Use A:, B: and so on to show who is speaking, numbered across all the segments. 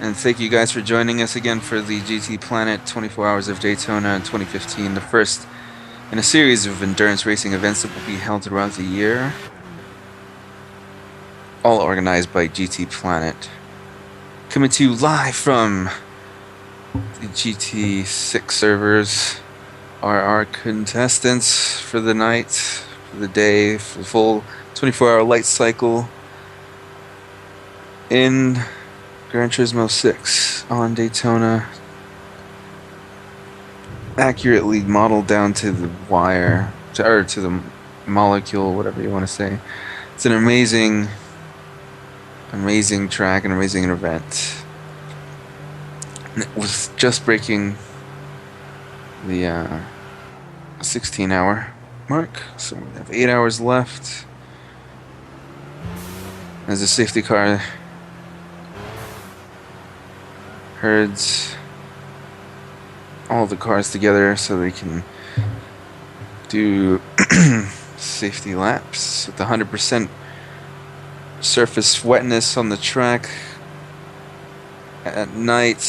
A: And thank you guys for joining us again for the GTPlanet 24 Hours of Daytona in 2015, the first in a series of endurance racing events that will be held throughout the year, all organized by GTPlanet. Coming to you live from the GT6 servers are our contestants for the night, for the day, for the full 24-hour light cycle in Gran Turismo 6 on Daytona, accurately modeled down to the wire, or to the molecule, whatever you want to say. It's an amazing track, an amazing event. And it was just breaking the 16-hour mark, so we have 8 hours left. As the safety car herds all the cars together so they can do safety laps with 100% surface wetness on the track at night.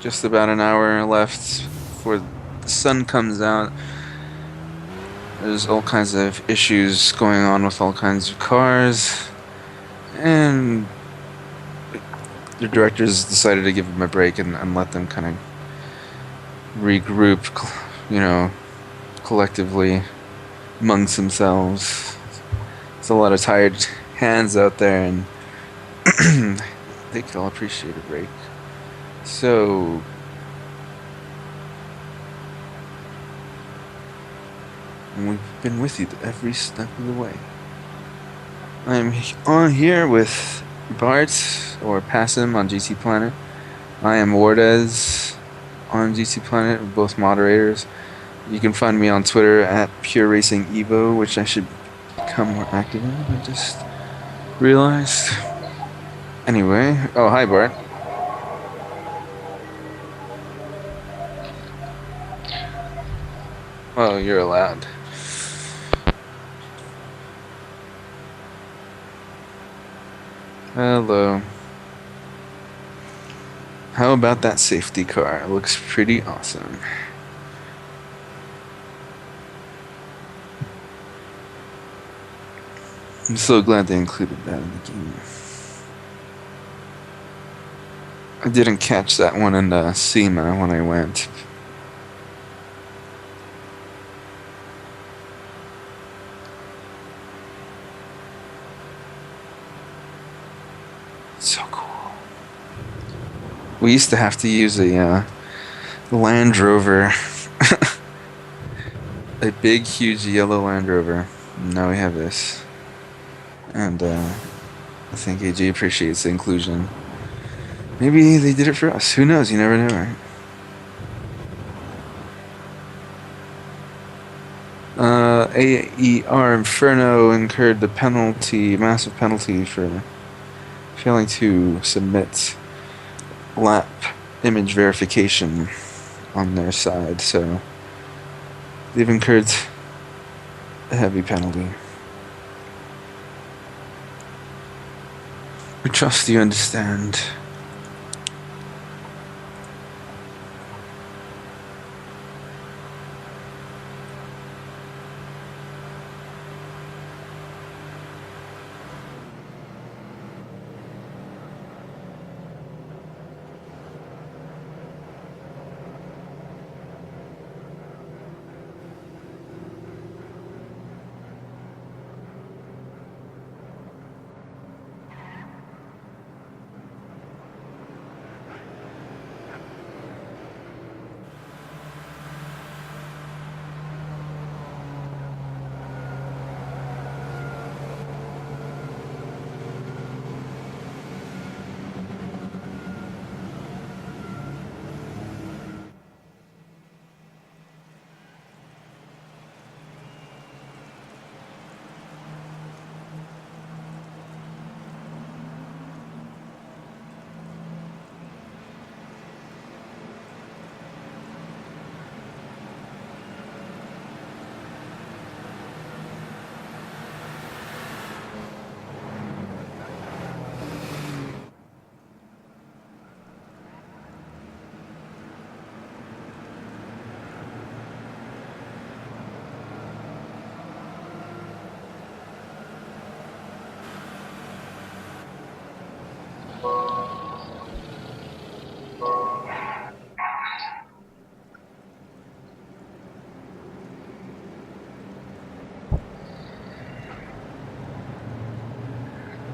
A: Just about an hour left before the sun comes out. There's all kinds of issues going on with all kinds of cars, and the directors decided to give them a break and let them kind of regroup, collectively amongst themselves. There's a lot of tired hands out there, and they could all appreciate a break. So we've been with you every step of the way. I'm on here with Bart, or Passim, on GTPlanet. I am Wardez on GTPlanet, we're both moderators. You can find me on Twitter at PureRacingEvo, which I should become more active in, I just realized. Anyway, oh, hi Bart. Oh, you're allowed. Hello. How about that safety car? It looks pretty awesome. I'm so glad they included that in the game. I didn't catch that one in SEMA when I went. So cool. We used to have to use a Land Rover. A big, huge yellow Land Rover. Now we have this. And I think AG appreciates the inclusion. Maybe they did it for us. Who knows? You never know, right? AER Inferno incurred the penalty, massive penalty, for failing to submit lap image verification on their side, so they've incurred a heavy penalty. We trust you understand.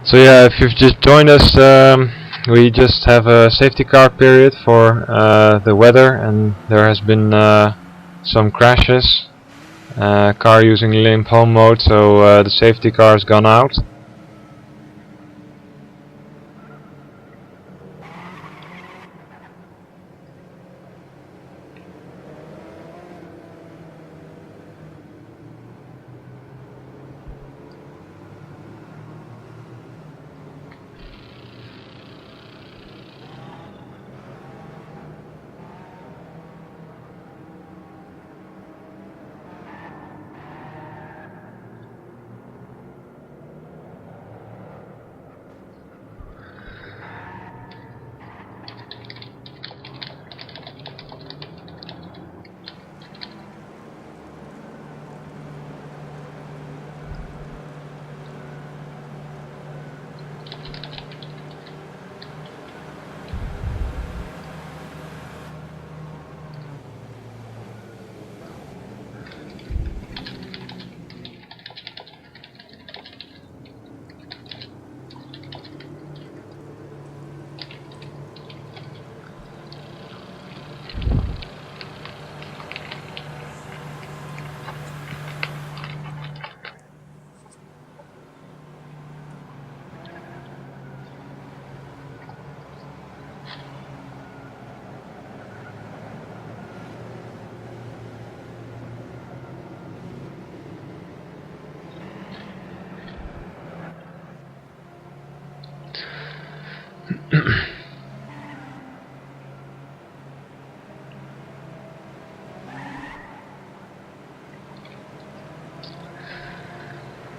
B: So yeah, if you've just joined us, we just have a safety car period for the weather, and there has been some crashes. Car using limp home mode, so the safety car has gone out.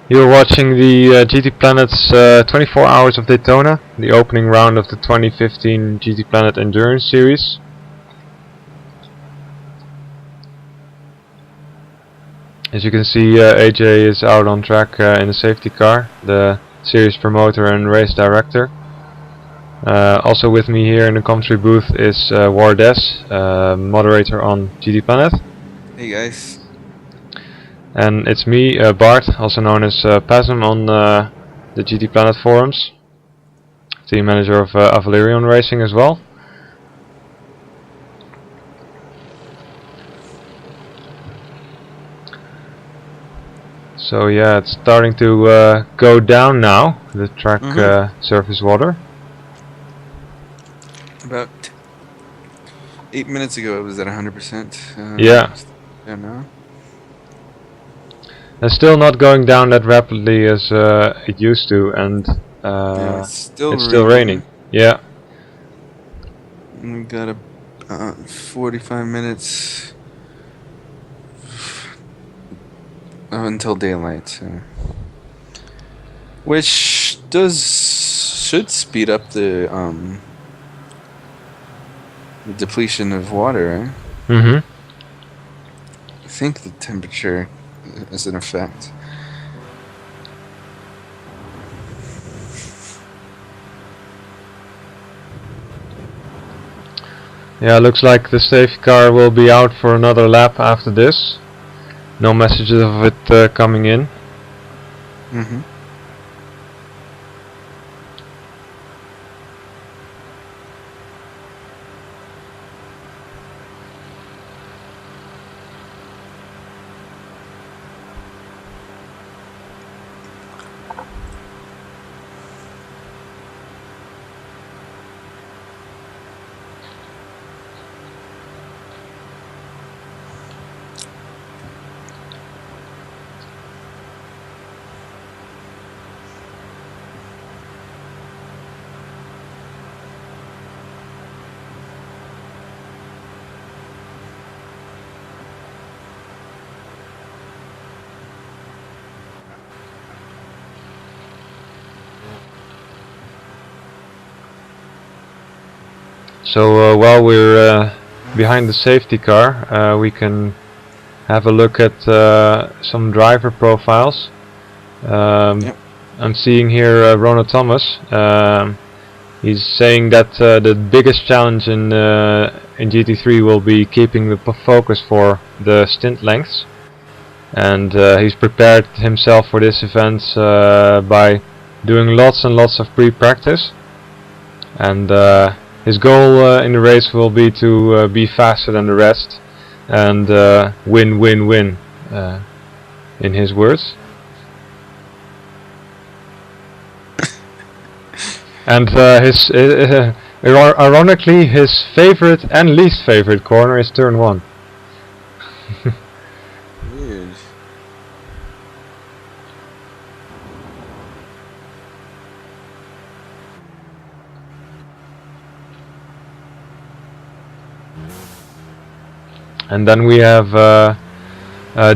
B: You're watching the GTPlanet's 24 Hours of Daytona, the opening round of the 2015 GTPlanet Endurance Series. As you can see, AJ is out on track in the safety car, the series promoter and race director. Also with me here in the commentary booth is Wardes, moderator on GTPlanet.
A: Hey guys.
B: And it's me, Bart, also known as Pasm on the GTPlanet forums, team manager of Avalerion Racing as well. So yeah, it's starting to go down now, the track surface water.
A: About 8 minutes ago it was at 100%.
B: Yeah.
A: Yeah, now.
B: And still not going down that rapidly as it used to, and
A: yeah, it's
B: still raining. Yeah.
A: And we've got 45 minutes until daylight, so. Which should speed up the depletion of water, right?
B: Mm-hmm.
A: I think the temperature is an effect.
B: Yeah, looks like the safety car will be out for another lap after this. No messages of it coming in.
A: Mm-hmm.
B: So while we're behind the safety car, we can have a look at some driver profiles.
A: Yep.
B: I'm seeing here Ronald Thomas. He's saying that the biggest challenge in GT3 will be keeping the focus for the stint lengths, and he's prepared himself for this event by doing lots and lots of pre-practice, and his goal in the race will be to be faster than the rest and win, win, win, in his words. And ironically, his favorite and least favorite corner is turn 1.
A: Weird.
B: And then we have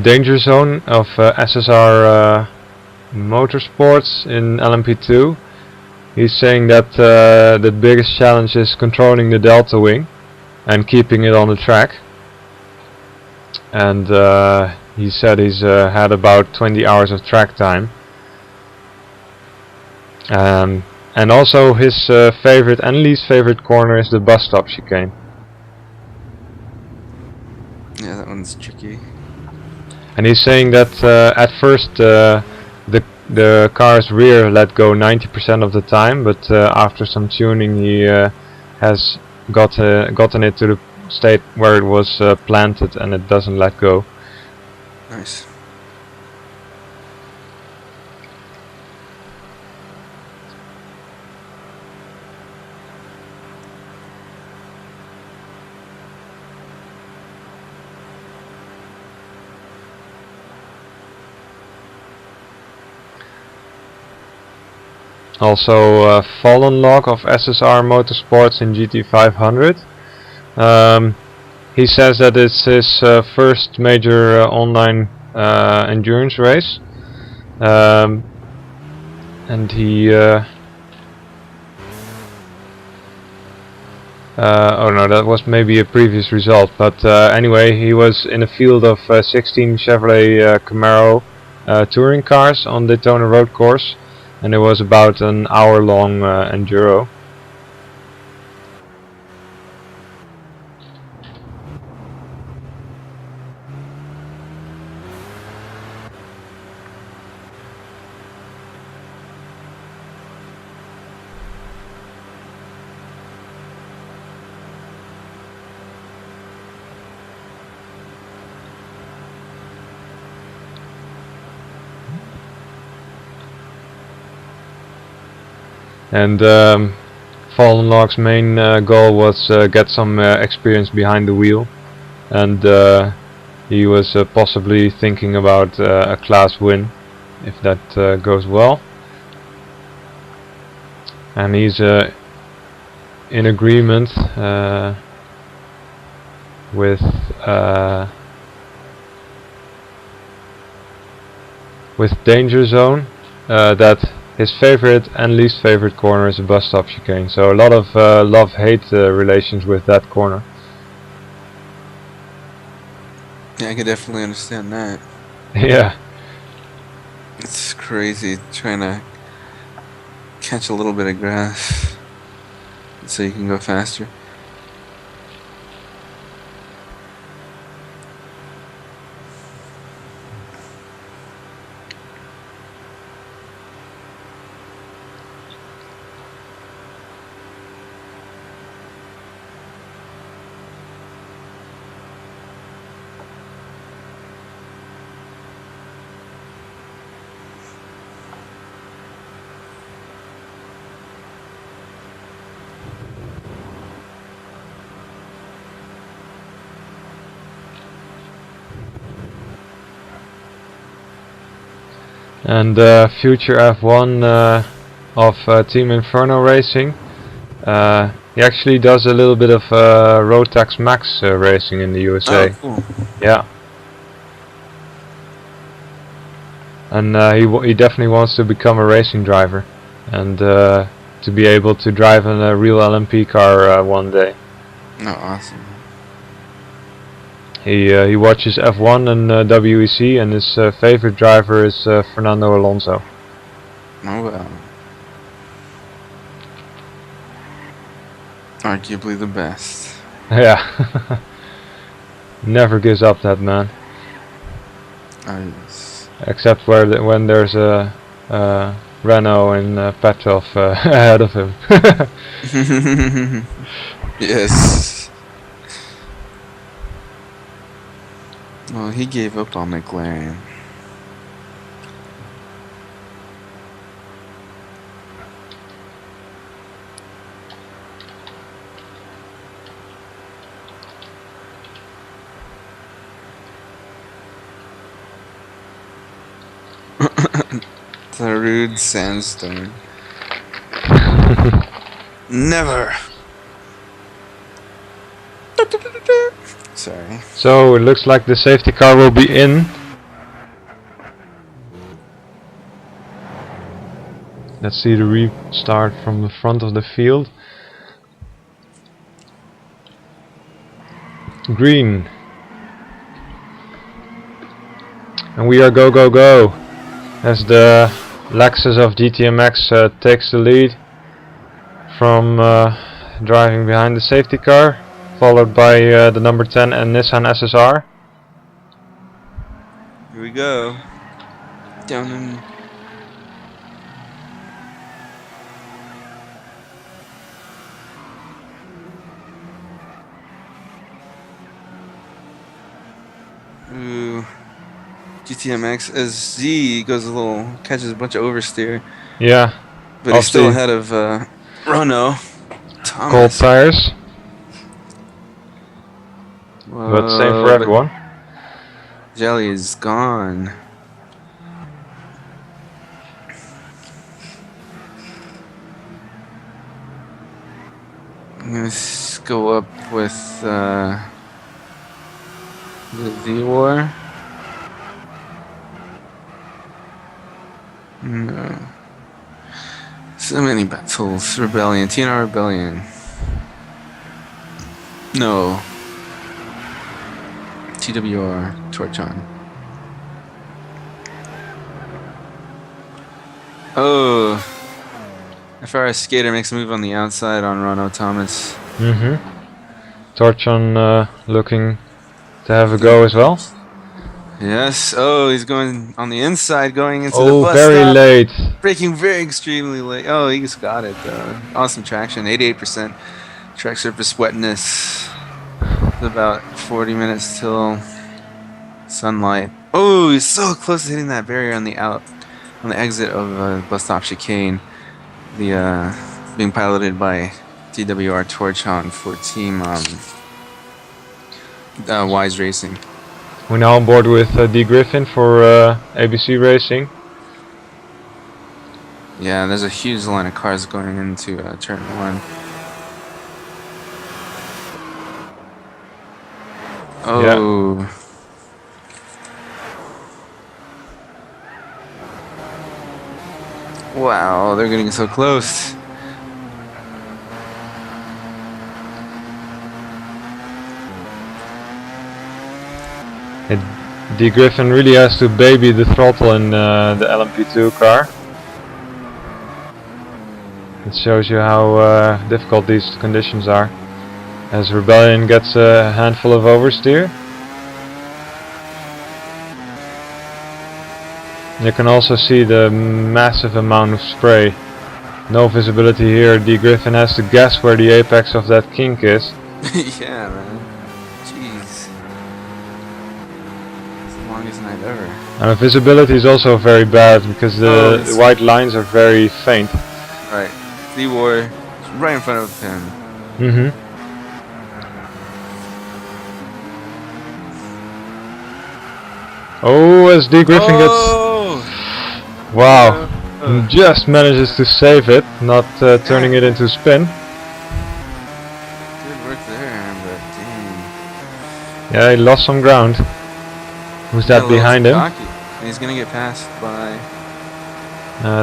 B: Danger Zone of SSR Motorsports in LMP2. He's saying that the biggest challenge is controlling the delta wing and keeping it on the track. And he said he's had about 20 hours of track time. And also his favorite and least favorite corner is the bus stop chicane.
A: Yeah, that one's tricky.
B: And he's saying that at first the car's rear let go 90% of the time, but after some tuning he has gotten it to the state where it was planted and it doesn't let go.
A: Nice.
B: Also Fallen Log of SSR Motorsports in GT500. He says that it's his first major online endurance race, and he oh no, that was maybe a previous result, but anyway, he was in a field of 16 Chevrolet Camaro touring cars on Daytona road course, and it was about an hour-long enduro. And Fallen Log's main goal was get some experience behind the wheel, and he was possibly thinking about a class win, if that goes well. And he's in agreement with Danger Zone that his favorite and least favorite corner is a bus stop chicane, so a lot of love-hate relations with that corner.
A: Yeah, I could definitely understand that.
B: Yeah.
A: It's crazy trying to catch a little bit of grass so you can go faster.
B: And future F1 of Team Inferno Racing. He actually does a little bit of Rotax Max racing in the USA.
A: Oh, cool.
B: Yeah. And he definitely wants to become a racing driver, and to be able to drive in a real LMP car one day.
A: Oh, awesome.
B: He watches F1 and WEC, and his favorite driver is Fernando Alonso.
A: Oh well. Arguably the best.
B: Yeah. Never gives up, that man.
A: Oh yes.
B: Except when there's a Renault and Petrov ahead of him.
A: Yes. Well, he gave up on McLaren. The rude sandstone. Never. Sorry.
B: So it looks like the safety car will be in. Let's see the restart from the front of the field. Green. And we are go go go as the Lexus of GTMX takes the lead from driving behind the safety car, followed by the number 10 and Nissan SSR.
A: Here we go. Down in. Ooh. GTMX SZ goes a little, catches a bunch of oversteer.
B: Yeah.
A: But he's still ahead of Renault. Thomas.
B: Cold tires.
A: Whoa,
B: But same for everyone.
A: Jelly is gone. I'm gonna go up with the V-War. No. So many battles. Rebellion. TNR Rebellion. No. TWR. Torchon. Oh. FRS Skater makes a move on the outside on Renault Thomas.
B: Torchon looking to have a go as well.
A: Yes. Oh, he's going on the inside, going into the
B: Oh,
A: bus
B: very
A: stop.
B: late.
A: Braking very extremely late. Oh, he just got it though. Awesome traction, 88% track surface wetness. It's about 40 minutes till sunlight. Oh, he's so close to hitting that barrier on the exit of bus stop chicane. The being piloted by TWR Torchon for team Wise Racing.
B: We're now on board with D. Griffin for ABC Racing.
A: Yeah, there's a huge line of cars going into turn 1. Oh. Yeah. Wow, they're getting so close.
B: D. Griffin really has to baby the throttle in the LMP2 car. It shows you how difficult these conditions are. As Rebellion gets a handful of oversteer. You can also see the massive amount of spray. No visibility here. D. Griffin has to guess where the apex of that kink is.
A: Yeah, man. Jeez. It's the longest night ever.
B: And the visibility is also very bad because the white lines are very faint.
A: Right. V-War right in front of him.
B: Oh, as D. Griffin gets... Wow. Just manages to save it, not turning it into spin.
A: Good work there, but dang.
B: Yeah, he lost some ground. Who's that behind him?
A: And he's gonna get passed by...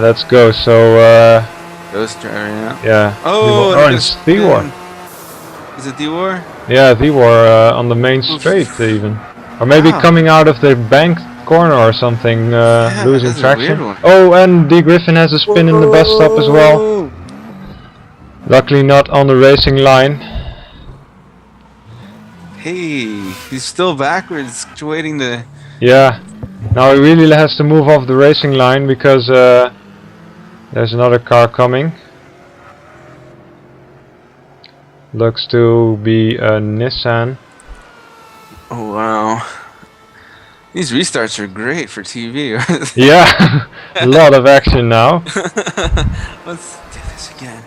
B: Let's go, so...
A: Ghost driver, yeah.
B: Yeah.
A: Oh,
B: it's D-War.
A: Is it D-War?
B: Yeah, D-War on the main straight even. Or maybe coming out of the bank corner or something, losing traction. Oh, and D. Griffin has a spin in the bus stop as well. Luckily not on the racing line.
A: Hey, he's still backwards, waiting to...
B: Yeah. Now he really has to move off the racing line because There's another car coming. Looks to be a Nissan.
A: Oh wow. These restarts are great for TV.
B: Yeah, a lot of action now.
A: Let's do this again.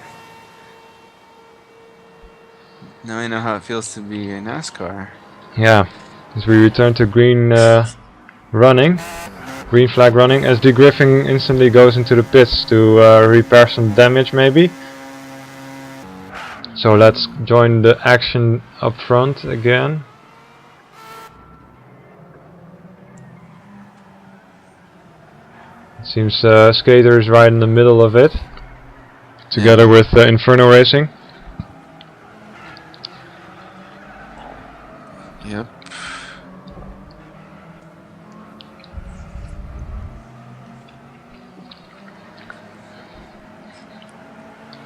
A: Now I know how it feels to be a NASCAR.
B: Yeah, as we return to green running, green flag running, as D. Griffin instantly goes into the pits to repair some damage maybe. So let's join the action up front again. Seems Skater is right in the middle of it, together with Inferno Racing.
A: Yep.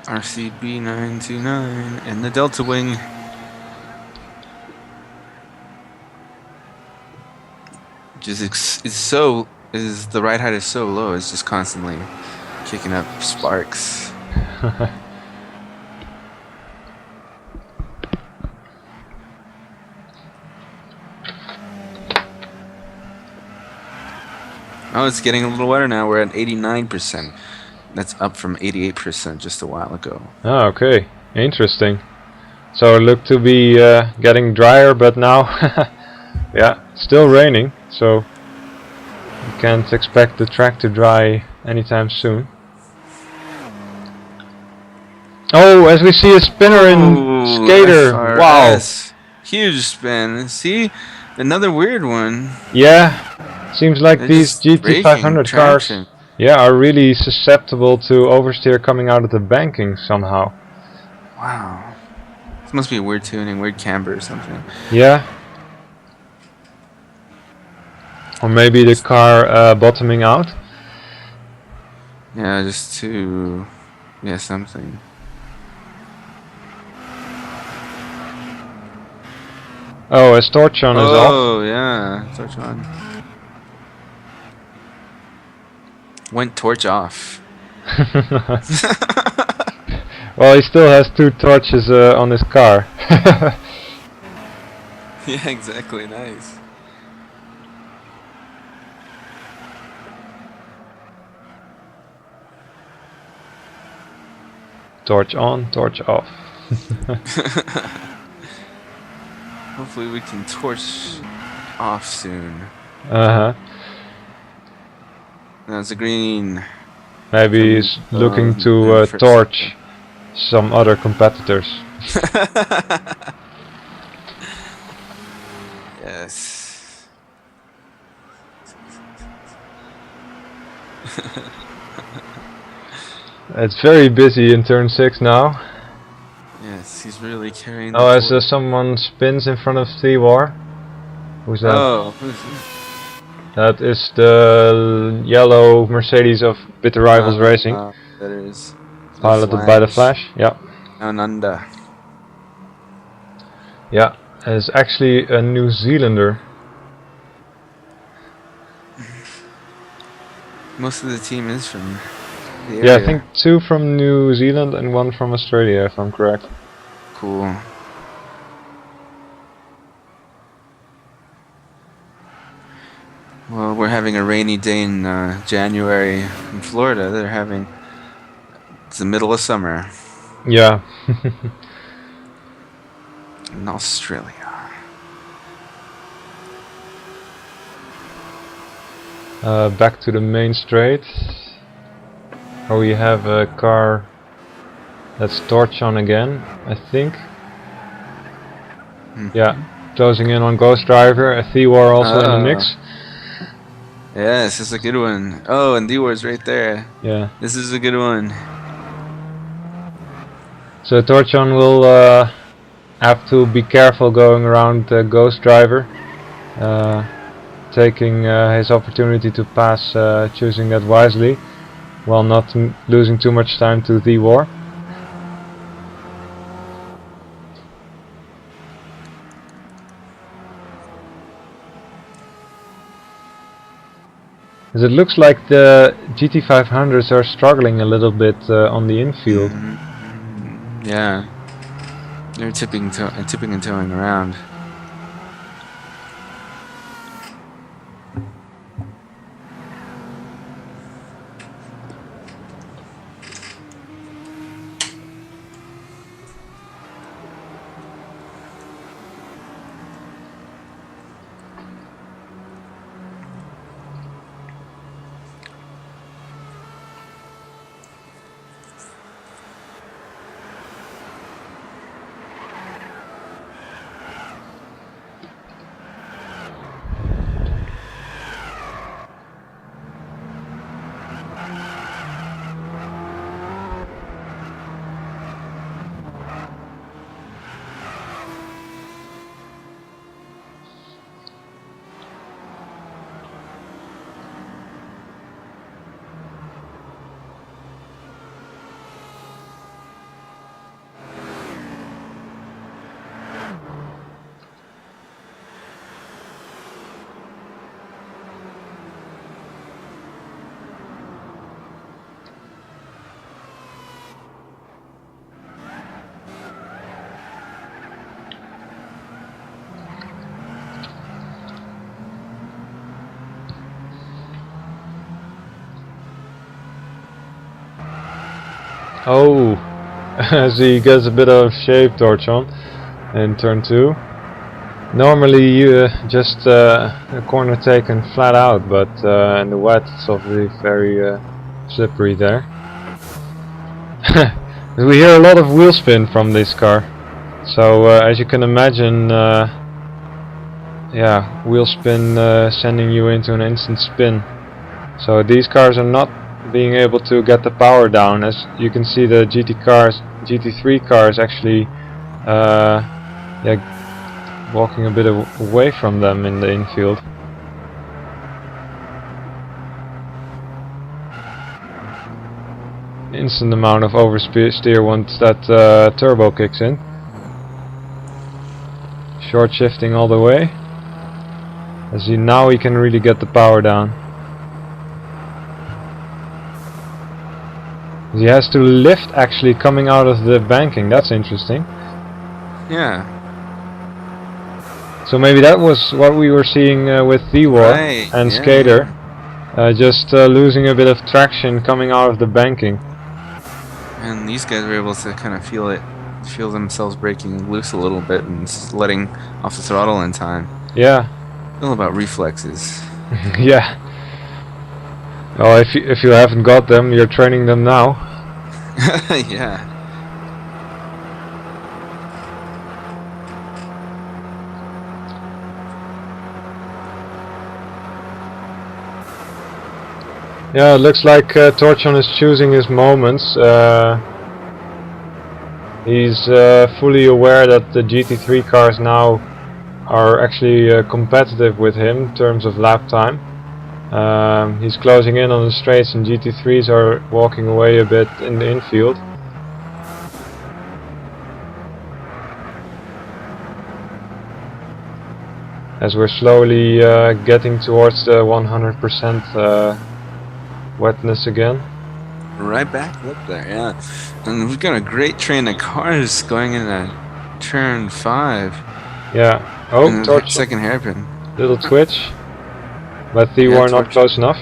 A: RCB 929 and the Delta Wing. The ride height is so low, it's just constantly kicking up sparks. Oh, it's getting a little wetter now. We're at 89%. That's up from 88% just a while ago.
B: Ah, okay, interesting. So it looked to be getting drier, but now, yeah, still raining. So you can't expect the track to dry anytime soon. Oh, as we see a spinner in Skater.
A: FRS.
B: Wow.
A: Huge spin. See? Another weird one.
B: Yeah. Seems like
A: They're
B: these
A: just breaking
B: GT500 cars,
A: traction.
B: yeah, are really susceptible to oversteer coming out of the banking somehow.
A: Wow. This must be a weird tuning, weird camber or something.
B: Yeah. Or maybe the car bottoming out.
A: Yeah, just to... Yeah, something.
B: Oh, as Torchon is off.
A: Oh, yeah. Torch on. Went torch off.
B: Well, he still has 2 torches on his car.
A: Yeah, exactly. Nice.
B: Torch on, torch off.
A: Hopefully we can torch off soon.
B: Uh-huh.
A: That's a green.
B: Maybe he's looking to torch some other competitors.
A: Yes.
B: It's very busy in turn 6 now.
A: Yes, he's really carrying.
B: Oh, as someone spins in front of T-War. Who's that?
A: Oh, who's he?
B: That is the yellow Mercedes of Bitter Rivals Racing.
A: That is.
B: Piloted by the Flash. Yeah.
A: Ananda.
B: Yeah. It's actually a New Zealander.
A: Most of the team is from the area.
B: Yeah, I think 2 from New Zealand and 1 from Australia, if I'm correct.
A: Cool. Well, we're having a rainy day in January in Florida. It's the middle of summer.
B: Yeah.
A: In Australia.
B: Back to the main straight. Oh, we have a car that's torch on again, I think. Yeah, closing in on Ghost Driver, a T-War also in the mix.
A: Yes, this is a good one. Oh, and D-War's right there.
B: Yeah.
A: This is a good one.
B: So Torchon will have to be careful going around Ghost Driver, taking his opportunity to pass, choosing that wisely, while not losing too much time to T-War. As it looks like the GT500s are struggling a little bit on the infield.
A: Yeah, they're tipping and towing around.
B: Oh, as he gets a bit of shape, Torch on in turn 2. Normally you just a corner taken flat out, but in the wet it's obviously very slippery there. We hear a lot of wheel spin from this car, so as you can imagine, yeah, wheel spin sending you into an instant spin. So these cars are not being able to get the power down. As you can see, the GT3 cars actually yeah, walking a bit away from them in the infield. Instant amount of oversteer once that turbo kicks in. Short shifting all the way. As now he can really get the power down. He has to lift actually coming out of the banking. That's interesting.
A: Yeah.
B: So maybe that was what we were seeing with Thewar
A: Right,
B: and
A: yeah,
B: Skater.
A: yeah.
B: Just losing a bit of traction coming out of the banking.
A: And these guys were able to kind of feel themselves breaking loose a little bit and letting off the throttle in time.
B: Yeah.
A: All about reflexes.
B: Yeah. Oh, if you haven't got them, you're training them now.
A: Yeah.
B: Yeah, it looks like Torchon is choosing his moments. He's fully aware that the GT3 cars now are actually competitive with him in terms of lap time. He's closing in on the straights, and GT3s are walking away a bit in the infield. As we're slowly getting towards the 100% wetness again.
A: Right back up there, yeah. And we've got a great train of cars going into turn 5.
B: Yeah. Oh, Torch.
A: Second hairpin.
B: Little twitch. But Thewar not close enough.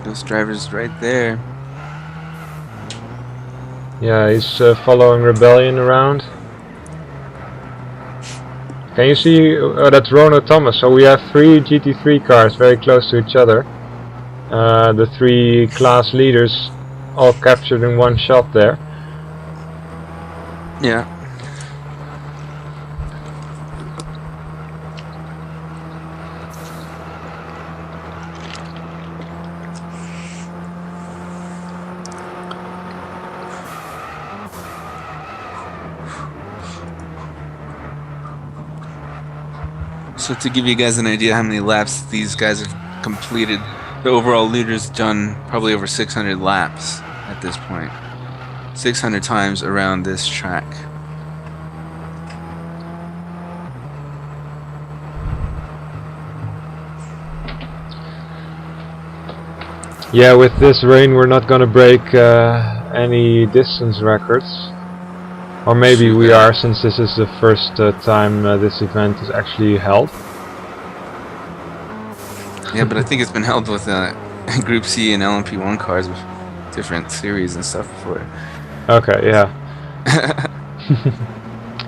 A: Those drivers right there.
B: Yeah, he's following Rebellion around. Can you see that's Rono Thomas? So we have 3 GT3 cars very close to each other. The 3 class leaders all captured in one shot there.
A: Yeah. So to give you guys an idea how many laps these guys have completed, the overall leader's done probably over 600 laps at this point. 600 times around this track.
B: Yeah, with this rain we're not gonna break any distance records. Or maybe
A: Shoot,
B: we are, since this is the first time this event is actually held.
A: yeah, but I think it's been held with Group C and LMP1 cars with different series and stuff before.
B: Okay, yeah.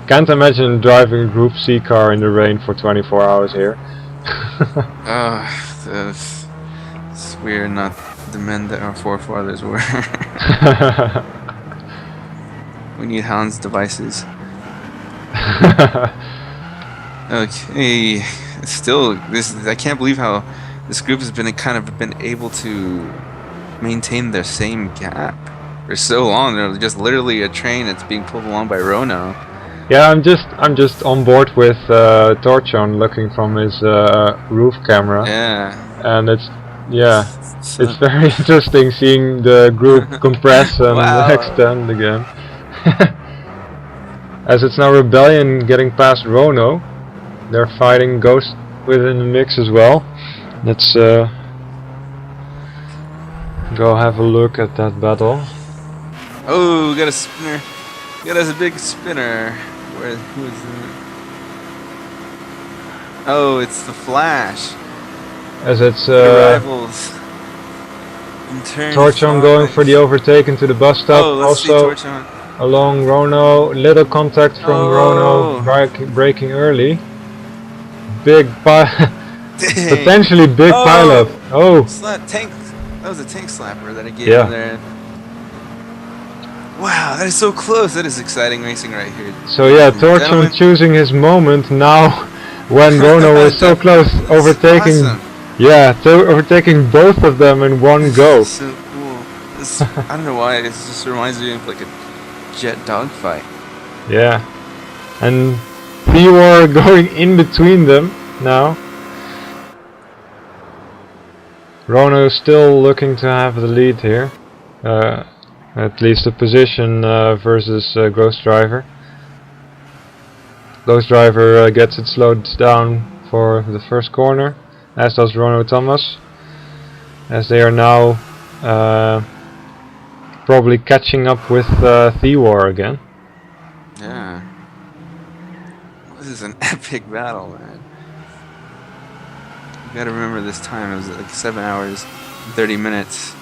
B: Can't imagine driving a Group C car in the rain for 24 hours here.
A: It's weird, not the men that our forefathers were. We need Hans devices. Okay, still, I can't believe how this group has been able to maintain their same gap for so long. They're just literally a train that's being pulled along by Rono.
B: Yeah, I'm just on board with Torchon looking from his roof camera,
A: Yeah.
B: and it's
A: So,
B: very interesting seeing the group compress and
A: wow.
B: extend again. As it's now Rebellion getting past Rono, they're fighting Ghost within the mix as well. Let's go have a look at that battle.
A: Oh, we got a spinner. We got us a big spinner. Who is it? Oh, it's the Flash.
B: As it's
A: Rivals.
B: Torchon going for the overtake into the bus stop.
A: Oh, let's see
B: Also
A: Torchon.
B: along Rono, little contact from Rono, braking early. Big potentially big pileup. Oh,
A: Tank. That was a tank slapper that I gave
B: yeah.
A: him there. Wow, that is so close. That is exciting racing right here.
B: So yeah, Torchon choosing his moment now when Rono was so close, overtaking.
A: Awesome.
B: Yeah, overtaking both of them in one go.
A: So cool. I don't know why. It just reminds me of like a jet dogfight.
B: Yeah, and Theor going in between them now. Rono still looking to have the lead here. At least a position versus Ghost Driver. Ghost Driver gets it slowed down for the first corner, as does Rono Thomas, as they are now probably catching up with Theor again.
A: Yeah. This is an epic battle, man. You gotta remember this time. It was like 7 hours, 30 minutes.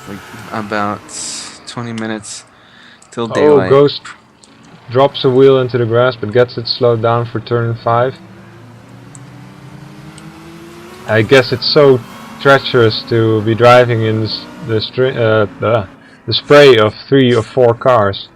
A: Like about 20 minutes till daylight.
B: Oh, Ghost drops a wheel into the grass but gets it slowed down for turn 5. I guess it's so treacherous to be driving in the spray of 3 or 4 cars.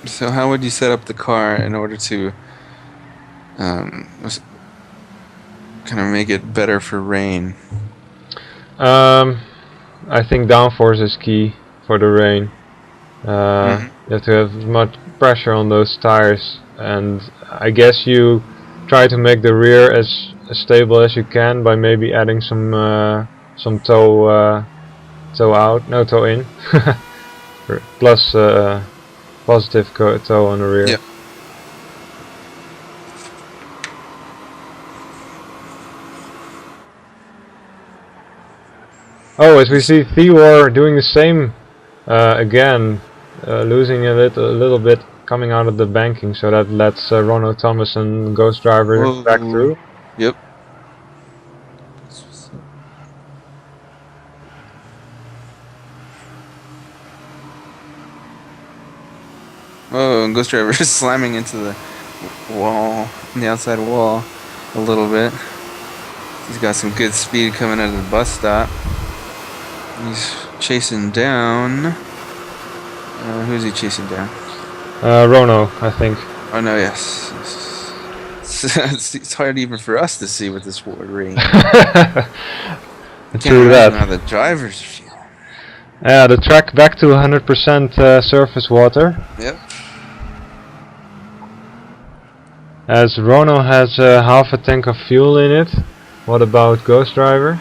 A: So how would you set up the car in order to kind of make it better for rain?
B: I think downforce is key for the rain. You have to have as much pressure on those tires, and I guess you try to make the rear as stable as you can by maybe adding some toe out, no, toe in, plus positive toe on the rear.
A: Yep.
B: Oh, as we see Theor doing the same again, losing a little bit coming out of the banking, so that lets Ronald Thomas and Ghost Driver
A: Whoa.
B: back through.
A: Yep. Oh, and Ghost Driver is slamming into the wall, the outside wall, a little bit. He's got some good speed coming out of the bus stop. He's chasing down. Who's he chasing down?
B: Rono, I think.
A: Oh no, yes. It's hard even for us to see with this rain.
B: True that.
A: How the drivers feel.
B: Yeah, the track back to 100% surface water.
A: Yep.
B: As Rono has half a tank of fuel in it. What about Ghost Driver?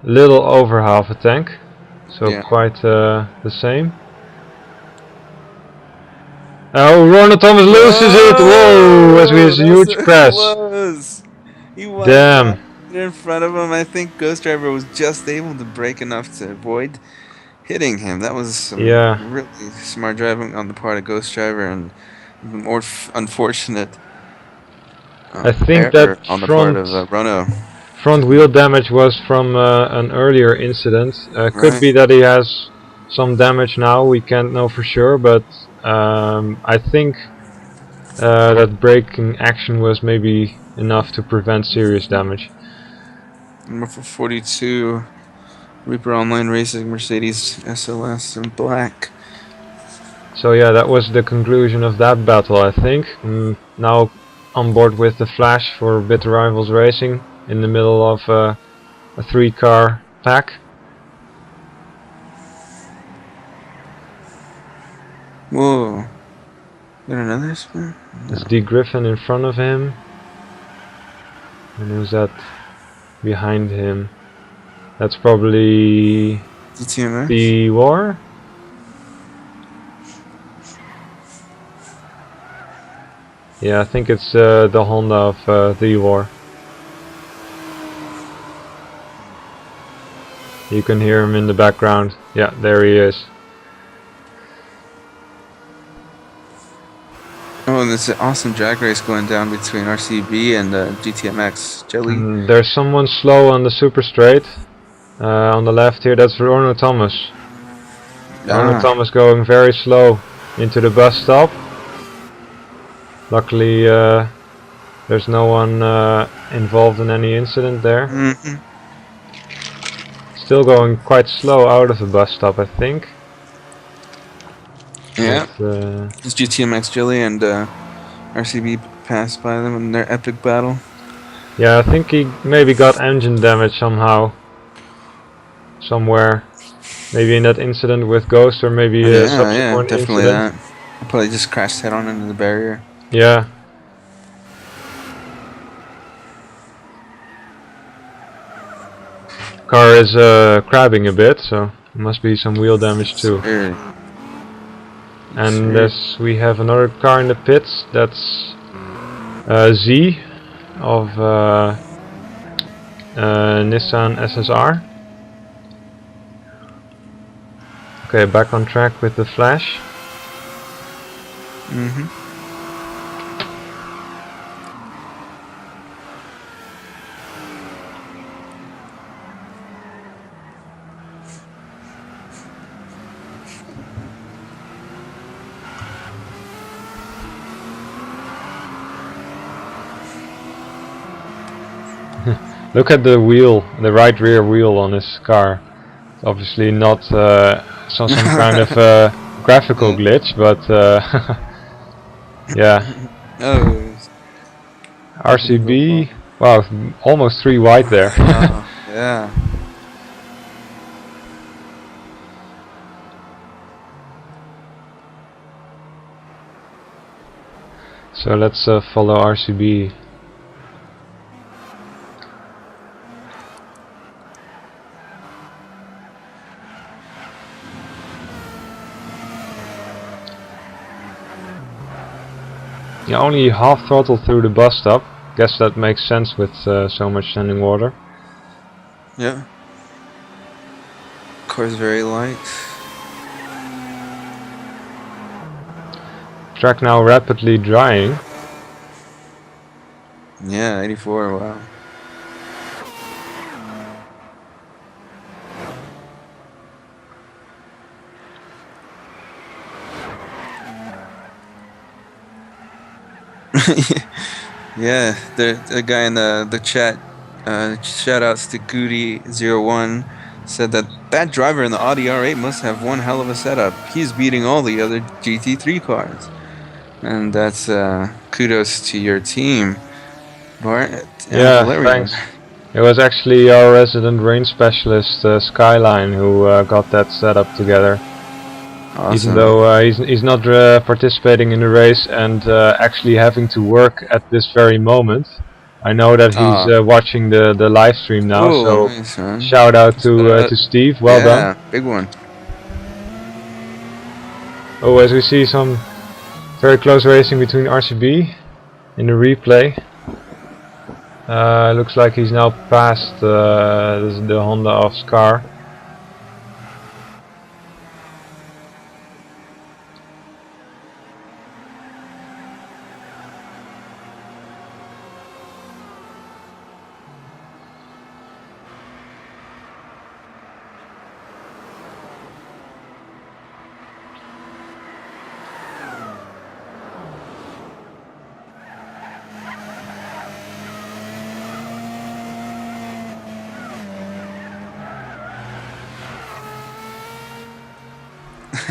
B: Little over half a tank, so
A: yeah.
B: quite the same. Oh, Ronald Thomas loses it! Whoa! As we have a huge crash.
A: He was.
B: Damn.
A: In front of him. I think Ghost Driver was just able to brake enough to avoid hitting him. That was some really smart driving on the part of Ghost Driver, and even more unfortunate.
B: I think that
A: on the part of Rono.
B: Front wheel damage was from an earlier incident. Could be that he has some damage now. We can't know for sure, but I think that braking action was maybe enough to prevent serious damage.
A: Number 42, Reaper Online Racing Mercedes SLS in black.
B: So yeah, that was the conclusion of that battle, I think. Now on board with the Flash for Bitter Rivals Racing in the middle of a 3-car pack.
A: Whoa. Got another spin?
B: There's D. Griffin in front of him. And who's that behind him? That's probably
A: GTMX?
B: the War? Yeah, I think it's the Honda of the War. You can hear him in the background. Yeah, there he is.
A: Oh, and there's an awesome drag race going down between RCB and GTMX Jelly.
B: And there's someone slow on the super straight. On the left here, that's Ronald Thomas. Ronald Thomas going very slow into the bus stop. Luckily, there's no one involved in any incident there. Still going quite slow out of the bus stop, I think.
A: Yeah. It's GTMX Jelly and RCB passed by them in their epic battle.
B: Yeah, I think he maybe got engine damage somehow. Somewhere. Maybe in that incident with Ghost, or maybe a subsequent
A: definitely
B: incident.
A: that. Probably just crashed head on into the barrier.
B: Yeah. Car is crabbing a bit, so there must be some wheel damage too. And as we have another car in the pits, that's Z of Nissan SSR. Okay, back on track with the Flash. Look at the wheel, the right rear wheel on this car. It's obviously not some kind of graphical glitch, but yeah.
A: Oh.
B: RCB, wow, almost 3 wide there.
A: Oh, yeah.
B: So let's follow RCB. Yeah, only half throttle through the bus stop. Guess that makes sense with so much standing water.
A: Yeah. Car's very light.
B: Track now rapidly drying.
A: Yeah, 84, wow. Yeah, the guy in the chat, shout outs to Goody01, said that driver in the Audi R8 must have one hell of a setup. He's beating all the other GT3 cars. And that's kudos to your team, Bart and
B: Yeah,
A: Valerian.
B: thanks. It was actually our resident rain specialist, Skyline, who got that setup together.
A: Awesome.
B: Even though he's not participating in the race and actually having to work at this very moment. I know that he's watching the live stream now, so
A: nice, man.
B: shout out to Steve, well done.
A: Yeah, big one.
B: Oh, as we see some very close racing between RCB in the replay. Looks like he's now past the Honda of Scar.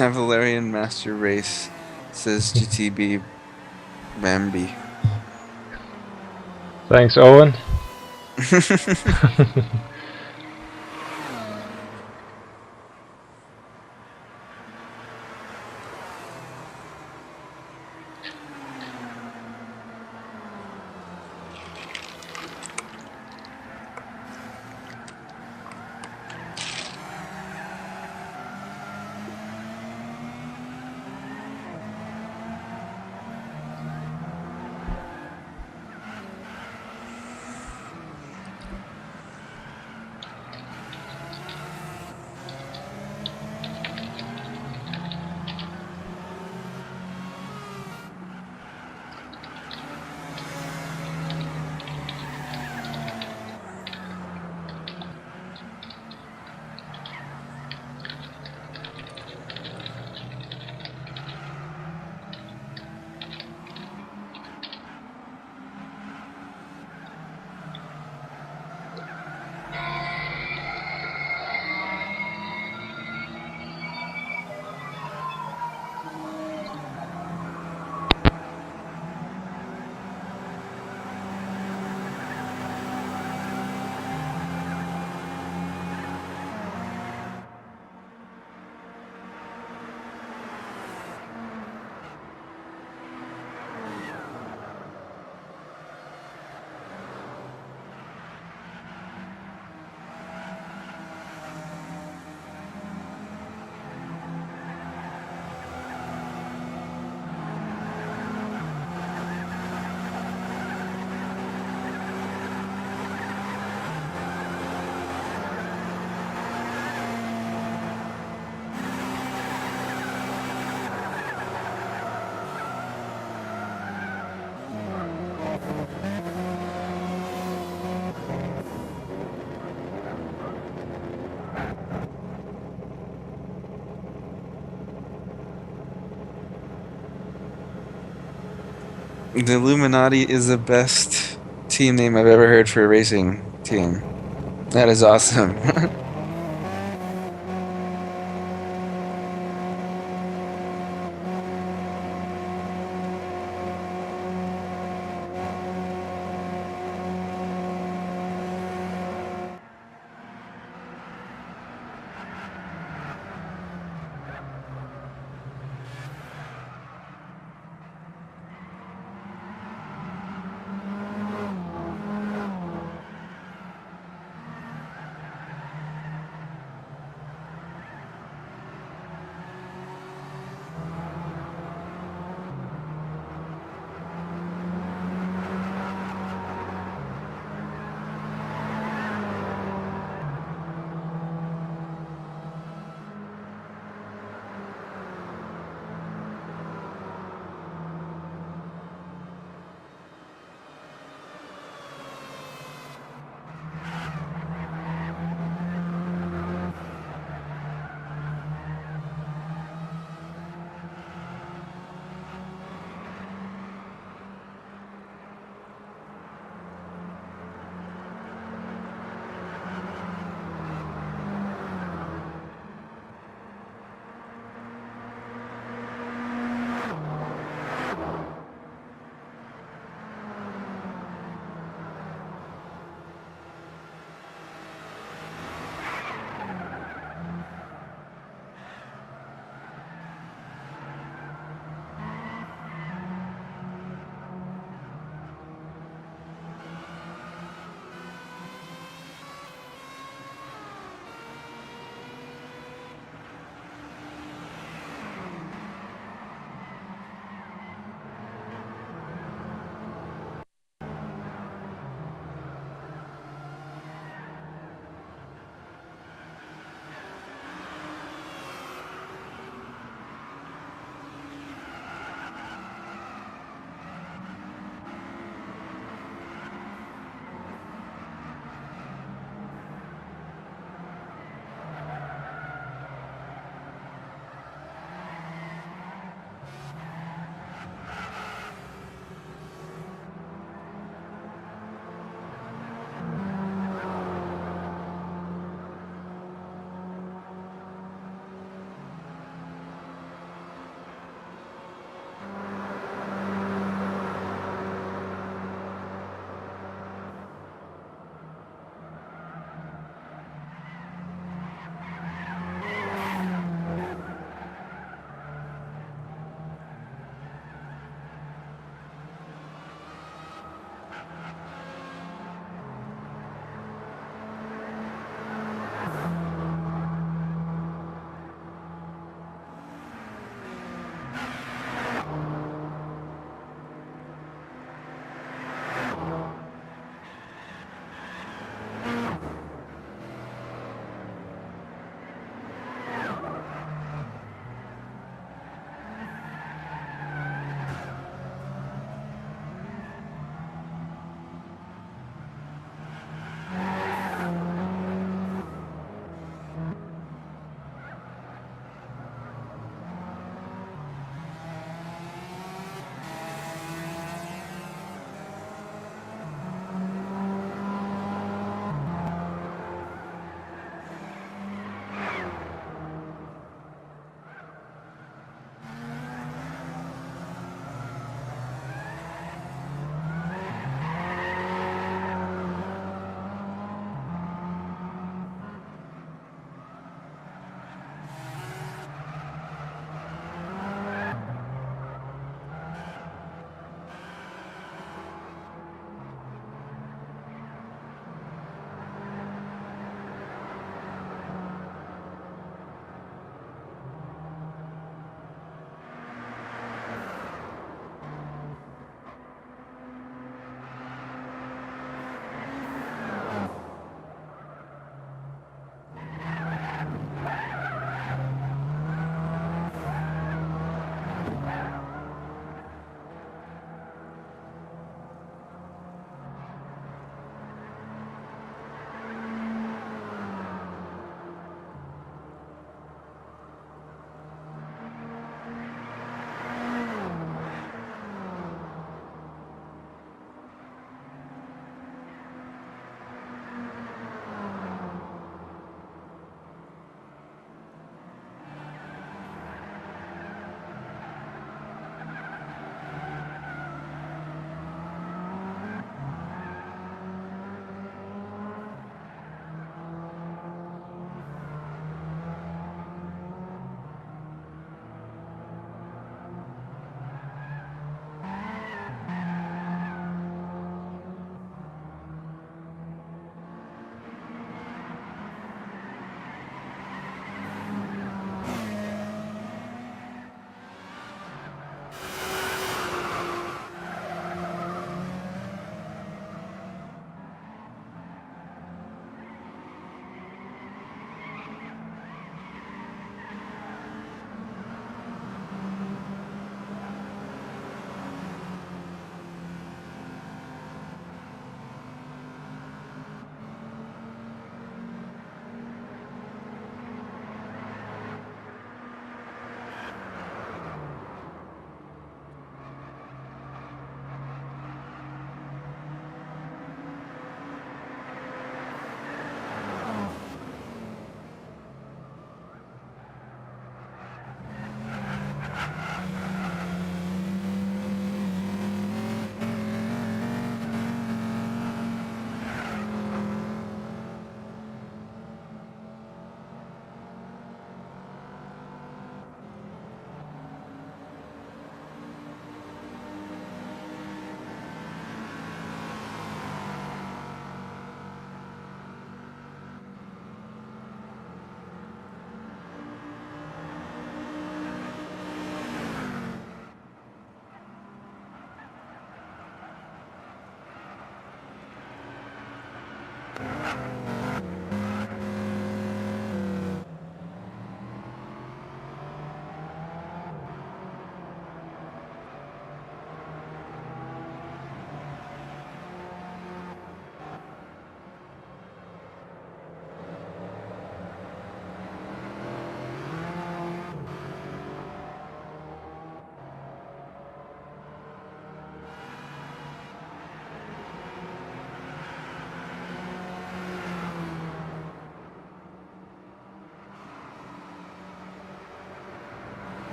A: Valerian Master Race, says GTB Bambi.
B: Thanks, Owen.
A: The Illuminati is the best team name I've ever heard for a racing team. That is awesome.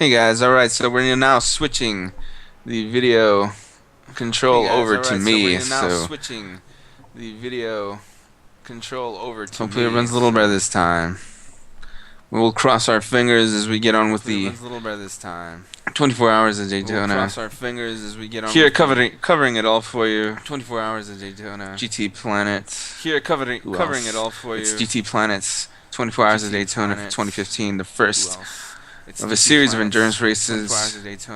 A: Hey guys, alright, so we're now switching the video control over to me, so hopefully it runs a little better this time. We will cross our fingers as we get on with the 24 Hours of Daytona. Here covering it all for you. 24 Hours of Daytona. GTPlanet. Here covering it all for you. It's GTPlanet's 24 Hours of Daytona for 2015, the first of a series of endurance races that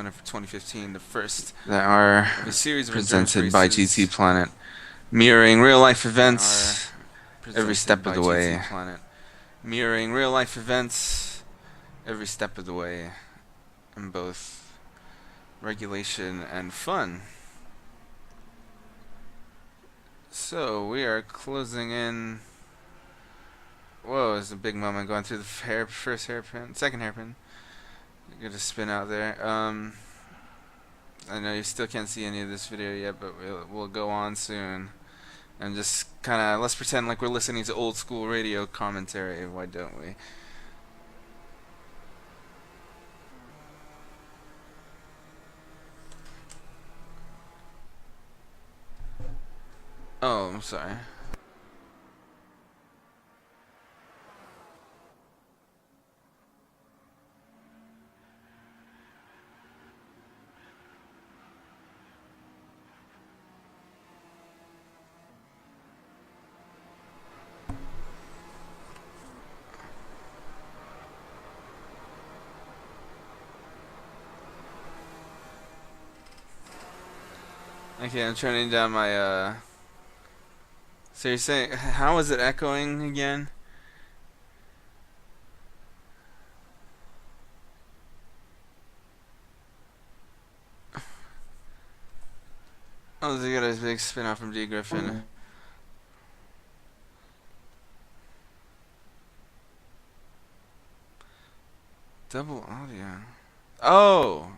A: are presented by GTPlanet, mirroring real life events every step of the way. In both regulation and fun. So we are closing in. Whoa, it's a big moment going through the first hairpin, second hairpin. You're gonna spin out there. I know you still can't see any of this video yet, but we'll go on soon. And just kind of, let's pretend like we're listening to old school radio commentary. Why don't we? Oh, I'm sorry. Okay, I'm turning down my, so you're saying, how is it echoing again? Oh, they got a big spin off from D. Griffin. Double audio. Oh!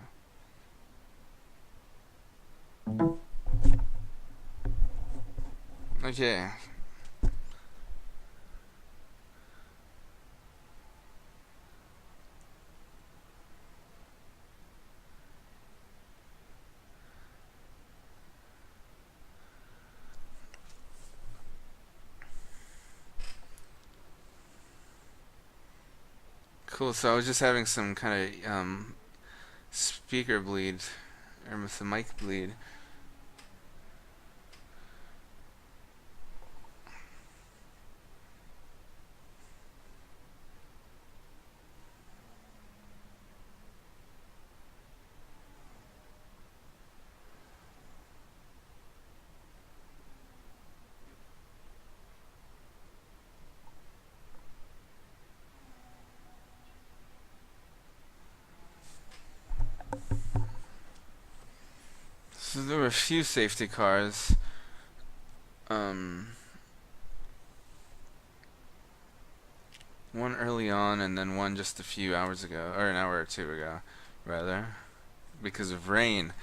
A: Okay. Cool, so I was just having some kind of speaker bleed, or some mic bleed. So there were a few safety cars. One early on and then one just a few hours ago, or an hour or two ago, rather, because of rain.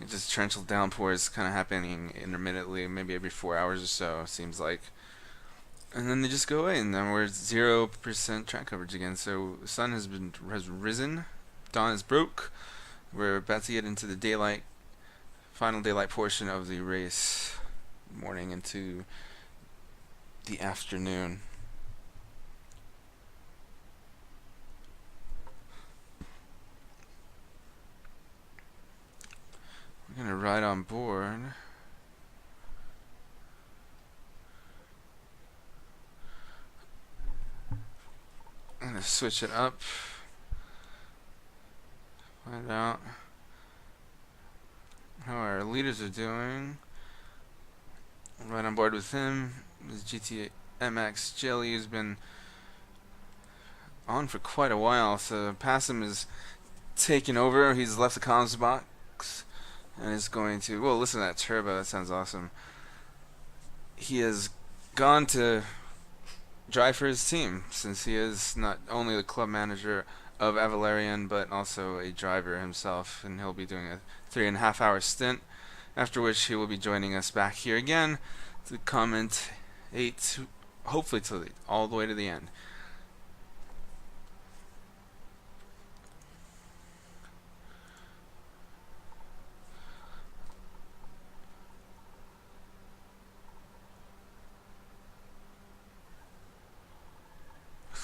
A: It just torrential downpours kind of happening intermittently, maybe every 4 hours or so, seems like. And then they just go away, and then we're at 0% track coverage again. So the sun has risen, dawn is broke. We're about to get into the daylight, final daylight portion of the race, morning into the afternoon. We're gonna ride on board. I'm gonna switch it up. Find out how our leaders are doing. Right on board with him. This GT Jelly has been on for quite a while, so Passum is taking over. He's left the comms box and is going to. Well, listen to that turbo. That sounds awesome. He has gone to drive for his team, since he is not only the club manager of Avalarian but also a driver himself, and he'll be doing a 3.5 hour stint, after which he will be joining us back here again to comment 8, hopefully all the way to the end.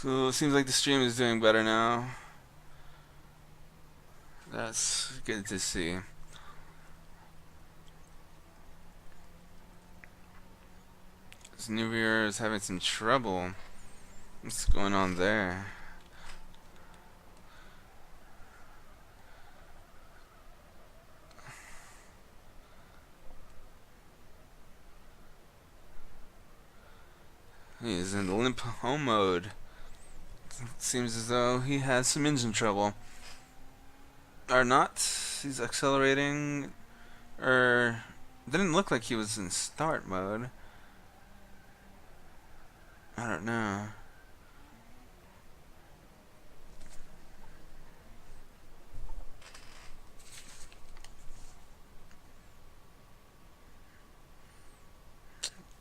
A: So it seems like the stream is doing better now. That's good to see. This new viewer is having some trouble. What's going on there? He is in limp home mode. Seems as though he has some engine trouble. Or not. He's accelerating. Didn't look like he was in start mode. I don't know.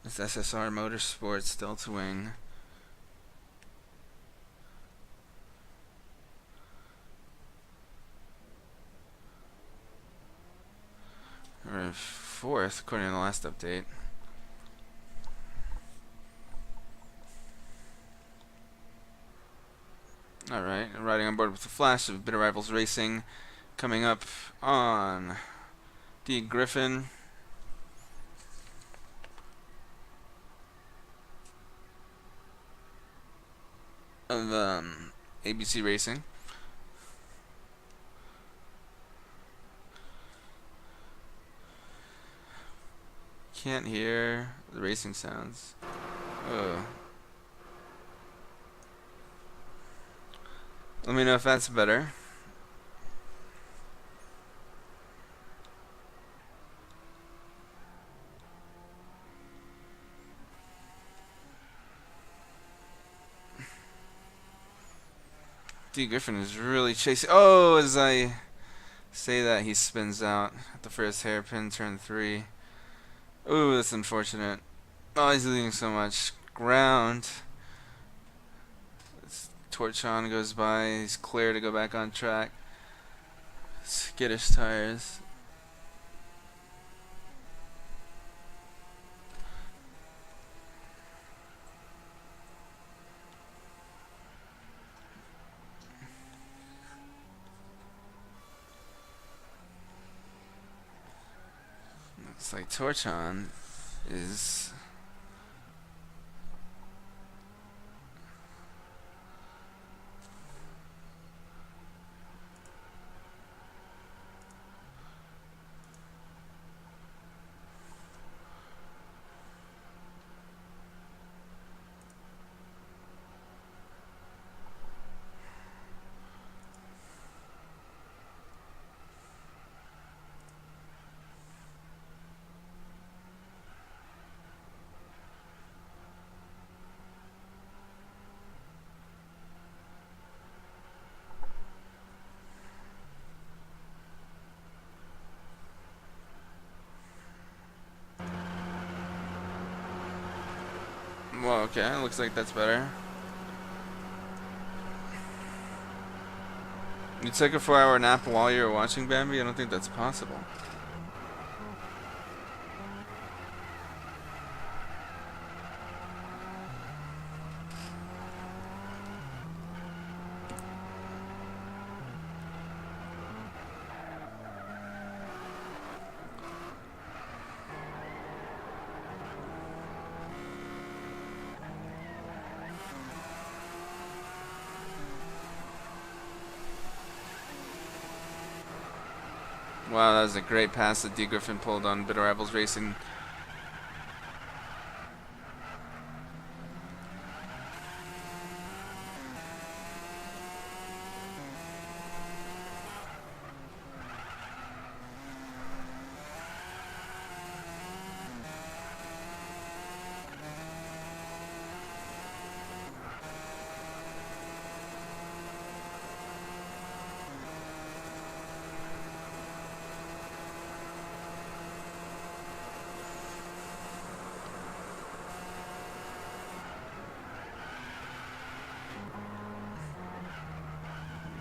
A: It's SSR Motorsports Delta Wing. Or fourth, according to the last update. Alright, riding on board with the flash of Bitter Rivals Racing. Coming up on D. Griffin. Of ABC Racing. Can't hear the racing sounds. Oh. Let me know if that's better. D. Griffin is really chasing. Oh, as I say that, he spins out at the first hairpin, turn 3. Ooh, that's unfortunate. Oh, he's losing so much ground. Torchon goes by. He's clear to go back on track. Skittish tires. Looks like Torchon is well, okay, looks like that's better. You took a 4-hour nap while you were watching Bambi? I don't think that's possible. Wow, that was a great pass that D. Griffin pulled on Bitter Rivals Racing.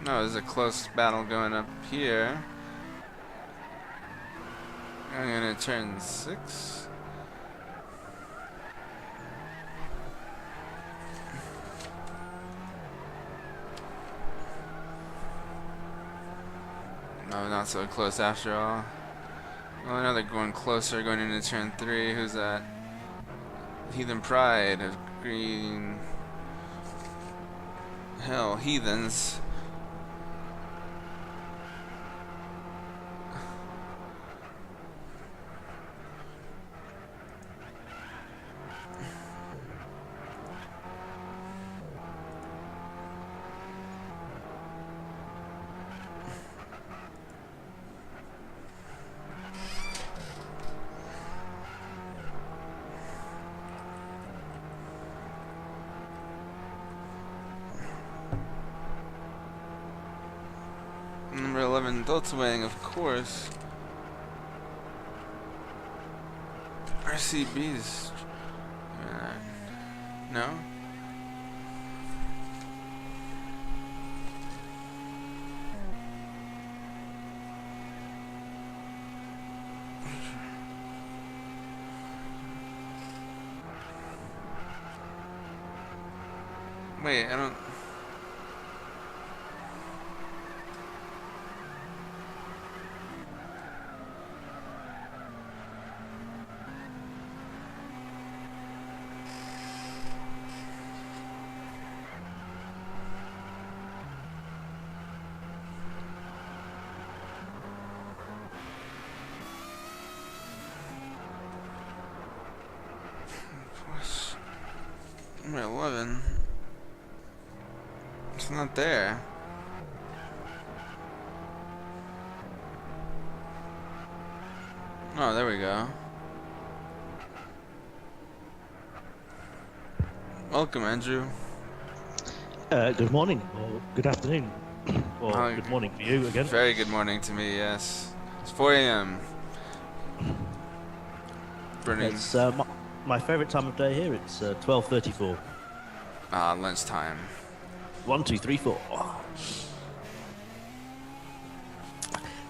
A: No, there's a close battle going up here. I'm gonna turn 6. not so close after all. Well, now they're going closer, going into turn 3. Who's that? Heathen Pride of Green. Hell, Heathens. Number 11, Doltzwang, of course. RCB's. No? Wait, I don't. Number 11. It's not there. Oh, there we go. Welcome, Andrew.
C: Good morning, or good afternoon, or good morning for you again.
A: Very good morning to me, yes. It's 4 a.m. Burning.
C: It's my favourite time of day here. It's 12:34.
A: Lunchtime.
C: 1, 2, 3, 4.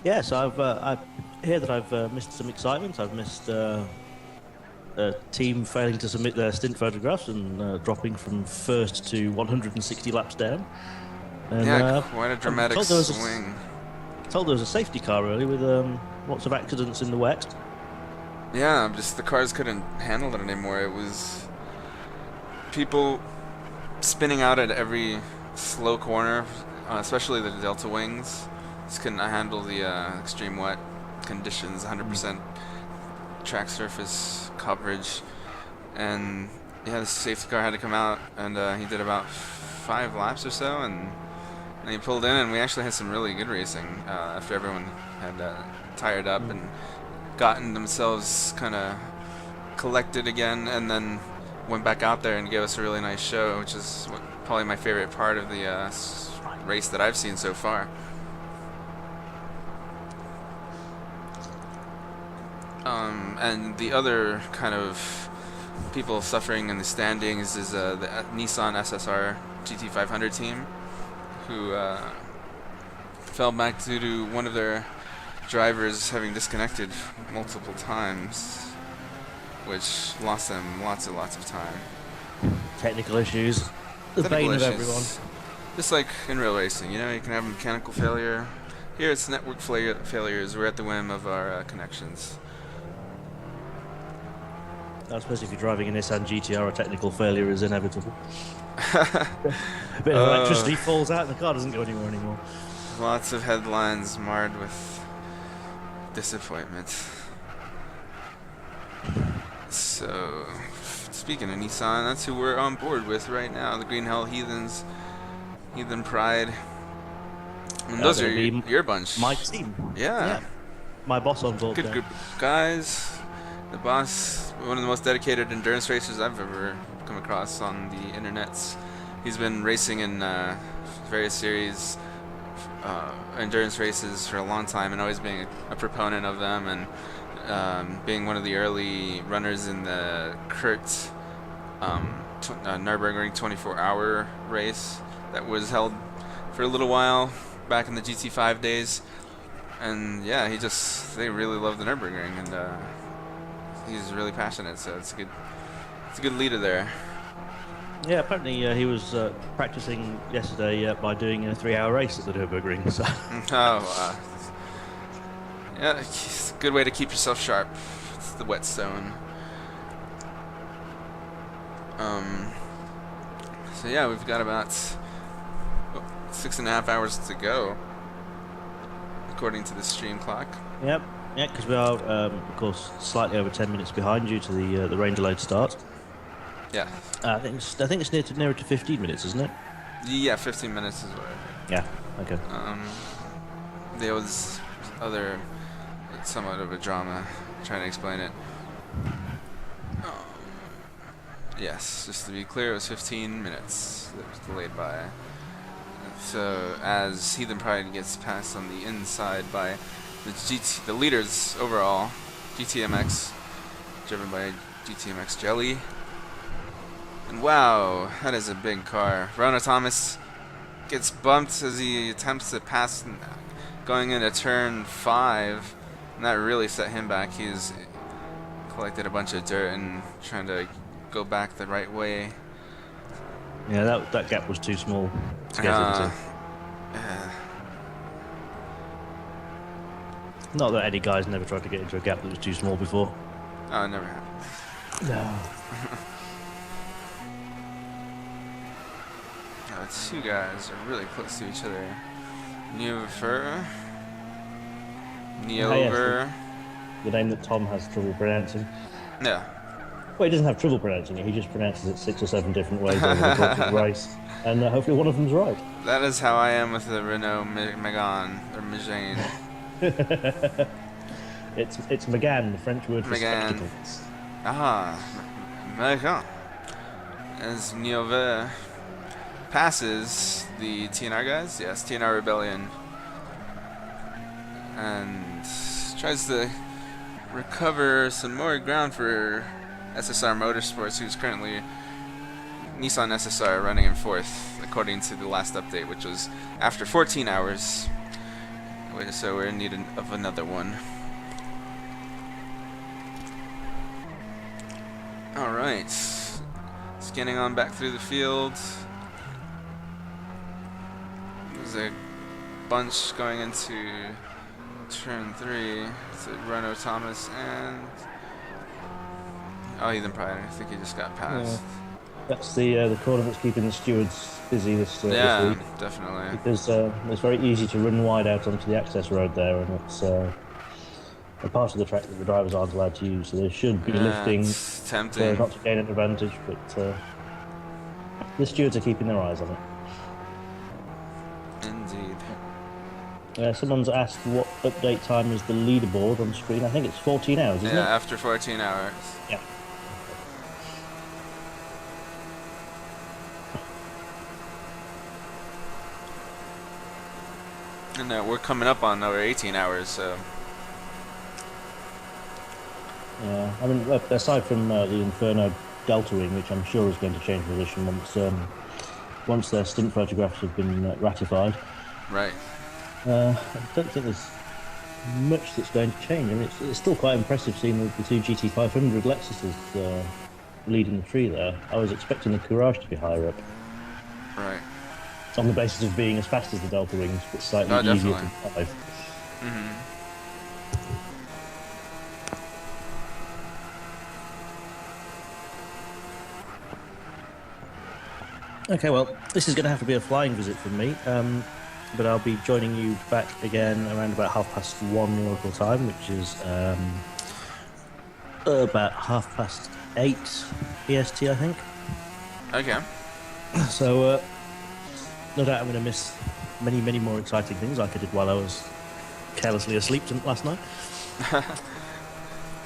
C: Yes, I hear that I've missed some excitement. I've missed a team failing to submit their stint photographs and dropping from first to 160 laps down. And,
A: yeah, quite a dramatic swing.
C: Told there was a safety car early with lots of accidents in the wet.
A: Yeah, just the cars couldn't handle it anymore. It was people spinning out at every slow corner, especially the Delta Wings. Just couldn't handle the extreme wet conditions, 100% track surface coverage. And yeah, the safety car had to come out, and he did about 5 laps or so, and he pulled in, and we actually had some really good racing after everyone had tired up and gotten themselves kind of collected again, and then went back out there and gave us a really nice show, which is probably my favorite part of the race that I've seen so far. And the other kind of people suffering in the standings is the Nissan SSR GT500 team, who fell back due to one of their drivers having disconnected multiple times, which lost them lots and lots of time.
C: Technical issues, the bane of everyone.
A: Just like in real racing, you know, you can have a mechanical failure. Here it's network failures. We're at the whim of our connections.
C: I suppose if you're driving a Nissan GTR, a technical failure is inevitable. A bit of electricity falls out and the car doesn't go anymore.
A: Lots of headlines marred with disappointment. So, speaking of Nissan, that's who we're on board with right now. The Green Hell Heathens, Heathen Pride. And those are your bunch.
C: My team.
A: Yeah.
C: My boss on board.
A: Good group of guys. The boss, one of the most dedicated endurance racers I've ever come across on the internets. He's been racing in various series, endurance races for a long time, and always being a proponent of them, and being one of the early runners in the Kurt Nürburgring 24-hour race that was held for a little while back in the GT5 days. And yeah, they really love the Nürburgring, and he's really passionate, so it's a good leader there.
C: Yeah, apparently he was practicing yesterday by doing a 3-hour race at the Nürburgring. So.
A: Yeah, it's a good way to keep yourself sharp. It's the whetstone. So yeah, we've got about 6.5 hours to go, according to the stream clock.
C: Yep. Yeah, because we are, of course, slightly over 10 minutes behind due to the rain delayed start.
A: Yeah.
C: I think it's nearer to 15 minutes, isn't it?
A: Yeah, 15 minutes is what I heard.
C: Yeah. Okay.
A: There was somewhat of a drama trying to explain it. Yes, just to be clear, it was 15 minutes that was delayed by. So as Heathen Pride gets passed on the inside by the leaders overall, GTMX, driven by GTMX Jelly. And wow, that is a big car. Rona Thomas gets bumped as he attempts to pass going into turn 5, and that really set him back. He's collected a bunch of dirt and trying to go back the right way.
C: Yeah, that gap was too small to get into. Not that any guy's never tried to get into a gap that was too small before.
A: Oh, it never happened.
C: No.
A: The two guys are really close to each other. Neover.
C: The name that Tom has trouble pronouncing.
A: Yeah.
C: Well, he doesn't have trouble pronouncing it. He just pronounces it 6 or 7 different ways over the course of the race, and hopefully one of them's right.
A: That is how I am with the Renault Megane or Megane.
C: It's Megane, the French word for
A: Megane.
C: spectacles.
A: Megane. As Neover passes the TNR guys, yes, TNR Rebellion, and tries to recover some more ground for SSR Motorsports, who's currently Nissan SSR running in 4th, according to the last update, which was after 14 hours. So we're in need of another one. Alright. Scanning on back through the field. There's a bunch going into turn 3. It's Renault Thomas and Heathen Pride. I think he just got passed.
C: Yeah. That's the corner that's keeping the stewards busy this week.
A: Definitely.
C: Because it's very easy to run wide out onto the access road there, and it's a part of the track that the drivers aren't allowed to use. So they should be lifting
A: it's tempting.
C: not to gain an advantage, but the stewards are keeping their eyes on it.
A: Indeed.
C: Someone's asked what update time is the leaderboard on screen. I think it's 14 hours, isn't it?
A: Yeah, after 14 hours.
C: Yeah.
A: And we're coming up on over 18 hours, so.
C: Yeah, I mean, aside from the Inferno Delta Wing, which I'm sure is going to change position once their stint photographs have been ratified.
A: Right.
C: I don't think there's much that's going to change. I mean, it's still quite impressive seeing the two GT500 Lexuses leading the tree there. I was expecting the Courage to be higher up.
A: Right.
C: On the basis of being as fast as the Delta Wings, but slightly easier to drive.
A: Mm-hmm.
C: Okay, well, this is going to have to be a flying visit from me, but I'll be joining you back again around about 1:30 local time, which is about 8:30 EST, I think.
A: Okay.
C: So, no doubt I'm going to miss many, many more exciting things like I did while I was carelessly asleep last night.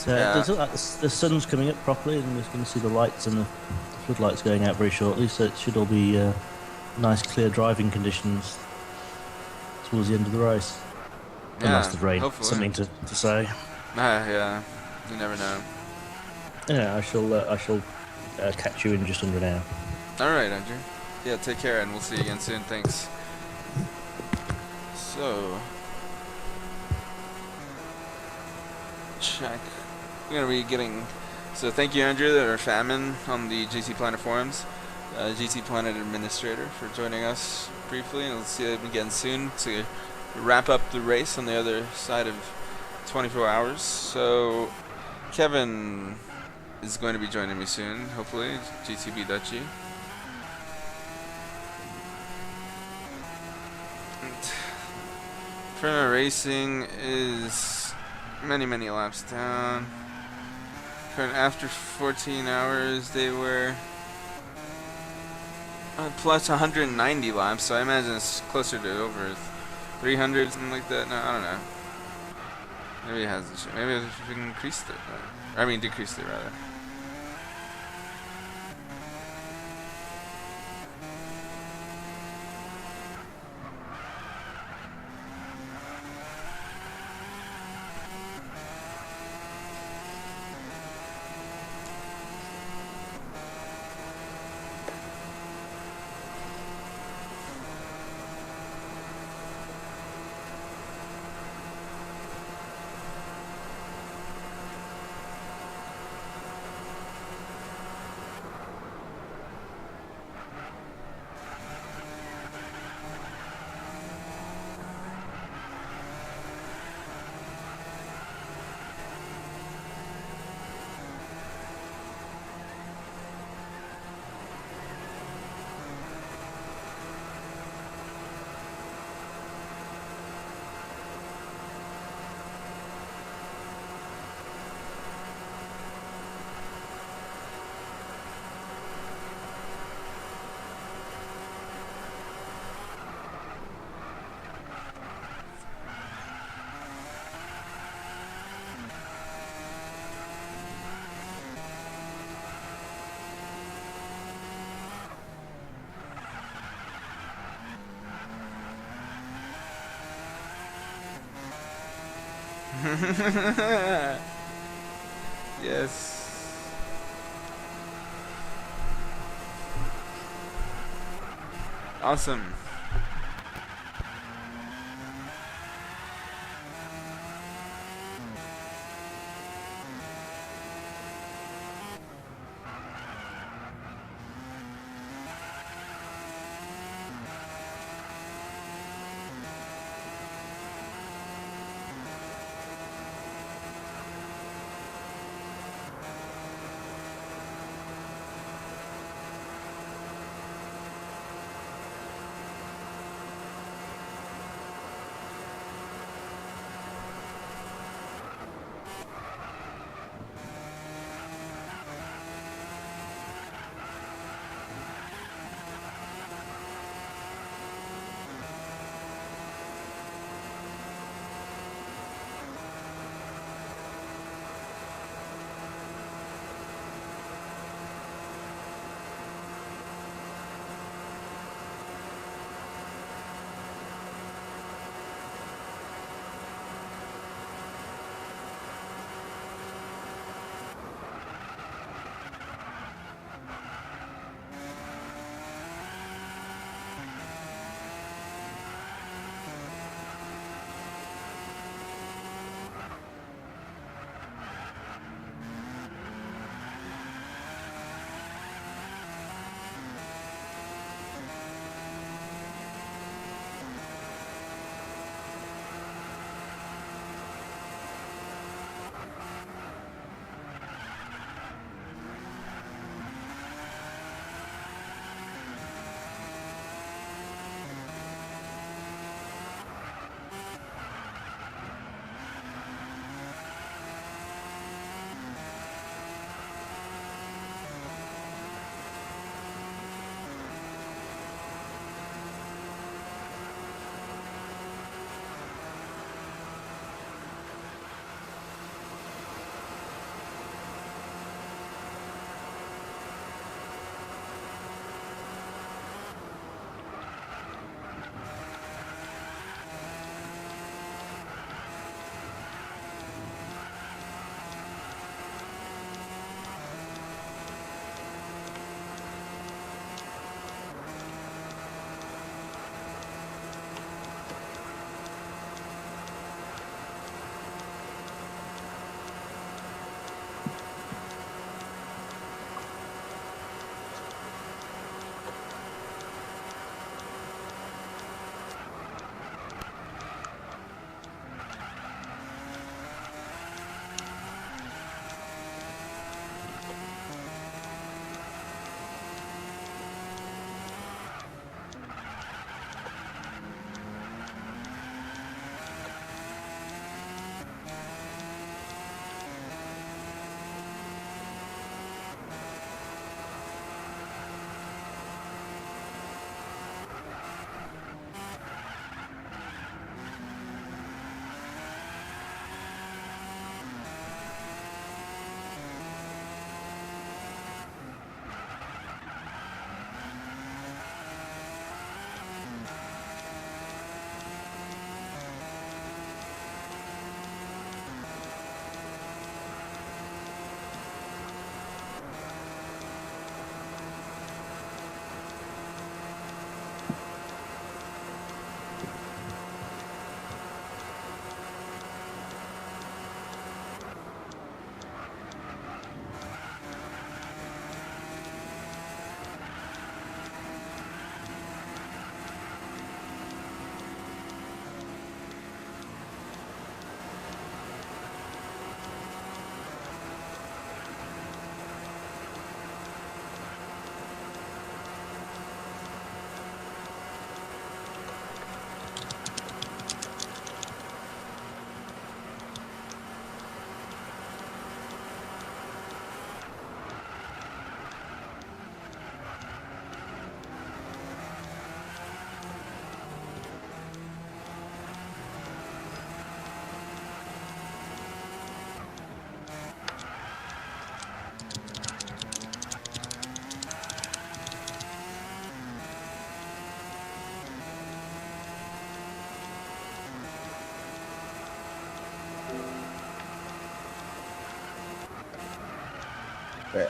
C: The sun's coming up properly, and we're going to see the lights and the floodlights going out very shortly, so it should all be nice, clear driving conditions towards the end of the race. Unless the rain,
A: hopefully.
C: something to say.
A: Yeah, you never know.
C: Yeah, I shall catch you in just under an hour.
A: All right, Andrew. Yeah, take care, and we'll see you again soon. Thanks. So, check. We're gonna be getting. So thank you, Andrew, or Famine on the GTPlanet forums, GTPlanet administrator, for joining us briefly, and we'll see you again soon to wrap up the race on the other side of 24 hours. So Kevin is going to be joining me soon, hopefully. GTB Dutchy. Inferno Racing is many laps down. After 14 hours, they were plus 190 laps, so I imagine it's closer to over 300, something like that. No, I don't know. Maybe it hasn't. Maybe we can increase it. I mean, decreased it rather. Yes. Awesome.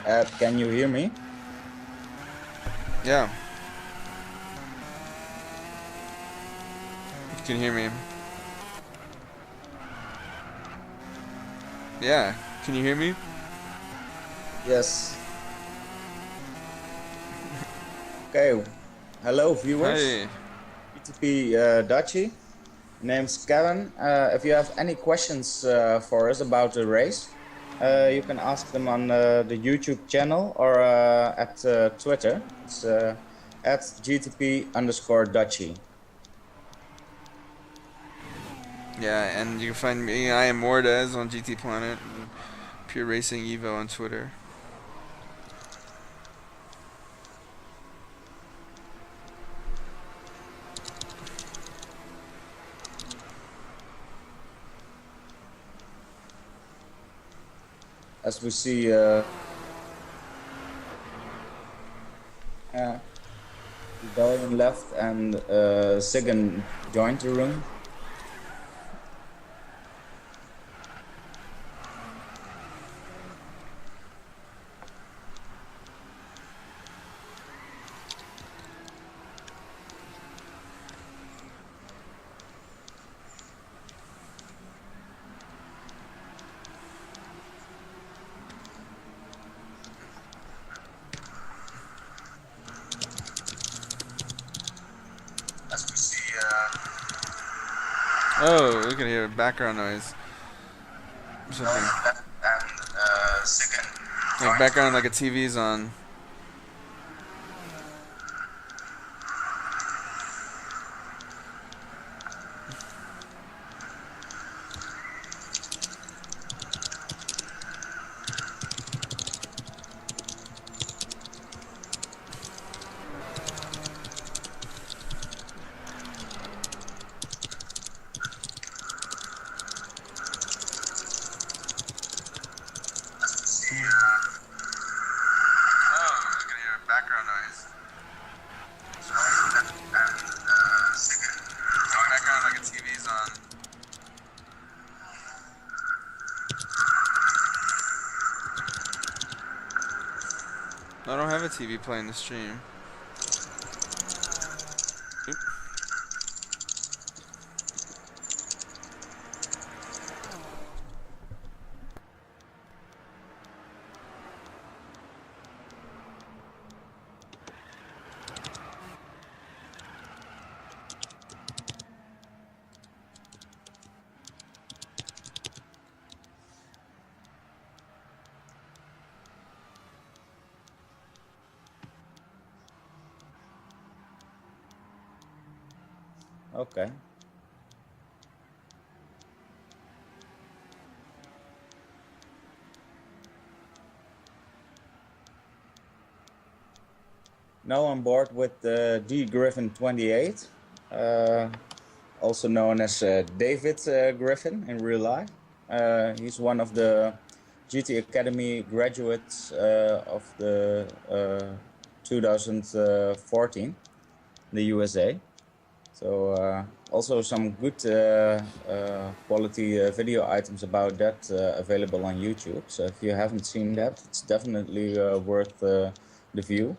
D: Ed, can you hear me?
A: Yeah. You can hear me. Yeah. Can you hear me?
D: Yes. Okay. Hello, viewers.
A: Hi.
D: GTP Dutchy. Name's Kevin. If you have any questions for us about the race, you can ask them on the YouTube channel or at Twitter. It's at GTP_Dutchy.
A: Yeah, and you can find me. I am Mordez on GTPlanet, Pure Racing Evo on Twitter.
D: As we see, Rebellion left and Sigan joined the room. As we see,
A: Oh, we can hear background noise. Something.
D: left and Sigan
A: Like background, like a TV's on. Oh, we can hear background noise. Background, like a TV's on. I don't have a TV playing the stream. Oop.
D: Okay. Now on board with D Griffin 28, also known as David Griffin in real life. He's one of the GT Academy graduates of the 2014 in the USA. So also some good quality video items about that available on YouTube. So if you haven't seen that, it's definitely worth the view.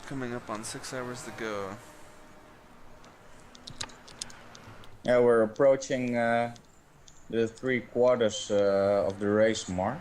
A: Coming up on 6 hours to go.
D: Yeah, we're approaching the 3/4 of the race mark.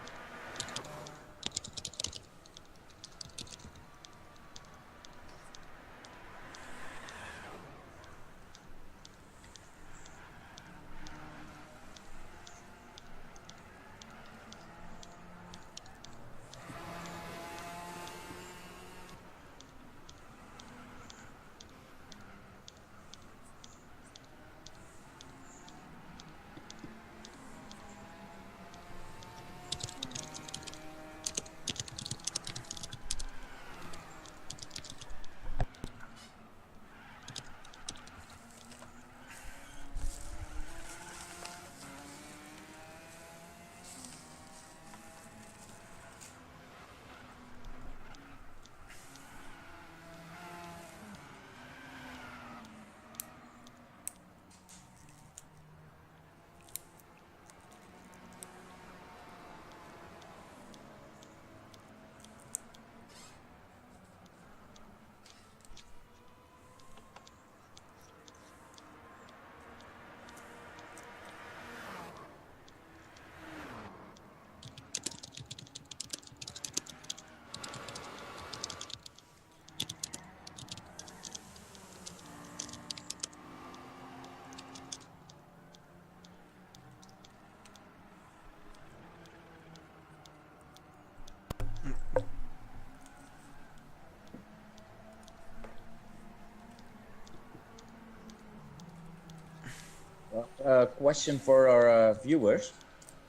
D: Question for our viewers.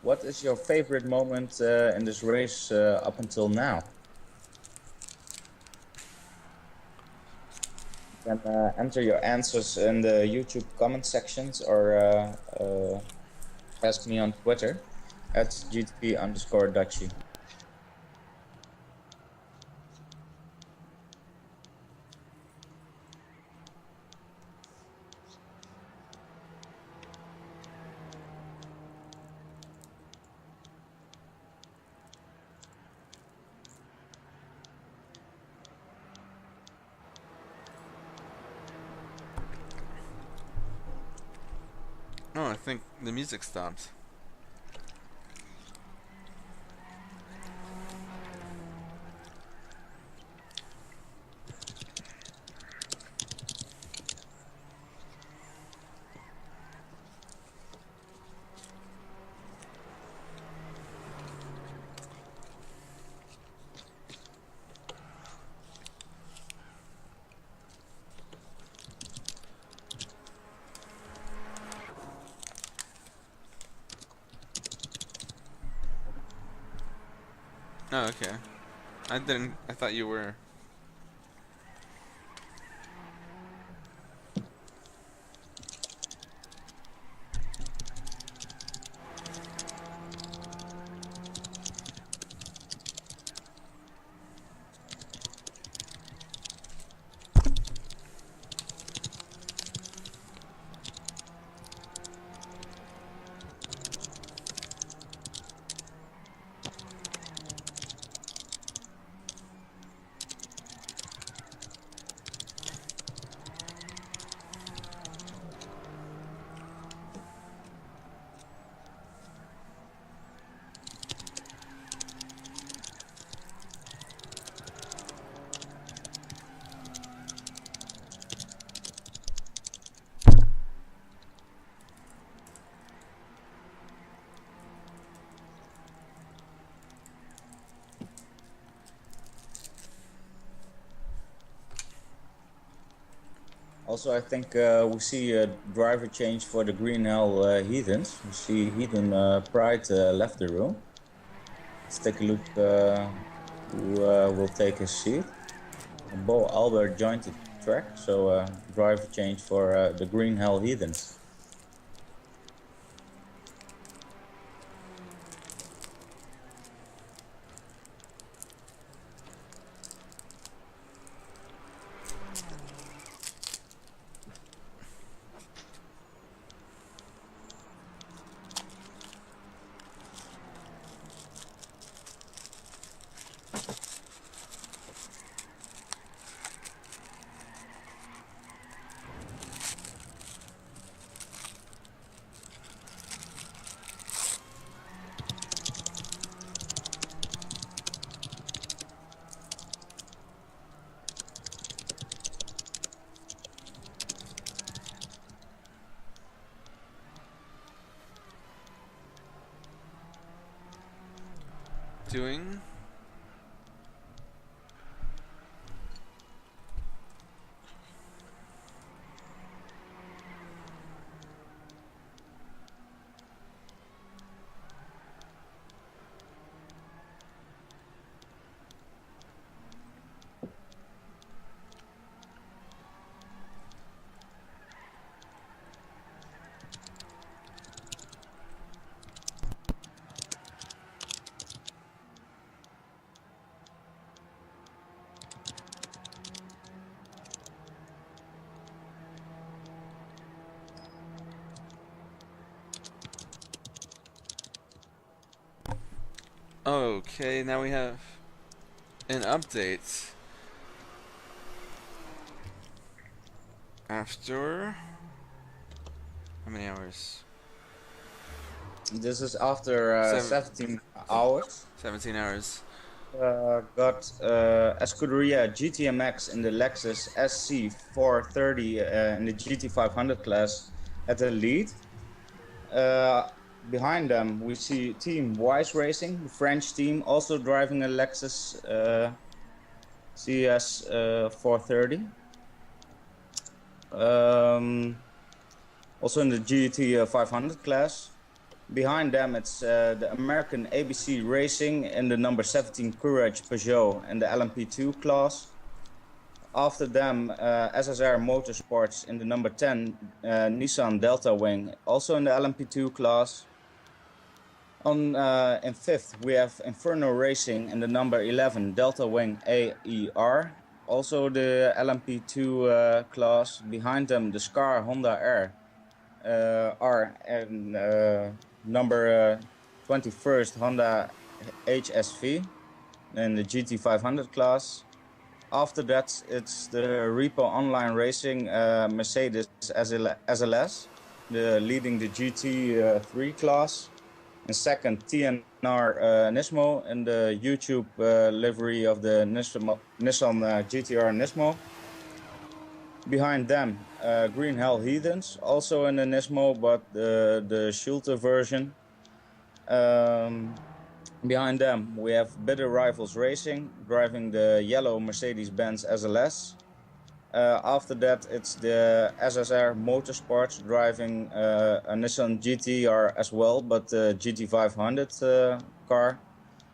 D: What is your favorite moment in this race up until now? You can enter your answers in the YouTube comment sections or ask me on Twitter at GTP_Dutchie.
A: Oh, I think the music stopped. Oh, okay. I thought you were.
D: Also, I think we see a driver change for the Green Hell Heathens. We see Heathen Pride left the room. Let's take a look who will take his seat. Bo Albert joined the track, so driver change for the Green Hell Heathens.
A: Doing. Okay, now we have an update. After how many hours?
D: This is after 17 hours.
A: 17 hours.
D: Got Escuderia GTMX in the Lexus SC430 in the GT500 class at the lead. Behind them, we see Team Wise Racing, the French team, also driving a Lexus CS 430. also in the GT500 class. Behind them, it's the American ABC Racing in the number 17 Courage Peugeot in the LMP2 class. After them, SSR Motorsports in the number 10 Nissan Delta Wing, also in the LMP2 class. In fifth, we have Inferno Racing in the number 11 Delta Wing AER, also the LMP2 class. Behind them, the Scar Honda R and number 21st Honda HSV in the GT500 class. After that, it's the Repo Online Racing Mercedes SLS, leading the GT3 class. And second, TNR Nismo in the YouTube livery of the Nissan GTR Nismo. Behind them, Green Hell Heathens, also in the Nismo, but the Schulte version. Behind them, we have Bitter Rivals Racing, driving the yellow Mercedes-Benz SLS. After that, it's the SSR Motorsports, driving a Nissan GTR as well, but the GT500 car.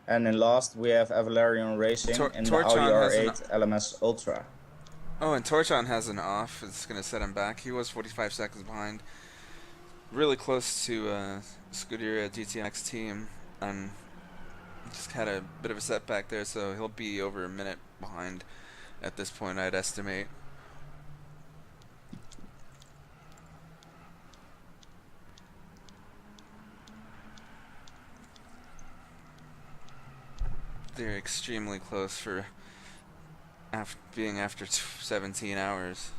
D: And in last, we have Avalarion Racing in the Audi R8 LMS Ultra.
A: Oh, and Torchon has an off. It's going to set him back. He was 45 seconds behind. Really close to Scuderia GTX team. Just had a bit of a setback there, so he'll be over a minute behind at this point, I'd estimate. They're extremely close for being after 17 hours.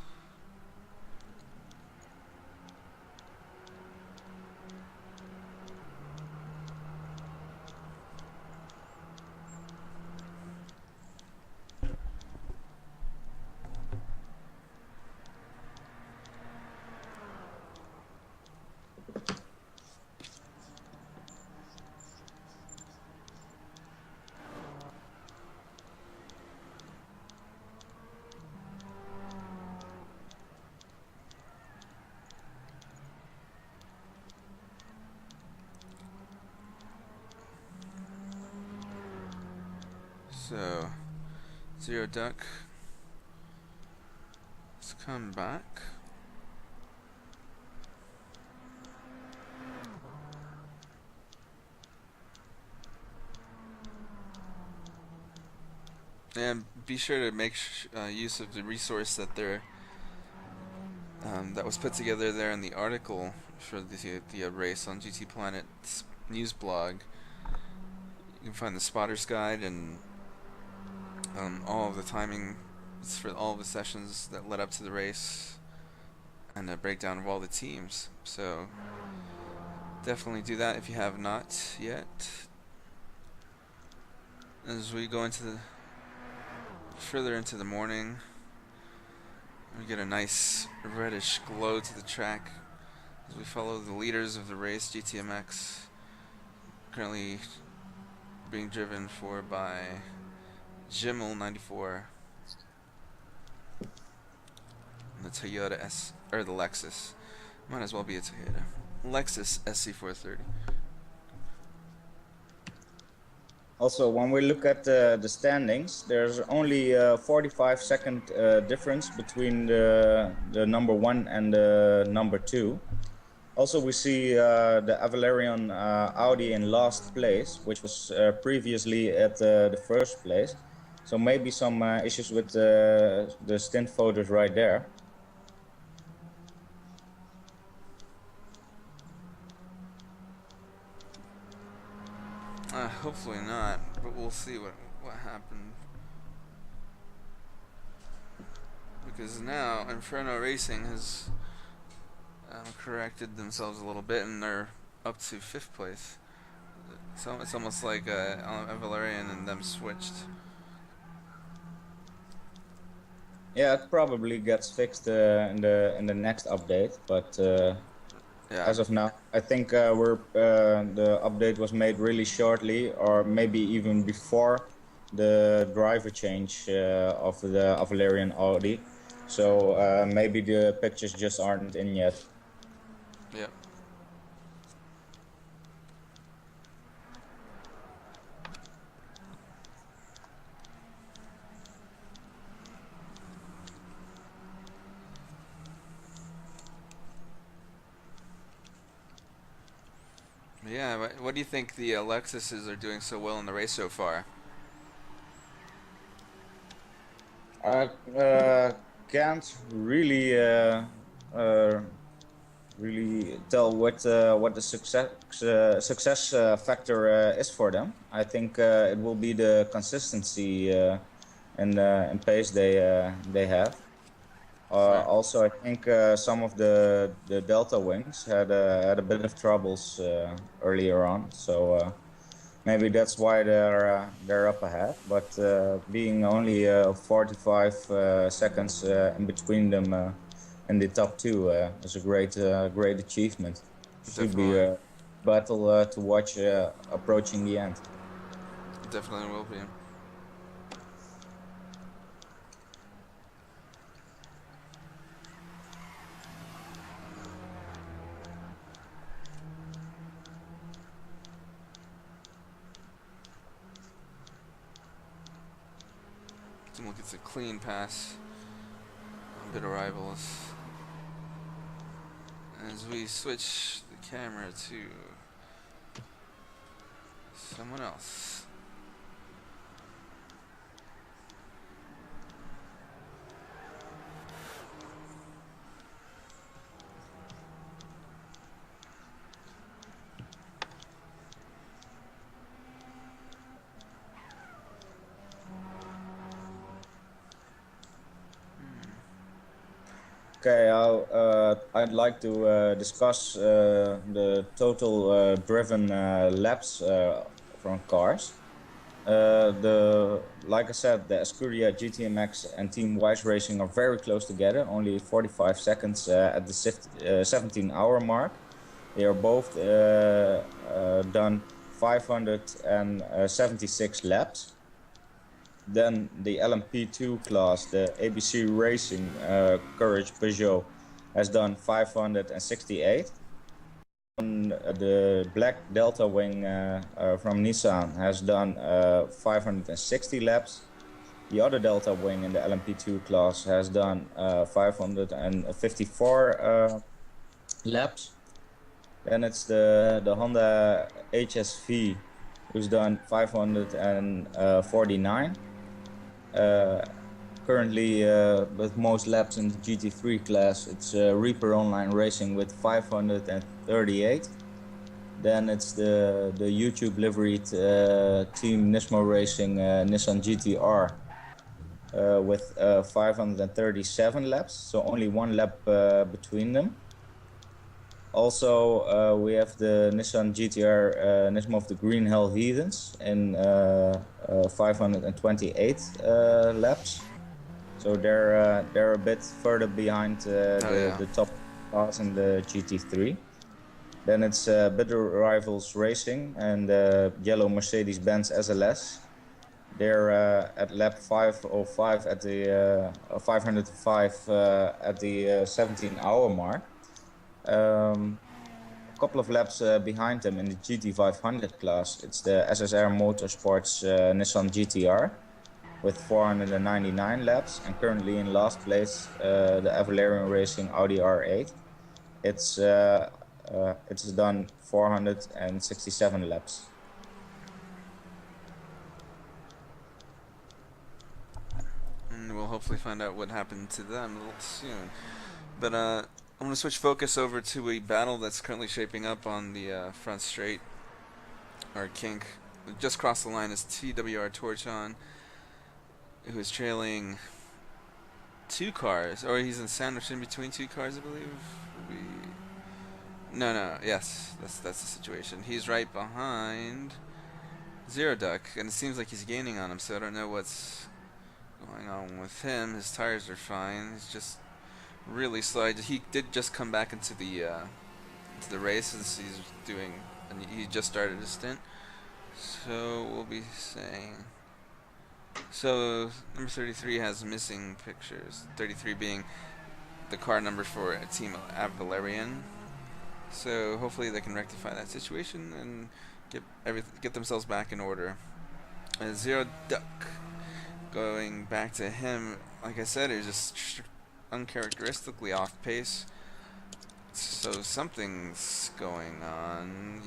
A: So, Zero Duck, let's come back. And be sure to make use of the resource that that was put together there in the article for the race on GTPlanet's news blog. You can find the spotter's guide and all of the timing for all of the sessions that led up to the race, and a breakdown of all the teams. So definitely do that if you have not yet. As we go further into the morning, we get a nice reddish glow to the track as we follow the leaders of the race, GTMX, currently being driven by Jimmel 94 and the Toyota or the Lexus. Might as well be a Toyota. Lexus SC430.
D: Also, when we look at the standings, there's only 45-second difference between the number 1 and the number 2. Also, we see the Avalarion Audi in last place, which was previously at the first place. So maybe some issues with the stint photos right there.
A: Hopefully not, but we'll see what happened. Because now Inferno Racing has corrected themselves a little bit, and they're up to 5th place. So it's almost like Valerian and them switched.
D: Yeah, it probably gets fixed in the next update, but
A: yeah.
D: As of now, I think the update was made really shortly, or maybe even before the driver change of the Valerian Audi. So maybe the pictures just aren't in yet.
A: Yep. Yeah, what do you think the Lexuses are doing so well in the race so far?
D: I can't uh, really tell what the success factor is for them. I think it will be the consistency and pace they have.
A: Right.
D: Also, I think some of the Delta wings had a bit of troubles earlier on, so maybe that's why they're up ahead. But being only 45 seconds in between them in the top two is a great achievement. Should be
A: Definitely.
D: a battle to watch approaching the end.
A: Definitely will be. Look, it's a clean pass. Bit of rivals. As we switch the camera to someone else.
D: Okay, I'd like to discuss the total driven laps from cars. Like I said, the Escuria GTMX and Team Wise Racing are very close together, only 45 seconds at the 17-hour mark. They are both done 576 laps. Then the LMP2 class, the ABC Racing Courage Peugeot, has done 568. The Black Delta Wing from Nissan has done 560 laps. The other Delta Wing in the LMP2 class has done 554 laps. Then it's the Honda HSV, who's done 549. Currently, with most laps in the GT3 class, it's Reaper Online Racing with 538. Then it's the YouTube liveried team Nismo Racing Nissan GTR with 537 laps, so only one lap between them. Also, we have the Nissan GTR Nismo of the Green Hell Heathens in 528 laps. So they're a bit further behind
A: Oh yeah.
D: the top class in the GT3. Then it's Bitter Rivals Racing and yellow Mercedes-Benz SLS. They're at lap 505 at the 505 at the 17-hour mark. A couple of laps behind them in the GT500 class, it's the SSR Motorsports Nissan GTR with 499 laps, and currently in last place the Avalarian Racing Audi R8. It's done 467 laps.
A: And we'll hopefully find out what happened to them a little soon. But I'm going to switch focus over to a battle that's currently shaping up on the front straight. Our kink just crossed the line is TWR Torchon, who is trailing two cars, or he's in sandwich in between two cars, I believe. No, yes, that's the situation. He's right behind Zero Duck, and it seems like he's gaining on him. So I don't know what's going on with him. His tires are fine. He's just really slow. He did just come back into the race as he's doing, and he just started his stint. So we'll be saying. So number 33 has missing pictures. 33 being the car number for Team Avalarian. So hopefully they can rectify that situation and get themselves back in order. Zero Duck, going back to him, like I said, he's just uncharacteristically off pace. So something's going on.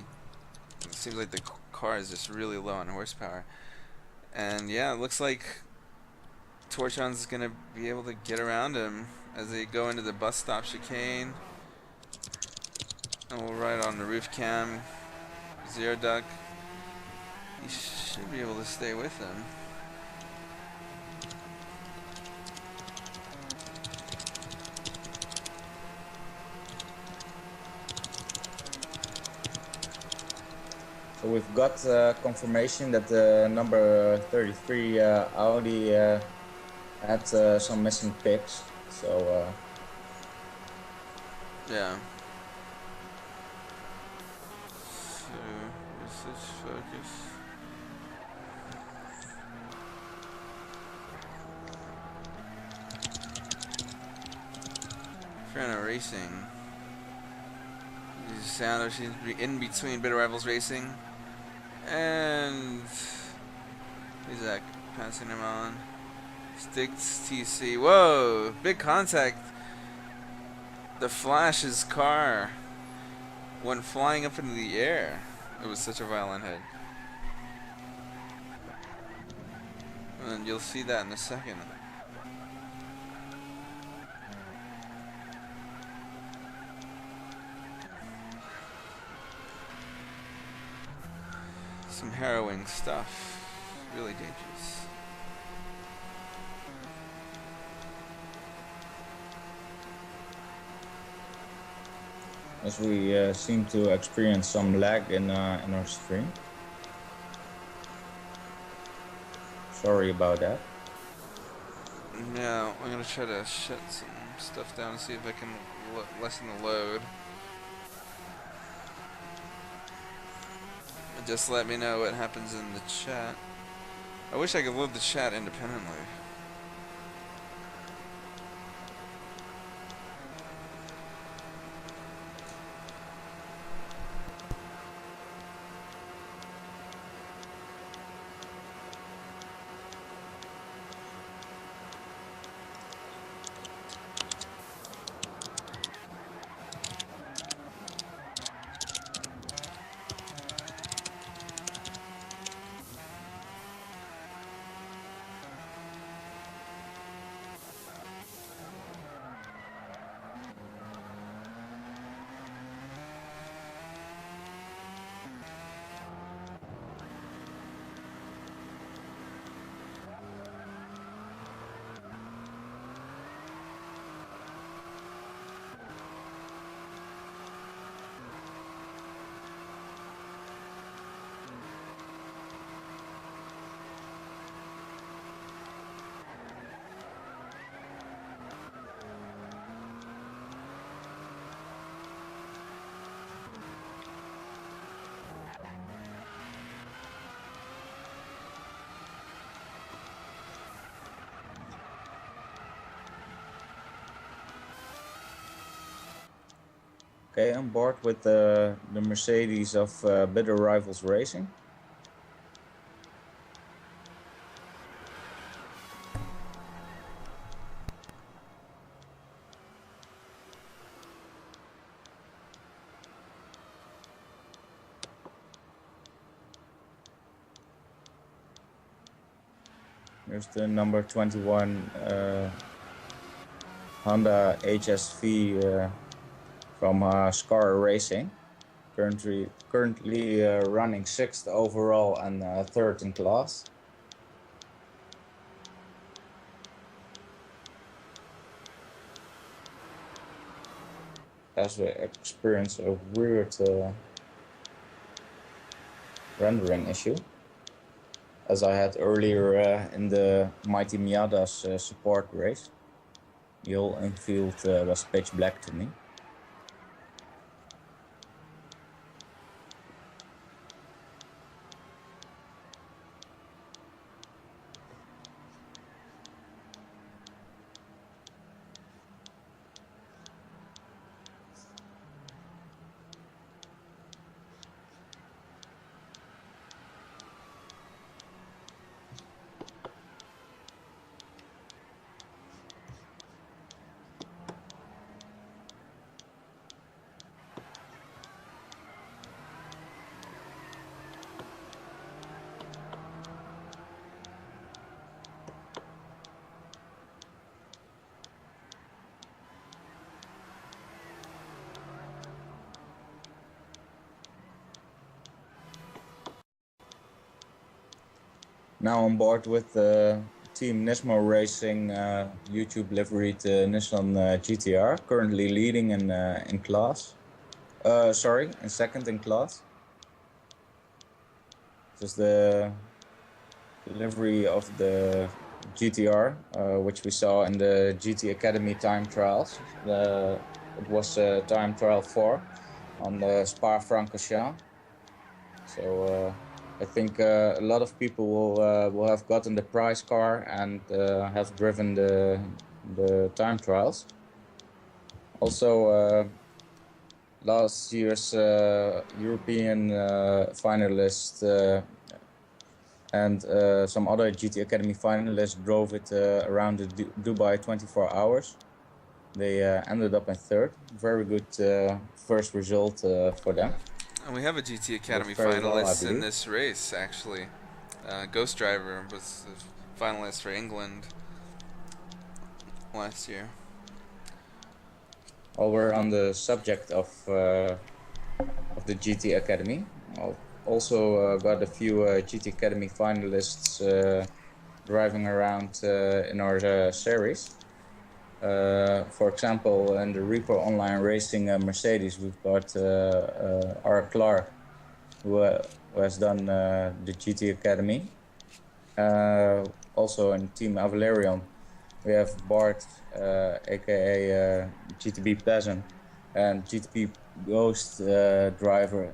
A: It seems like the car is just really low on horsepower. And yeah, it looks like Torchon's going to be able to get around him as they go into the bus stop chicane. And we'll ride on the roof cam. Zero Duck, he should be able to stay with him.
D: So we've got confirmation that the number 33 Audi had some missing pigs. So
A: Yeah. So, is this focus? Fernando Racing. Sando seems to be in between Bitter Rivals Racing. And Isaac passing him on. Sticks TC. Whoa! Big contact. The Flash's car went flying up into the air. It was such a violent hit. And you'll see that in a second. Some harrowing stuff. Really dangerous.
D: as we seem to experience some lag in our stream. Sorry about that.
A: Now, I'm gonna try to shut some stuff down and see if I can lessen the load. Just let me know what happens in the chat. I wish I could load the chat independently.
D: Okay, on board with the Mercedes of Bitter Rivals Racing. Here's the number 21 Honda HSV from Scar Racing. Currently running 6th overall and 3rd in class. As we experience a weird rendering issue, as I had earlier in the Mighty Miata's support race. The whole infield was pitch black to me. now on board with Team Nismo Racing YouTube liveried Nissan GTR, currently leading in class. Sorry, in second in class. This is the livery of the GTR, which we saw in the GT Academy time trials. It was time trial 4 on the Spa-Francorchamps. So I think a lot of people will have gotten the prize car and have driven the time trials. Also, last year's European finalist and some other GT Academy finalists drove it around the Dubai 24 hours. They ended up in third. Very good first result for them.
A: And we have a GT Academy
D: Worked very well, I
A: finalist in
D: believe.
A: this race, actually. Ghost Driver was a finalist for England last year.
D: While we're on the subject of the GT Academy, I've also got a few GT Academy finalists driving around in our series. For example, in the Repo Online Racing Mercedes, we've got R. Clark, who has done the GT Academy. Also in Team Avalarion, we have Bart, aka GTB Peasant, and GTP Ghost driver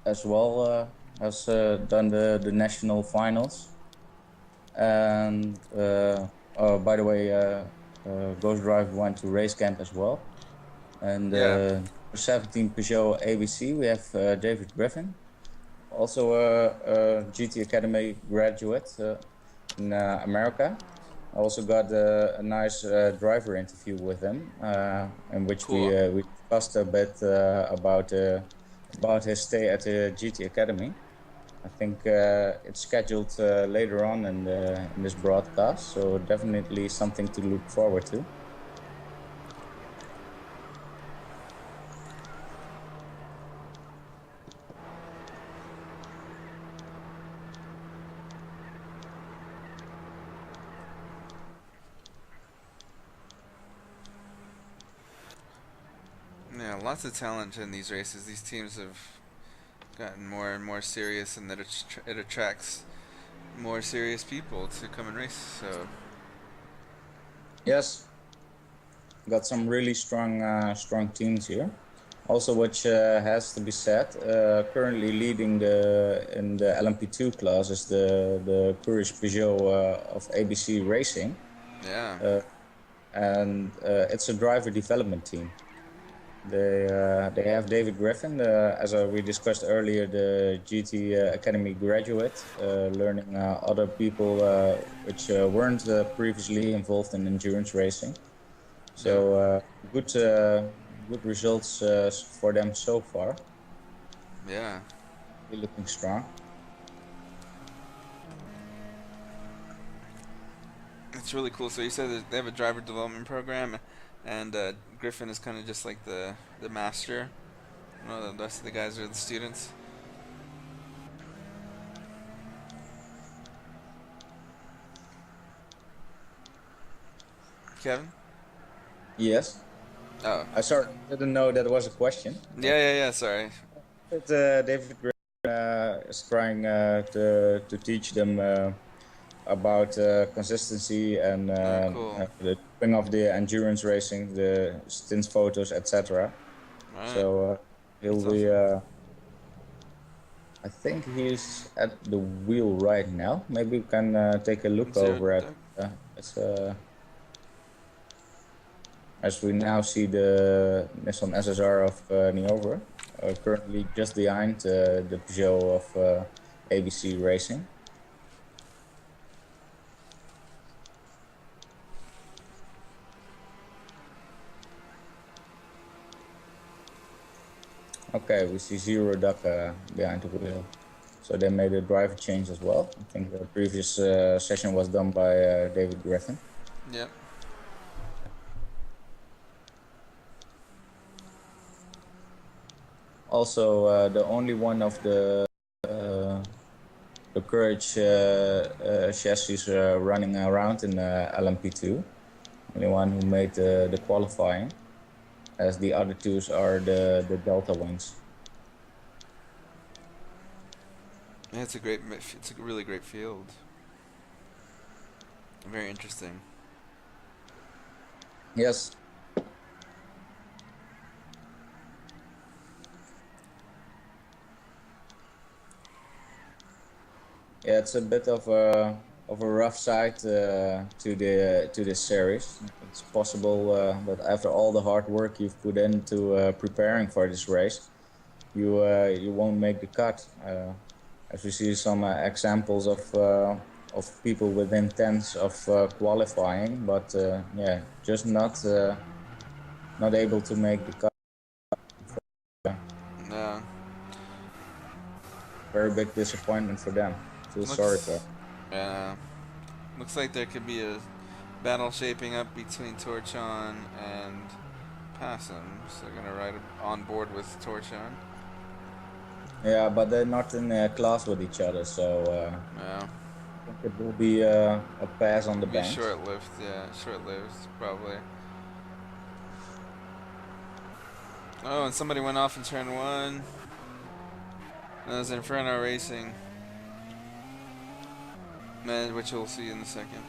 D: as well has done the national finals. And oh, by the way, Ghost driver went to race camp as well. And
A: Yeah.
D: 17 Peugeot ABC, we have David Griffin, also a GT Academy graduate in America. I also got a nice driver interview with him, in which
A: Cool.
D: we discussed a bit about his stay at the GT Academy. I think it's scheduled later on in this broadcast, so definitely something to look forward to.
A: Yeah, lots of talent in these races. These teams have gotten more and more serious, and that it attracts more serious people to come and race. So
D: Yes, got some really strong teams here. Also, which has to be said, currently leading in the LMP2 class is the Courage Peugeot of ABC Racing,
A: yeah,
D: and it's a driver development team. They have David Griffin, as we discussed earlier, the GT Academy graduate, learning other people which weren't previously involved in endurance racing. So good results for them so far.
A: yeah.
D: They're looking strong.
A: It's really cool. So you said that they have a driver development program, and Griffin is kind of just like the master. You know, the rest of the guys are the students. Kevin?
D: Yes.
A: Oh.
D: I sorry, didn't know that was a question.
A: Yeah. Sorry.
D: But David Griffin is trying to teach them about consistency and
A: Cool.
D: the doing of the endurance racing, the stints photos, etc.
A: All right.
D: So he'll
A: That's
D: be.
A: awesome.
D: I think he's at the wheel right now. Maybe we can take a look
A: Zero
D: over at.
A: duck.
D: It's, as we now see the Nissan SSR of Niover, currently just behind the Peugeot of ABC Racing. Okay, we see Zero Duck behind the wheel. So they made a driver change as well. I think the previous session was done by David Griffin.
A: Yep.
D: Also, the only one of the the Courage chassis running around in LMP2. Only one who made the qualifying, as the other twos are the Delta ones.
A: Yeah, it's a really great field. Very interesting.
D: Yes. Yeah, it's a bit of a rough side to this series. It's possible that after all the hard work you've put into preparing for this race, you won't make the cut. As we see some examples of people within tenths of qualifying, but yeah, just not able to make the cut.
A: Yeah.
D: Very big disappointment for them. Feel sorry for.
A: Looks. Yeah. Looks like there could be a battle shaping up between Torchon and Passum. So they're gonna ride on board with Torchon.
D: Yeah, but they're not in class with each other, so
A: Yeah.
D: I think it will be a pass on the
A: Be
D: banks.
A: short-lived. Yeah, short-lived probably. Oh, and somebody went off in turn one. That was Inferno Racing. Which you'll see in a second.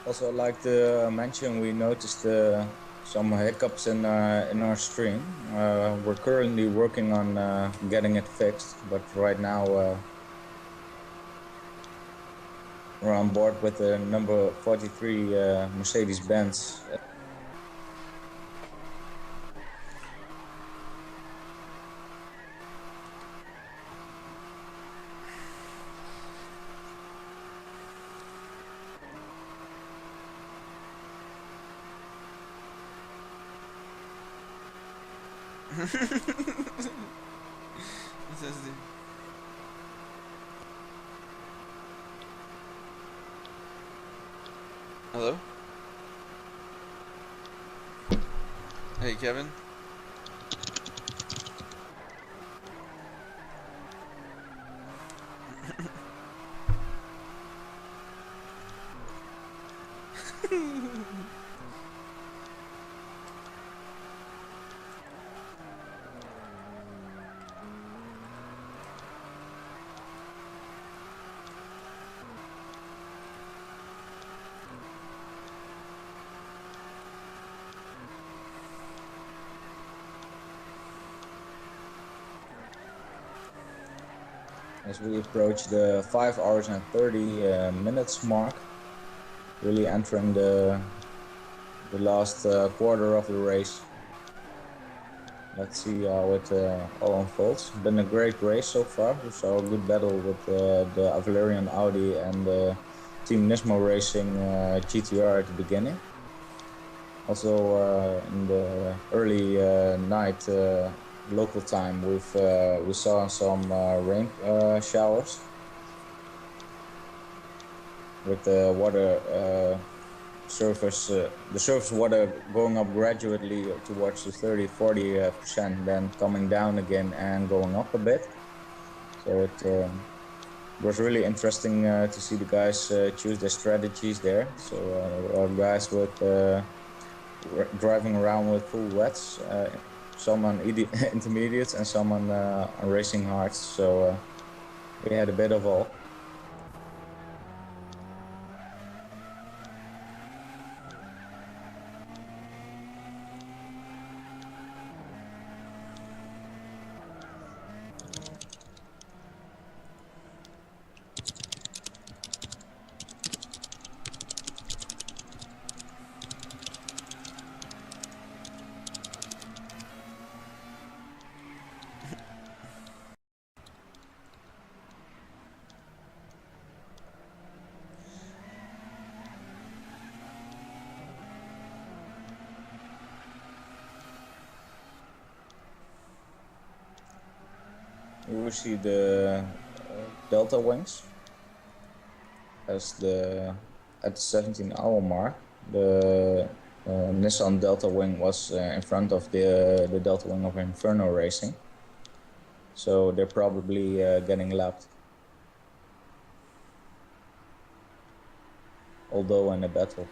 D: Also, I'd like to mention we noticed some hiccups in our stream. We're currently working on getting it fixed, but right now we're on board with the number 43 Mercedes-Benz.
A: Hello? Hey, Kevin?
D: As we approach the 5 hours and 30 minutes mark, really entering the last quarter of the race. Let's see how it all unfolds. Been a great race so far. We saw a good battle with the Avalarian Audi and Team Nismo Racing GTR at the beginning. Also in the early night local time, we saw some rain showers with the water the surface water going up gradually towards the 30-40%, then coming down again and going up a bit. So it was really interesting to see the guys choose their strategies there. So our guys with driving around with full wets, some on intermediates and some on racing hards. So we had a bit of all. You will see the delta wings as at the 17-hour mark. The Nissan Delta wing was in front of the Delta wing of Inferno Racing, so they're probably getting lapped, although in a battle.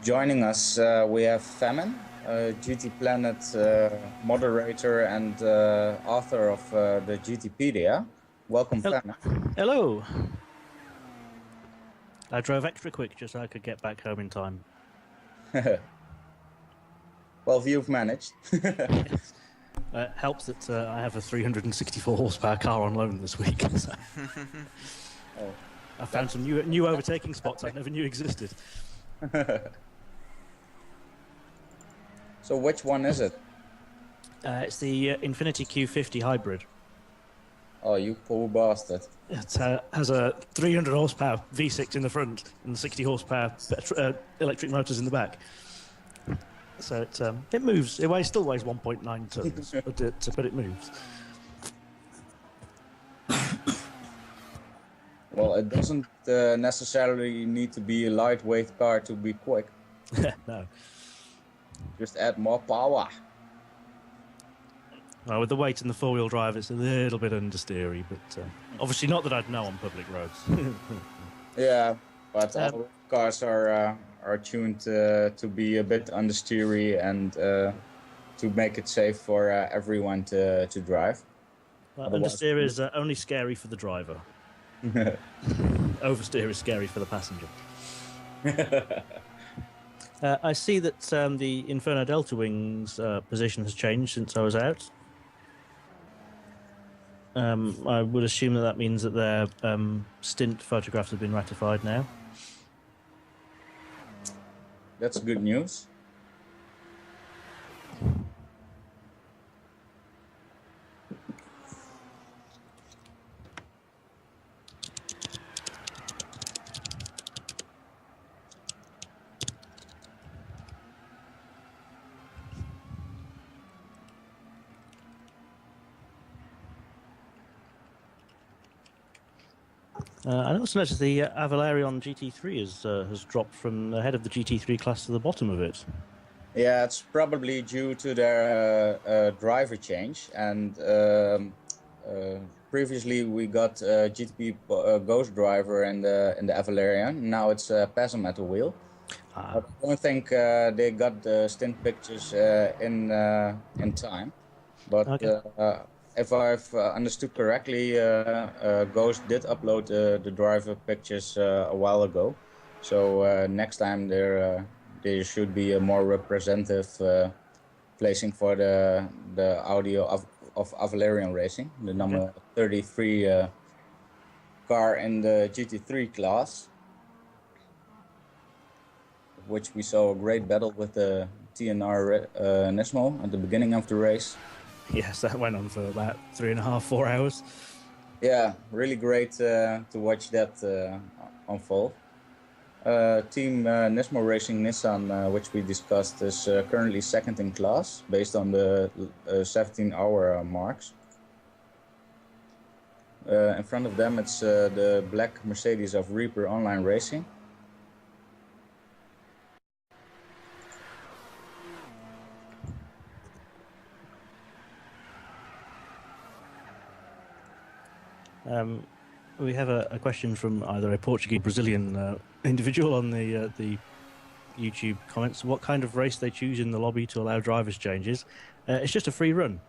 D: Joining us, we have Famine, GTPlanet moderator and author of the GTpedia. Welcome, Famine.
C: Hello. I drove extra quick just so I could get back home in time.
D: Well, you've managed.
C: It helps that I have a 364 horsepower car on loan this week. So. I found some new overtaking spots I never knew existed.
D: So which one is it?
C: It's the Infiniti Q50 hybrid.
D: Oh, you poor bastard.
C: It has a 300 horsepower V6 in the front and 60 horsepower electric motors in the back. So it moves. It still weighs 1.9 tons, but it moves.
D: Well, it doesn't necessarily need to be a lightweight car to be quick.
C: No.
D: Just add more power.
C: Well, with the weight and the four-wheel drive, it's a little bit understeery, but obviously not that I'd know on public roads.
D: Yeah, but all cars are tuned to be a bit understeery and to make it safe for everyone to drive.
C: Understeer is only scary for the driver. Oversteer is scary for the passenger. I see that the Inferno Delta Wings position has changed since I was out. I would assume that means that their stint photographs have been ratified now.
D: That's good news.
C: I also noticed the Avalarion GT3 has dropped from the head of the GT3 class to the bottom of it.
D: Yeah, it's probably due to their driver change. And previously we got GTP Ghost driver in the Avalarion. Now it's Pasm at the wheel. I don't think they got the stint pictures in time, but
C: Okay.
D: if I've understood correctly, Ghost did upload the driver pictures a while ago. So next time there should be a more representative placing for the audio of Avalarion Racing, the number 33 car in the GT3 class, which we saw a great battle with the TNR Nismo at the beginning of the race.
C: Yes, that went on for about 3.5, 4 hours.
D: Yeah, really great to watch that unfold. Team Nismo Racing Nissan, which we discussed, is currently second in class based on the 17-hour marks. In front of them, it's the black Mercedes of Reaper Online Racing.
C: We have a question from either a Portuguese Brazilian individual on the YouTube comments. What kind of race they choose in the lobby to allow drivers changes? It's just a free run.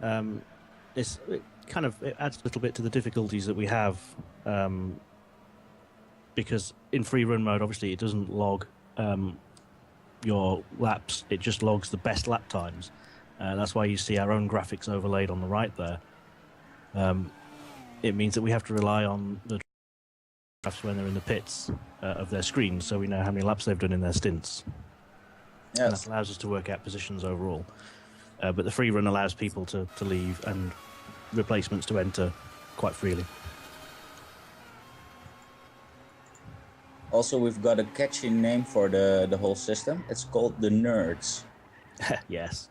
C: It adds a little bit to the difficulties that we have, because in free run mode, obviously, it doesn't log your laps. It just logs the best lap times. That's why you see our own graphics overlaid on the right there. It means that we have to rely on the drivers when they're in the pits of their screens, so we know how many laps they've done in their stints.
D: Yes.
C: And that allows us to work out positions overall. But the free run allows people to leave and replacements to enter quite freely.
D: Also, we've got a catchy name for the whole system. It's called the Nerds.
C: Yes.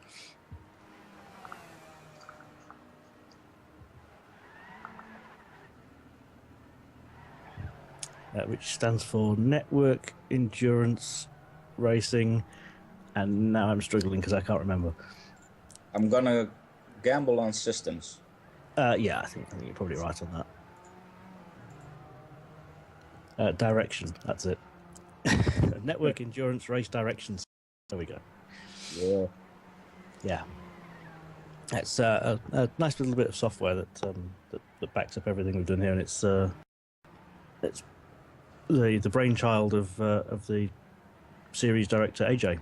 C: Which stands for Network Endurance Racing, and now I'm struggling because I can't remember.
D: I'm gonna gamble on systems.
C: Yeah, I think you're probably right on that. Direction, that's it. Network Endurance Race Directions. There we go.
D: Yeah.
C: Yeah. It's a nice little bit of software that backs up everything we've done here, and it's the brainchild of the series director AJ.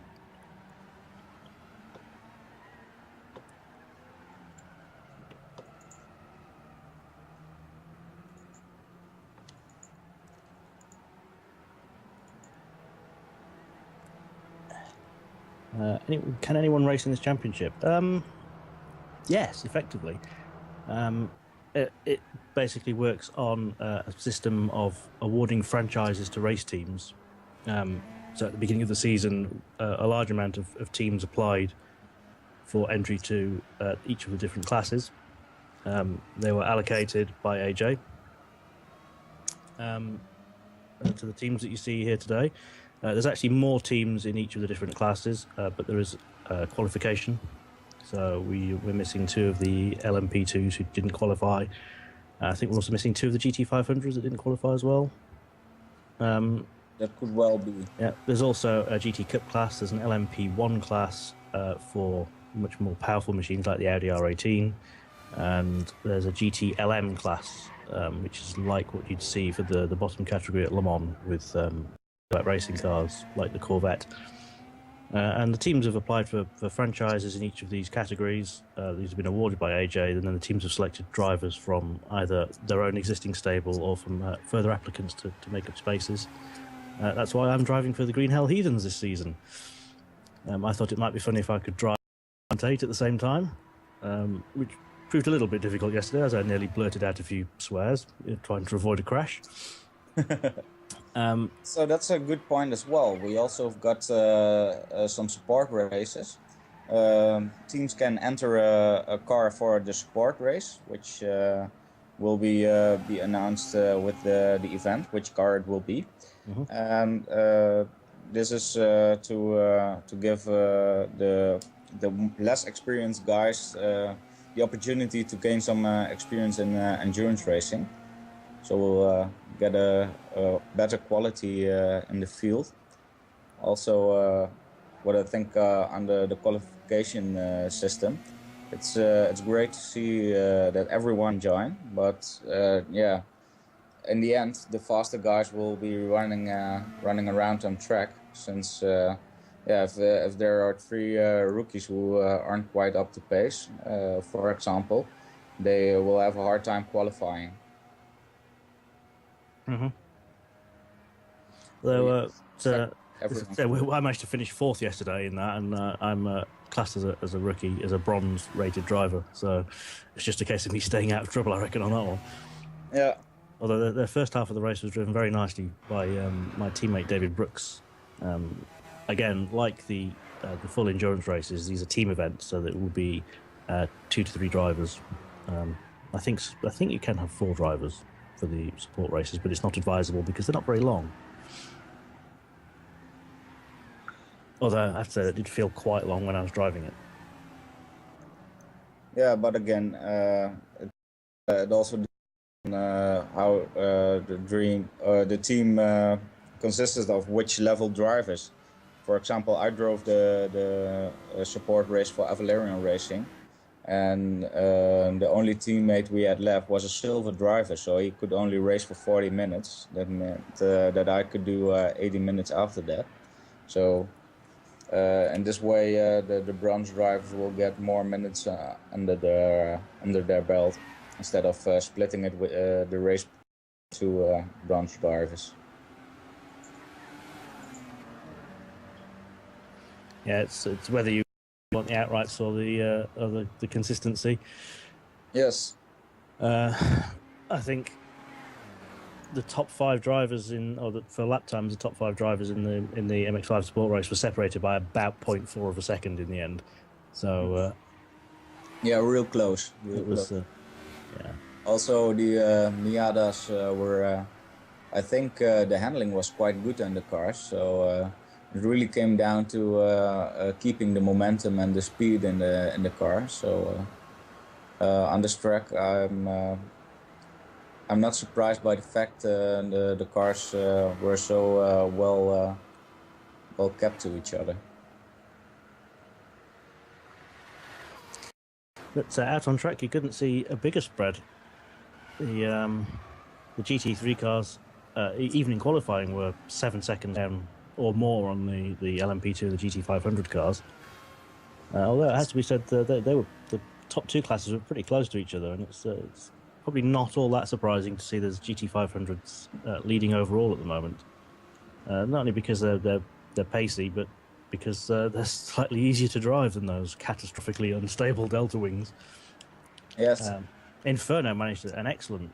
C: Can anyone race in this championship? Yes, effectively. It basically works on a system of awarding franchises to race teams. So at the beginning of the season, a large amount of teams applied for entry to each of the different classes. They were allocated by AJ to the teams that you see here today. There's actually more teams in each of the different classes, but there is qualification. So we're missing 2 of the LMP2s who didn't qualify. I think we're also missing 2 of the GT500s that didn't qualify as well.
D: That could well be.
C: Yeah, there's also a GT Cup class. There's an LMP1 class for much more powerful machines like the Audi R18, and there's a GT LM class, which is like what you'd see for the bottom category at Le Mans with like racing cars like the Corvette. And the teams have applied for franchises in each of these categories. These have been awarded by AJ, and then the teams have selected drivers from either their own existing stable or from further applicants to make up spaces. That's why I'm driving for the Green Hell Heathens this season. I thought it might be funny if I could drive 8 at the same time, which proved a little bit difficult yesterday as I nearly blurted out a few swears, trying to avoid a crash.
D: So that's a good point as well. We also have got some support races. Teams can enter a car for the support race, which will be announced with the event, which car it will be. Mm-hmm. And this is to give the less experienced guys the opportunity to gain some experience in endurance racing. So we'll get a better quality in the field. Also, what I think under the qualification system, it's great to see that everyone join. But yeah, in the end, the faster guys will be running around on track. Since yeah, if there are 3 rookies who aren't quite up to pace, for example, they will have a hard time qualifying.
C: Mm-hmm. Though, I managed to finish 4th yesterday in that, and I'm classed as a rookie, as a bronze-rated driver. So it's just a case of me staying out of trouble, I reckon, on that one.
D: Yeah.
C: Although the first half of the race was driven very nicely by my teammate David Brooks. Again, like the full endurance races, these are team events, so that it will be 2 to 3 drivers. I think you can have 4 drivers for the support races, but it's not advisable because they're not very long. Although I have to say it did feel quite long when I was driving it.
D: Yeah, but again, it also depends on how the team consisted of which level drivers. For example, I drove the support race for Avalarian Racing, and the only teammate we had left was a silver driver, so he could only race for 40 minutes. That meant that I could do 80 minutes after that. So in this way, the bronze drivers will get more minutes under their belt instead of splitting it with the race to bronze drivers.
C: Yeah, it's whether you want the outrights or the consistency.
D: Yes.
C: I think the top 5 drivers for lap times, the top 5 drivers in the MX-5 Sport race were separated by about 0.4 of a second in the end. So
D: yeah, real close.
C: Yeah.
D: Also, the Miatas were, I think, the handling was quite good on the cars. So it really came down to keeping the momentum and the speed in the car. So on this track, I'm not surprised by the fact the cars were so well kept to each other.
C: But out on track, you couldn't see a bigger spread. The GT3 cars, even in qualifying, were 7 seconds down or more on the LMP2 and the GT500 cars. Although it has to be said, the top 2 classes were pretty close to each other, and it's probably not all that surprising to see there's GT500s leading overall at the moment. Not only because they're pacey, but because they're slightly easier to drive than those catastrophically unstable Delta Wings.
D: Yes.
C: Inferno managed an excellent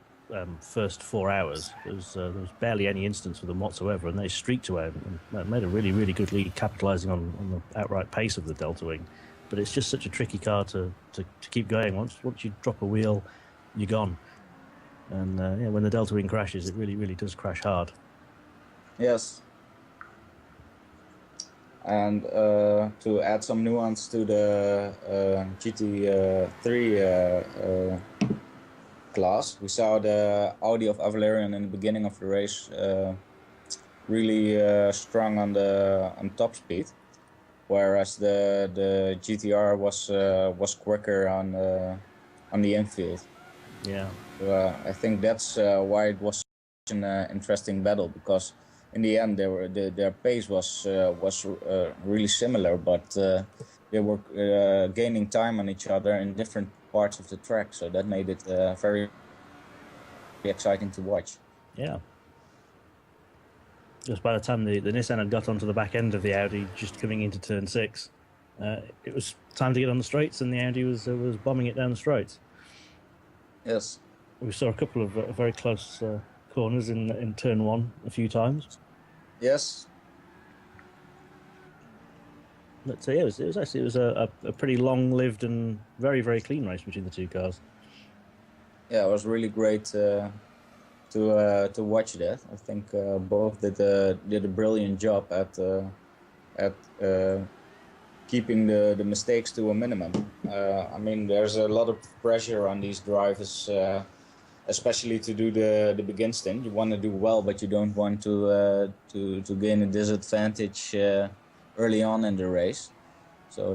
C: first 4 hours. There was barely any instance for them whatsoever, and they streaked away and made a really, really good lead, capitalising on the outright pace of the Delta Wing. But it's just such a tricky car to keep going. Once you drop a wheel, you're gone. And when the Delta Wing crashes, it really, really does crash hard.
D: Yes. And to add some nuance to the GT3 class, we saw the Audi of Valerian in the beginning of the race really strong on top speed, whereas the GTR was quicker on the infield.
C: Yeah.
D: I think that's why it was such an interesting battle, because in the end their pace was really similar, but they were gaining time on each other in different parts of the track, so that made it very exciting to watch.
C: Yeah. Just by the time the Nissan had got onto the back end of the Audi, just coming into turn 6, it was time to get on the straights, and the Audi was bombing it down the straights.
D: Yes.
C: We saw a couple of very close corners in turn 1 a few times.
D: Yes.
C: But it was a pretty long-lived and very, very clean race between the two cars.
D: Yeah, it was really great to watch that. I think both did a brilliant job at keeping the mistakes to a minimum. I mean, there's a lot of pressure on these drivers, especially to do the begin stint. You want to do well, but you don't want to gain a disadvantage early on in the race. So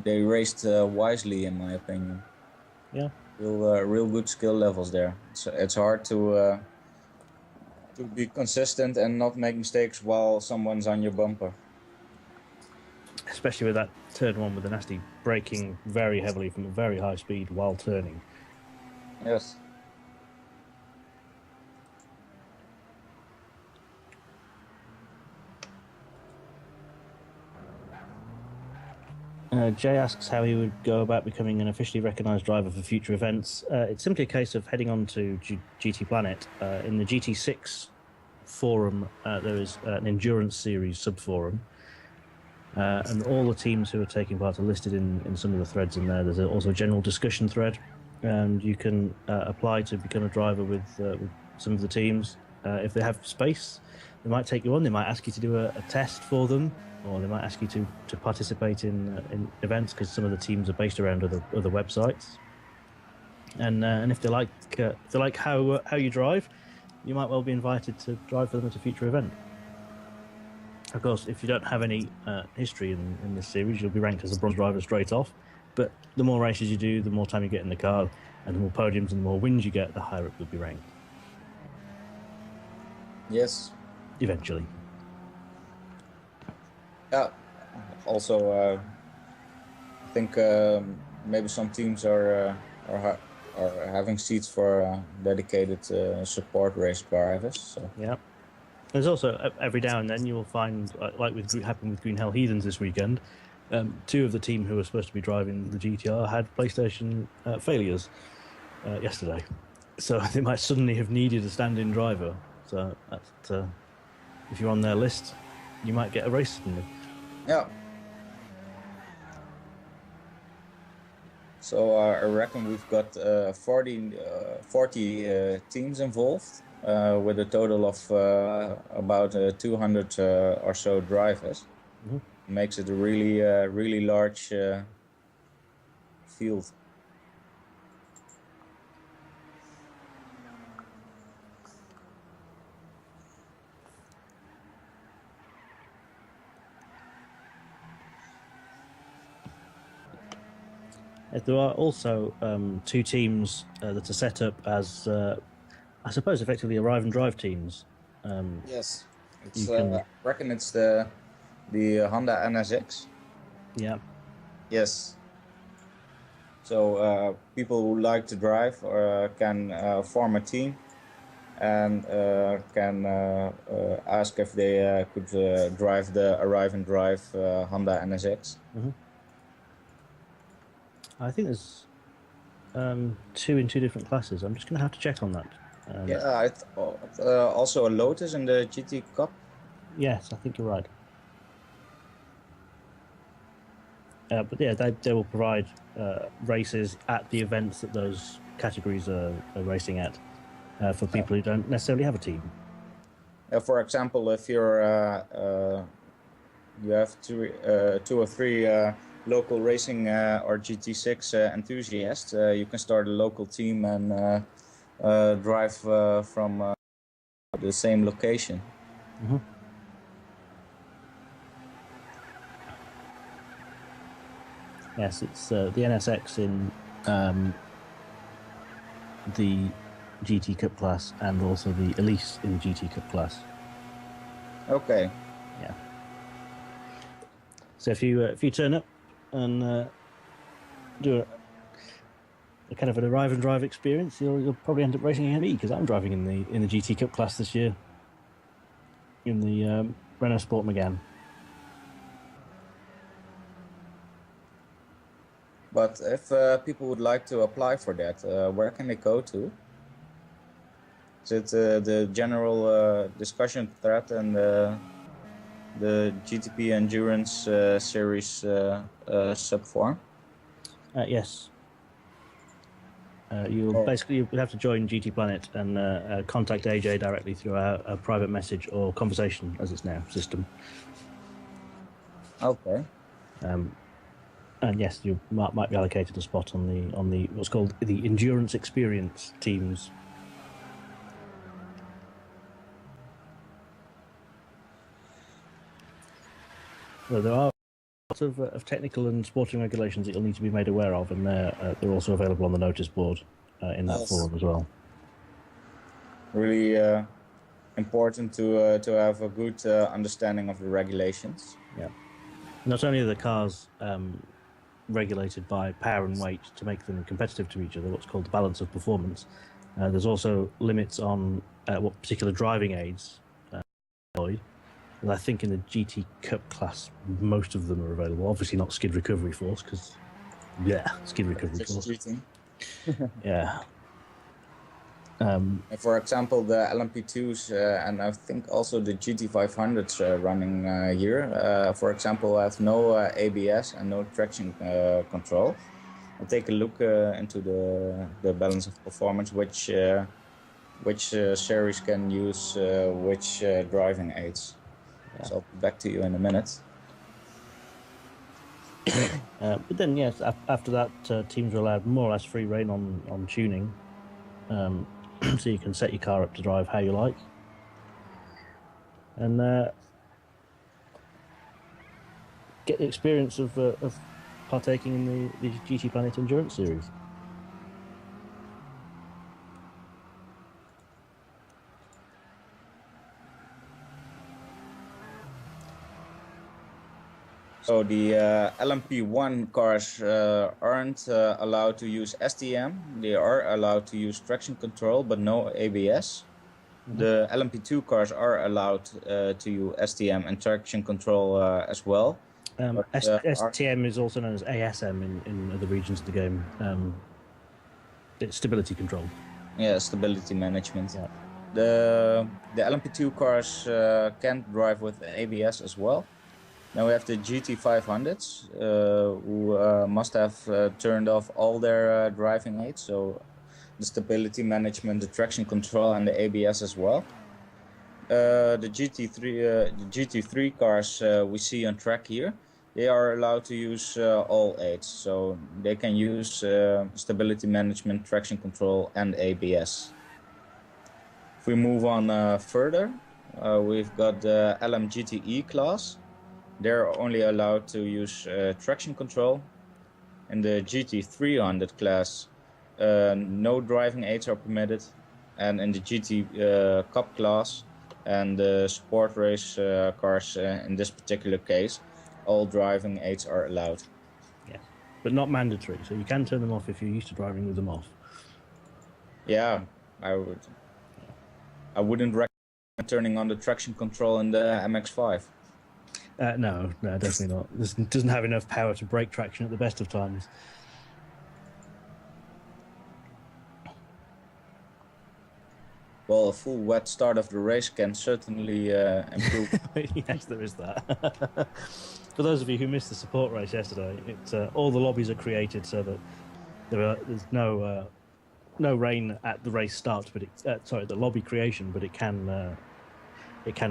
D: they raced wisely, in my opinion.
C: Yeah.
D: Real good skill levels there. It's hard to be consistent and not make mistakes while someone's on your bumper.
C: Especially with that turn 1 with the nasty braking very heavily from a very high speed while turning.
D: Yes.
C: Jay asks how he would go about becoming an officially recognised driver for future events. It's simply a case of heading on to GTPlanet. In the GT6 forum, there is an Endurance Series sub-forum. And all the teams who are taking part are listed in some of the threads in there. There's also a general discussion thread, and you can apply to become a driver with some of the teams. If they have space, they might take you on. They might ask you to do a test for them, or they might ask you to participate in events, because some of the teams are based around other websites. And if they like how you drive, you might well be invited to drive for them at a future event. Of course, if you don't have any history in this series, you'll be ranked as a bronze driver straight off. But the more races you do, the more time you get in the car, and the more podiums and the more wins you get, the higher up you'll be ranked.
D: Yes.
C: Eventually.
D: Yeah. Also, I think maybe some teams are having seats for dedicated support race drivers. So.
C: Yeah. There's also, every now and then, you will find, like happened with Green Hell Heathens this weekend, 2 of the team who were supposed to be driving the GTR had PlayStation failures yesterday. So they might suddenly have needed a stand-in driver. So if you're on their list, you might get a race suddenly.
D: Yeah. So I reckon we've got 40 teams involved, with a total of about 200 or so drivers.
C: Mm-hmm.
D: Makes it a really large field.
C: There are also 2 teams that are set up as, I suppose, effectively arrive and drive teams.
D: Yes, it's. I reckon it's the Honda NSX.
C: Yeah.
D: Yes. So people who like to drive can form a team and can ask if they could drive the Arrive and Drive Honda NSX.
C: I think there's 2 in 2 different classes. I'm just going to have to check on that.
D: Yeah, also a Lotus in the GT Cup.
C: Yes, I think you're right. But yeah, they will provide races at the events that those categories are racing at for people who don't necessarily have a team.
D: For example, if you're you have two or three local racing or GT6 enthusiasts, you can start a local team and drive from the same location.
C: Yes, it's the NSX in the GT Cup class and also the Elise in the GT Cup class.
D: Okay.
C: Yeah. So if you turn up and do a kind of an Arrive and Drive experience, you'll probably end up racing ahead of me because I'm driving in the GT Cup class this year in the Renault Sport Megane.
D: But if people would like to apply for that, where can they go to? Is it the general discussion thread and the GTP Endurance Series subforum?
C: Yes. You'll have to join GTPlanet and contact AJ directly through a private message or conversation, as it's now, system.
D: Okay.
C: And yes, you might be allocated a spot on the what's called the Endurance Experience teams. Well, there are lots of technical and sporting regulations that you'll need to be made aware of, and they're also available on the notice board in that forum as well.
D: Really important to have a good understanding of the regulations.
C: Yeah. Not only are the cars regulated by power and weight to make them competitive to each other, what's called the balance of performance, there's also limits on what particular driving aids employ. And I think in the GT Cup class, most of them are available. Obviously not skid recovery force, because, skid recovery force. Yeah.
D: For example, the LMP2s and I think also the GT500s running here, for example, have no ABS and no traction control. I'll take a look into the balance of performance, which series can use which driving aids. Yeah. So I'll be back to you in a minute.
C: But then, yes, after that, teams are allowed more or less free rein on tuning. So you can set your car up to drive how you like. And get the experience of partaking in the GTPlanet Endurance Series.
D: So the LMP1 cars aren't allowed to use STM. They are allowed to use traction control, but no ABS. Mm-hmm. The LMP2 cars are allowed to use STM and traction control as well.
C: STM is also known as ASM in other regions of the game. It's stability control.
D: Yeah, stability management.
C: Yeah.
D: The LMP2 cars can't drive with ABS as well. Now we have the GT500s who must have turned off all their driving aids, so the stability management, the traction control, and the ABS as well. The GT3 cars we see on track here, they are allowed to use all aids, so they can use stability management, traction control, and ABS. If we move on further, we've got the LMGTE class. They're only allowed to use traction control. In the GT300 class, no driving aids are permitted. And in the GT Cup class and the sport race cars, in this particular case, all driving aids are allowed.
C: Yeah, but not mandatory. So you can turn them off if you're used to driving with them off.
D: Yeah, I would. I wouldn't recommend turning on the traction control in the MX-5.
C: No, definitely not. This doesn't have enough power to break traction at the best of times.
D: Well, a full wet start of the race can certainly improve.
C: Yes, there is that. For those of you who missed the support race yesterday, all the lobbies are created so that there's no rain at the race start, but the lobby creation, but it can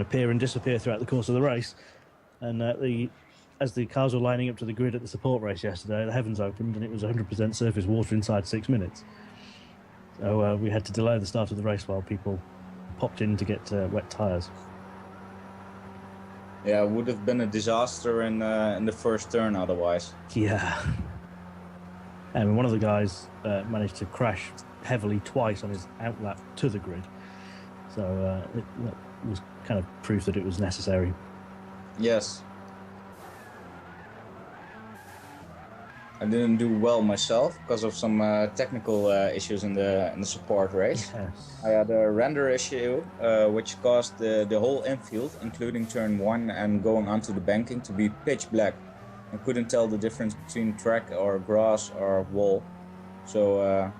C: appear and disappear throughout the course of the race. And as the cars were lining up to the grid at the support race yesterday, the heavens opened and it was 100% surface water inside 6 minutes. So we had to delay the start of the race while people popped in to get wet tyres.
D: Yeah, it would have been a disaster in the first turn otherwise.
C: Yeah. And one of the guys managed to crash heavily twice on his outlap to the grid. So that was kind of proof that it was necessary.
D: Yes. I didn't do well myself because of some technical issues in the support race.
C: Yes.
D: I had a render issue which caused the whole infield, including turn 1 and going onto the banking, to be pitch black. I couldn't tell the difference between track or grass or wall. So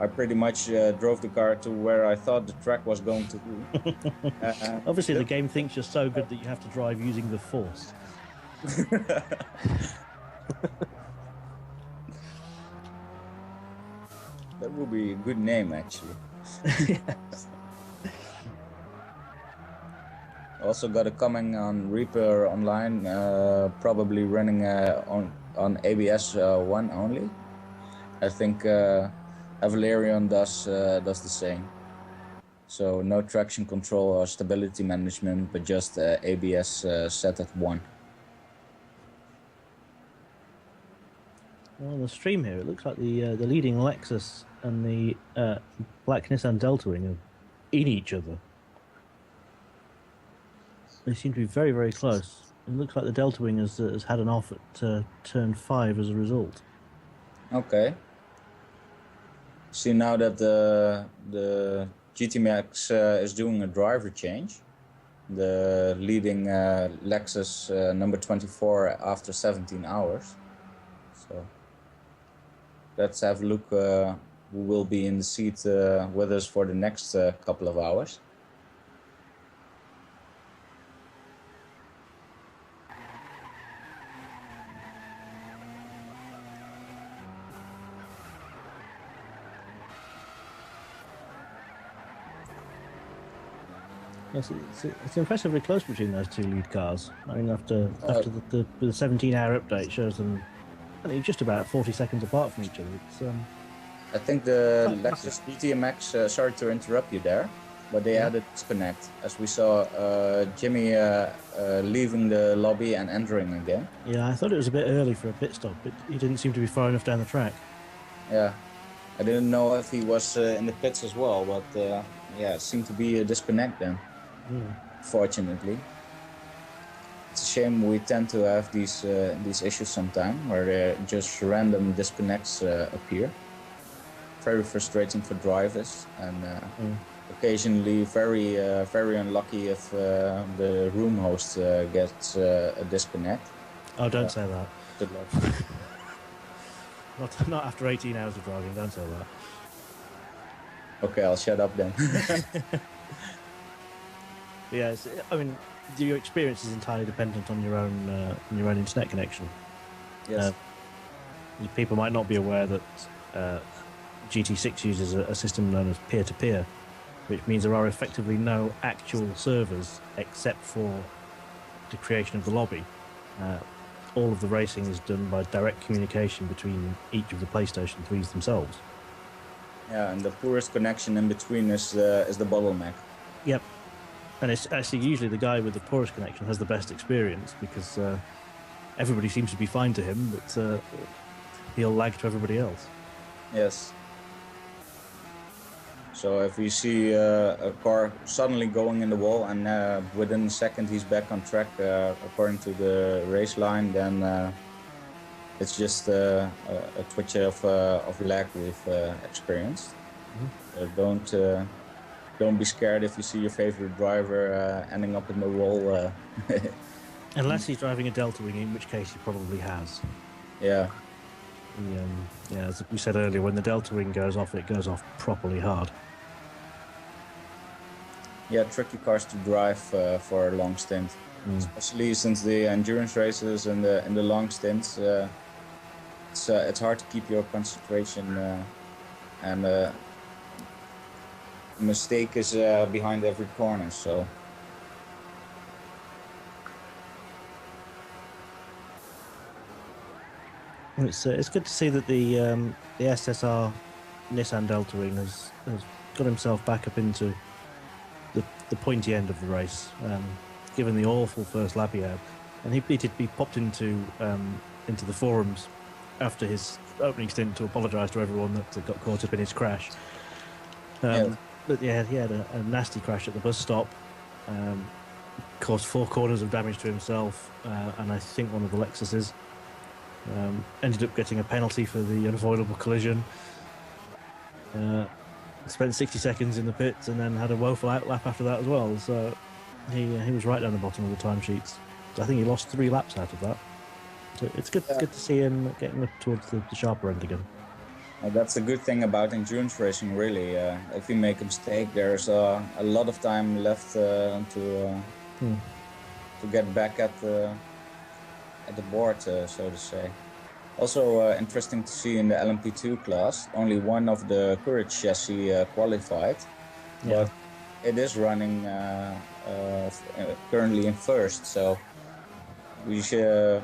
D: I pretty much drove the car to where I thought the track was going to be.
C: Obviously, the game thinks you're so good that you have to drive using the force.
D: That would be a good name, actually.
C: Yes.
D: Also got a coming on Reaper Online, probably running on ABS 1 only. I think Avalerion does the same. So no traction control or stability management, but just ABS set at 1.
C: Well, on the stream here, it looks like the leading Lexus and the black Nissan Delta Wing are in each other. They seem to be very, very close. It looks like the Delta Wing has had an off at turn 5 as a result.
D: Okay. See now that the GT Max is doing a driver change. The leading Lexus number 24 after 17 hours. So let's have a look who will be in the seat with us for the next couple of hours.
C: Yes, it's impressively close between those two lead cars. I mean, after the 17-hour update shows them, I think, just about 40 seconds apart from each other. It's
D: I think the Lexus GTMX, sorry to interrupt you there, but they had a disconnect, as we saw Jimmy leaving the lobby and entering again.
C: Yeah, I thought it was a bit early for a pit stop, but he didn't seem to be far enough down the track.
D: Yeah, I didn't know if he was in the pits as well, but yeah, it seemed to be a disconnect then. Fortunately, it's a shame we tend to have these issues sometimes where just random disconnects appear. Very frustrating for drivers, and occasionally very unlucky if the room host gets a disconnect.
C: Oh, don't say that.
D: Good luck.
C: Not after 18 hours of driving. Don't say that.
D: Okay, I'll shut up then.
C: Yeah, I mean, your experience is entirely dependent on your own internet connection.
D: Yes.
C: People might not be aware that GT6 uses a system known as peer-to-peer, which means there are effectively no actual servers except for the creation of the lobby. All of the racing is done by direct communication between each of the PlayStation 3s themselves.
D: Yeah, and the poorest connection in between is the bottleneck.
C: Yep. And it's actually usually the guy with the poorest connection has the best experience because everybody seems to be fine to him, but he'll lag to everybody else.
D: Yes. So if you see a car suddenly going in the wall and within a second he's back on track according to the race line, then it's just a twitch of lag we've experienced.
C: Mm-hmm.
D: So don't be scared if you see your favorite driver ending up in the wall.
C: Unless he's driving a Delta Wing, in which case he probably has.
D: Yeah.
C: Yeah, as we said earlier, when the Delta Wing goes off, it goes off properly hard.
D: Yeah, tricky cars to drive for a long stint, especially since the endurance races and the long stints. It's hard to keep your concentration, and mistake is behind every corner. So
C: It's good to see that the SSR Nissan Delta Wing has got himself back up into the pointy end of the race, given the awful first lap he had, and he popped into the forums after his opening stint to apologise to everyone that got caught up in his crash.
D: yeah.
C: But yeah, he had a nasty crash at the bus stop, caused 4 corners of damage to himself, and I think one of the Lexuses. Ended up getting a penalty for the unavoidable collision. Spent 60 seconds in the pits and then had a woeful outlap after that as well. So he was right down the bottom of the timesheets. So I think he lost 3 laps out of that. So it's good to see him getting up towards the sharper end again.
D: That's a good thing about endurance racing, really. If you make a mistake, there's a lot of time left to get back at the board, so to say. Also interesting to see in the LMP2 class, only one of the Courage chassis qualified, but it is running currently in first. So you should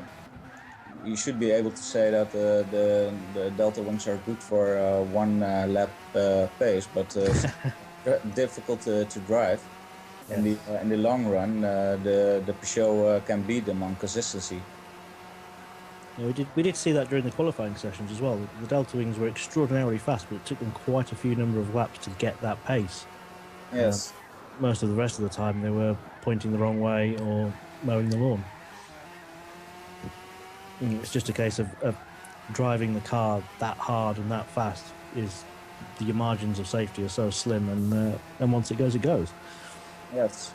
D: be able to say that the Delta Wings are good for 1 lap pace, but difficult to drive.
C: Yes.
D: In the long run, the Peugeot can beat them on consistency.
C: Yeah, we did see that during the qualifying sessions as well. The Delta Wings were extraordinarily fast, but it took them quite a few number of laps to get that pace.
D: Yes.
C: Most of the rest of the time they were pointing the wrong way or mowing the lawn. It's just a case of driving the car that hard and that fast. Your margins of safety are so slim, and once it goes, it goes.
D: Yes.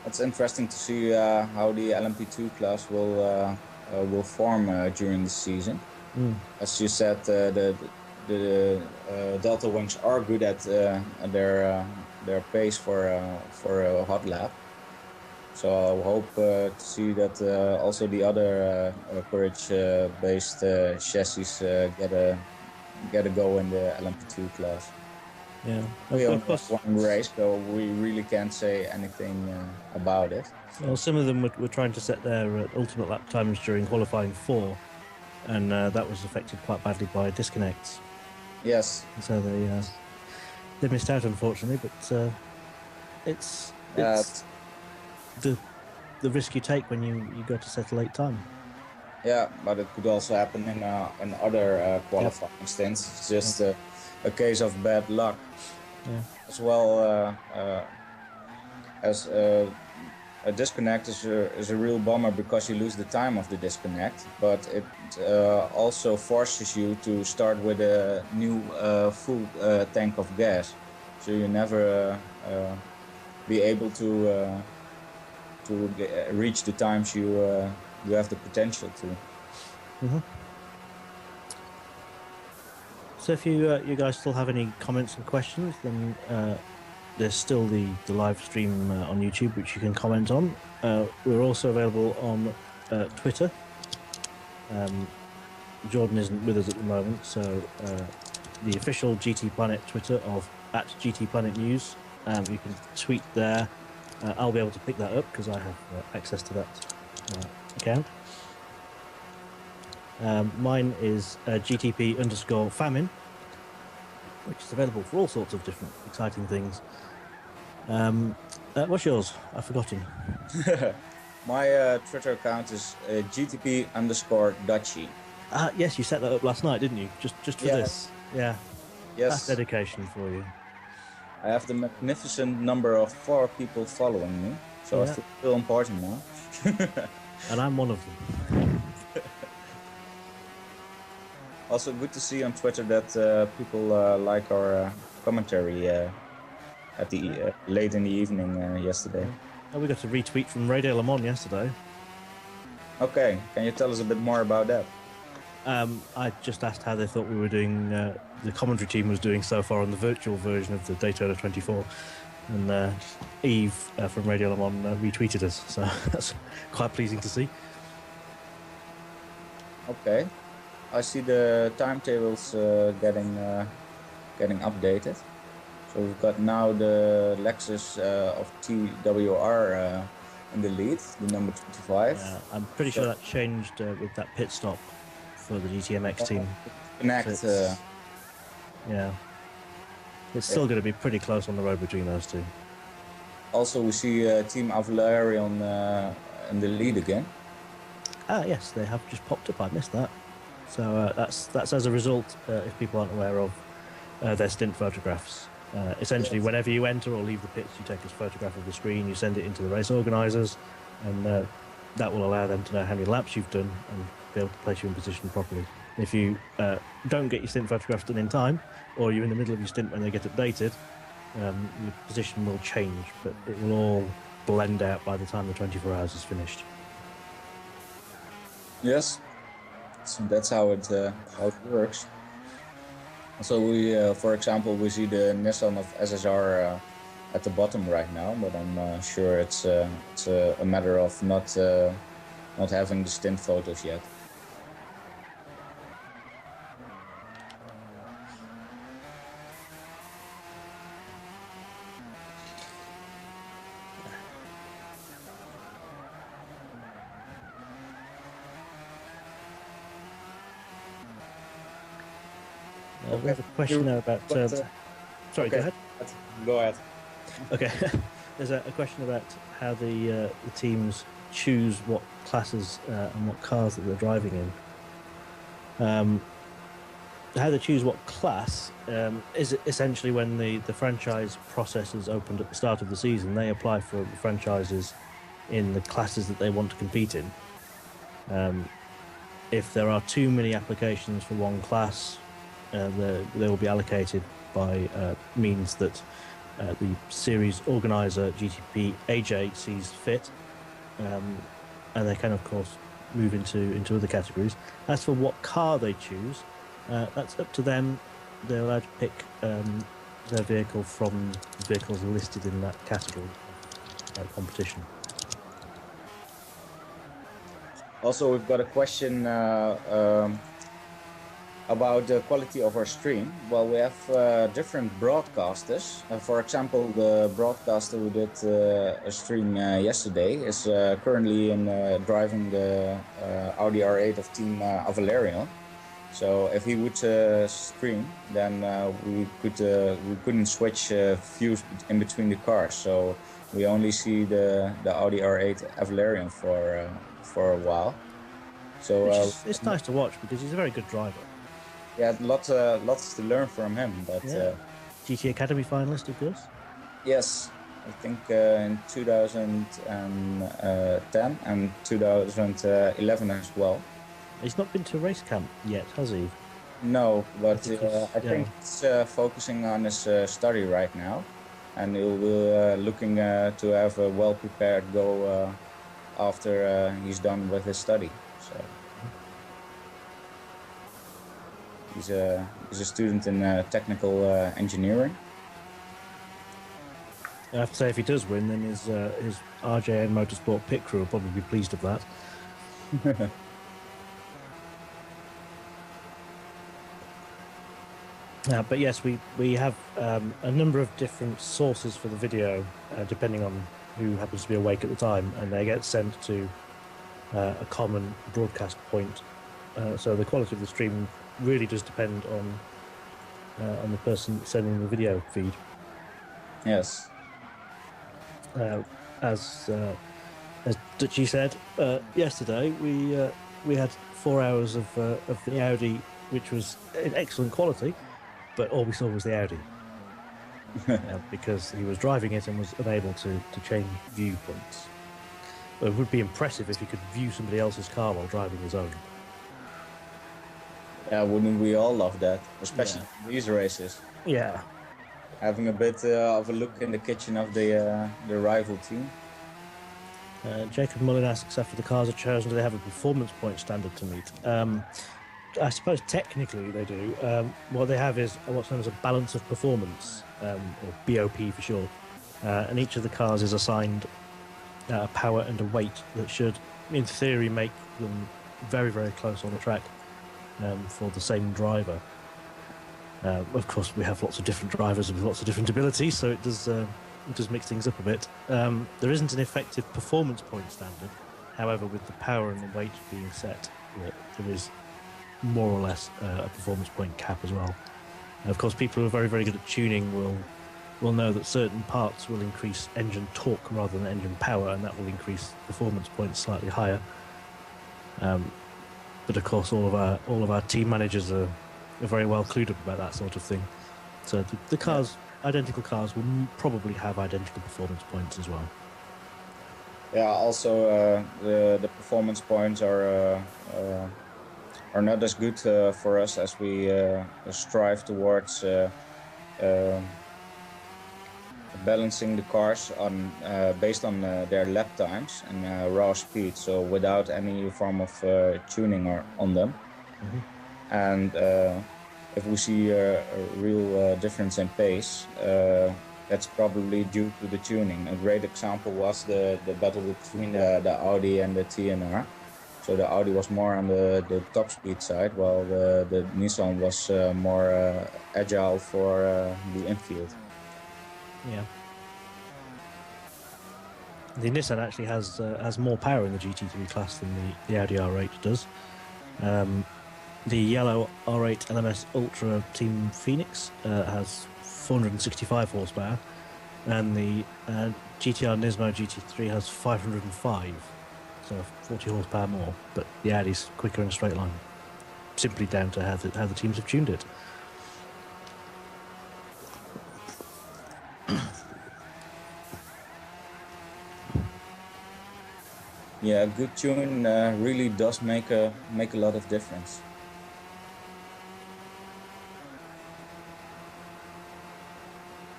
D: It's interesting to see how the LMP2 class will form during the season. As you said, the Delta Wings are good at their pace for a hot lap. So I hope to see that also the other Courage-based chassis get a go in the LMP2 class.
C: Yeah,
D: We only
C: of course.
D: have 1 race, so we really can't say anything about it.
C: Well, some of them were trying to set their ultimate lap times during qualifying 4, and that was affected quite badly by disconnects.
D: Yes.
C: So they missed out, unfortunately. But it's the risk you take when you go to set a late time.
D: Yeah, but it could also happen in other qualifying stints. It's just a case of bad luck.
C: Yeah.
D: As well as a disconnect is a real bummer because you lose the time of the disconnect, but it also forces you to start with a new full tank of gas, so you never be able to reach the times you have the potential to.
C: So if you guys still have any comments and questions, then there's still the live stream on YouTube, which you can comment on. We're also available on Twitter. Jordan isn't with us at the moment, so the official GTPlanet Twitter of @GTPlanet News. You can tweet there. I'll be able to pick that up because I have access to that account. Mine is GTP_famine, which is available for all sorts of different exciting things. What's yours? I've forgotten.
D: My Twitter account is GTP_Dutchie.
C: Yes, you set that up last night, didn't you? Just for this. Yeah.
D: Yes.
C: That's dedication for you.
D: I have the magnificent number of 4 people following me, so I feel important now.
C: And I'm one of them.
D: Also good to see on Twitter that people like our commentary. at the late in the evening yesterday.
C: Oh, we got a retweet from Radio Le Mans yesterday.
D: Okay, can you tell us a bit more about that?
C: I just asked how they thought we were doing. The commentary team was doing so far on the virtual version of the Daytona 24, and Eve from Radio Le Mans retweeted us. So that's quite pleasing to see.
D: Okay, I see the timetables getting updated. So we've got now the Lexus of TWR in the lead, the number 25.
C: Yeah, I'm pretty sure that changed with that pit stop for the GTMX team.
D: Connect.
C: So yeah, it's still going to be pretty close on the road between those two.
D: Also, we see Team Avalarion in the lead again.
C: Ah, yes, they have just popped up. I missed that. So that's as a result, if people aren't aware of their stint photographs. Essentially,
D: Yes.
C: whenever you enter or leave the pits, you take a photograph of the screen, you send it into the race organisers, and that will allow them to know how many laps you've done and be able to place you in position properly. If you don't get your stint photographs done in time, or you're in the middle of your stint when they get updated, your position will change, but it will all blend out by the time the 24 hours is finished.
D: Yes, so that's how it works. So we, for example, we see the Nissan of SSR at the bottom right now, but I'm sure it's a matter of not having the stint photos yet.
C: We have a question there about. Sorry,
D: okay.
C: go ahead.
D: Go ahead.
C: Okay, there's a question about how the teams choose what classes and what cars that they're driving in. How they choose what class is essentially when the franchise process is opened at the start of the season. They apply for the franchises in the classes that they want to compete in. If there are too many applications for one class, they will be allocated by means that the series organizer GTP AJ sees fit, and they can of course move into other categories. As for what car they choose, that's up to them. They're allowed to pick their vehicle from vehicles listed in that category competition.
D: Also, we've got a question about the quality of our stream. Well, we have different broadcasters. For example, the broadcaster who did a stream yesterday is currently driving the Audi R8 of Team Avalarion. So if he would stream, then we couldn't switch views in between the cars. So we only see the Audi R8 Avalarion for a while. So
C: It's nice to watch because he's a very good driver.
D: Yeah, lots to learn from him. But
C: GT Academy finalist, of course.
D: Yes, I think in 2010 and 2011 as well.
C: He's not been to race camp yet, has he?
D: No, but I think he's focusing on his study right now, and he'll be looking to have a well-prepared go after he's done with his study. So he's a student in technical engineering.
C: I have to say, if he does win, then his RJN Motorsport pit crew will probably be pleased with that. But yes, we have a number of different sources for the video, depending on who happens to be awake at the time, and they get sent to a common broadcast point. So the quality of the stream really does depend on the person sending the video feed.
D: Yes.
C: As Dutchie said yesterday, we had 4 hours of the Audi, which was in excellent quality, but all we saw was the Audi because he was driving it and was unable to change viewpoints. It would be impressive if he could view somebody else's car while driving his own.
D: Yeah, wouldn't we all love that, especially these races?
C: Yeah.
D: having a bit of a look in the kitchen of the rival team.
C: Jacob Mullin asks, after the cars are chosen, do they have a performance point standard to meet? I suppose technically they do. What they have is what's known as a balance of performance, or BOP for short. And each of the cars is assigned a power and a weight that should, in theory, make them very, very close on the track for the same driver. Of course, we have lots of different drivers with lots of different abilities, so it does mix things up a bit. There isn't an effective performance point standard. However, with the power and the weight being set, there is more or less a performance point cap as well. And of course, people who are very, very good at tuning will know that certain parts will increase engine torque rather than engine power, and that will increase performance points slightly higher. But of course, all of our team managers are very well clued up about that sort of thing. So the cars, identical cars, will probably have identical performance points as well.
D: Yeah. Also, the performance points are not as good for us as we strive towards balancing the cars on based on their lap times and raw speed, so without any form of tuning on them. And if we see a real difference in pace, that's probably due to the tuning. A great example was the battle between the Audi and the TNR. So the Audi was more on the top speed side, while the Nissan was more agile for the infield.
C: Yeah. The Nissan actually has more power in the GT3 class than the Audi R8 does. The yellow R8 LMS Ultra Team Phoenix has 465 horsepower, and the GTR Nismo GT3 has 505, so 40 horsepower more. But the Audi's quicker in a straight line, simply down to how the teams have tuned it.
D: Yeah, good tune really does make a lot of difference.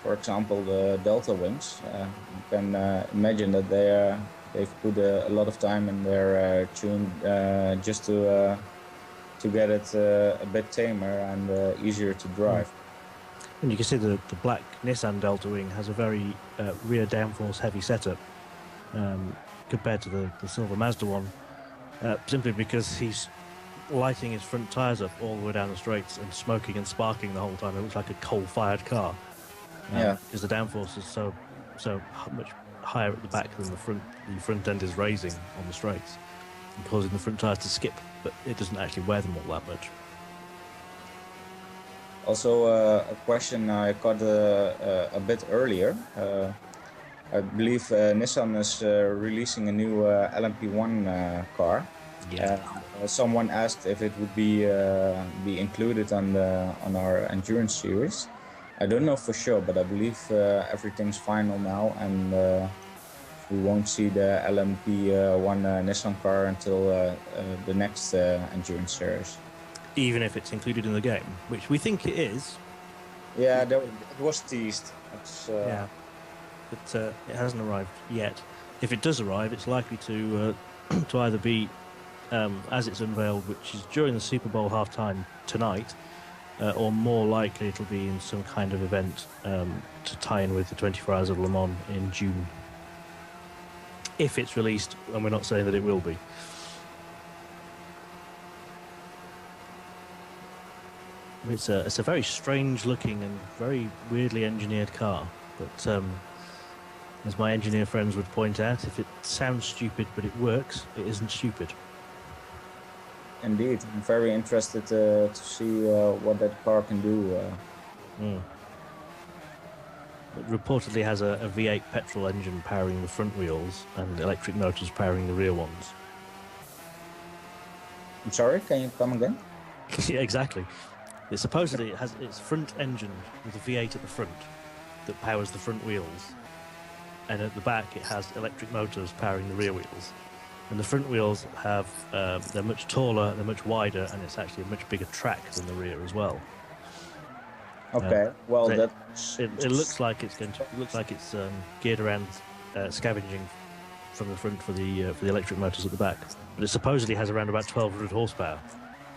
D: For example, the Delta wings. You can imagine that they've put a lot of time in their tune just to get it a bit tamer and easier to drive.
C: And you can see the black Nissan Delta wing has a very rear downforce heavy setup compared to the silver Mazda one, simply because he's lighting his front tyres up all the way down the straights and smoking and sparking the whole time. It looks like a coal-fired car. Because the downforce is so much higher at the back than the front end is raising on the straights and causing the front tyres to skip, but it doesn't actually wear them all that much.
D: Also, a question I got a bit earlier. I believe Nissan is releasing a new LMP1 car.
C: Yeah.
D: Someone asked if it would be included on our endurance series. I don't know for sure, but I believe everything's final now, and we won't see the LMP1 Nissan car until the next endurance series.
C: Even if it's included in the game, which we think it is.
D: Yeah, it was teased.
C: Yeah, but it hasn't arrived yet. If it does arrive, it's likely to to either be as it's unveiled, which is during the Super Bowl halftime tonight, or more likely it'll be in some kind of event to tie in with the 24 Hours of Le Mans in June. If it's released, and we're not saying that it will be. It's a very strange looking and very weirdly engineered car, but as my engineer friends would point out, if it sounds stupid but it works, it isn't stupid.
D: Indeed, I'm very interested to see what that car can do.
C: It reportedly has a V8 petrol engine powering the front wheels and electric motors powering the rear ones.
D: I'm sorry, can you come again?
C: Yeah, exactly. It supposedly it has its front engine with a V8 at the front that powers the front wheels, and at the back it has electric motors powering the rear wheels. And the front wheels have they're much taller, they're much wider, and it's actually a much bigger track than the rear as well.
D: Okay. Well,
C: So
D: that's
C: it looks like it's geared around scavenging from the front for the electric motors at the back, but it supposedly has around about 1200 horsepower.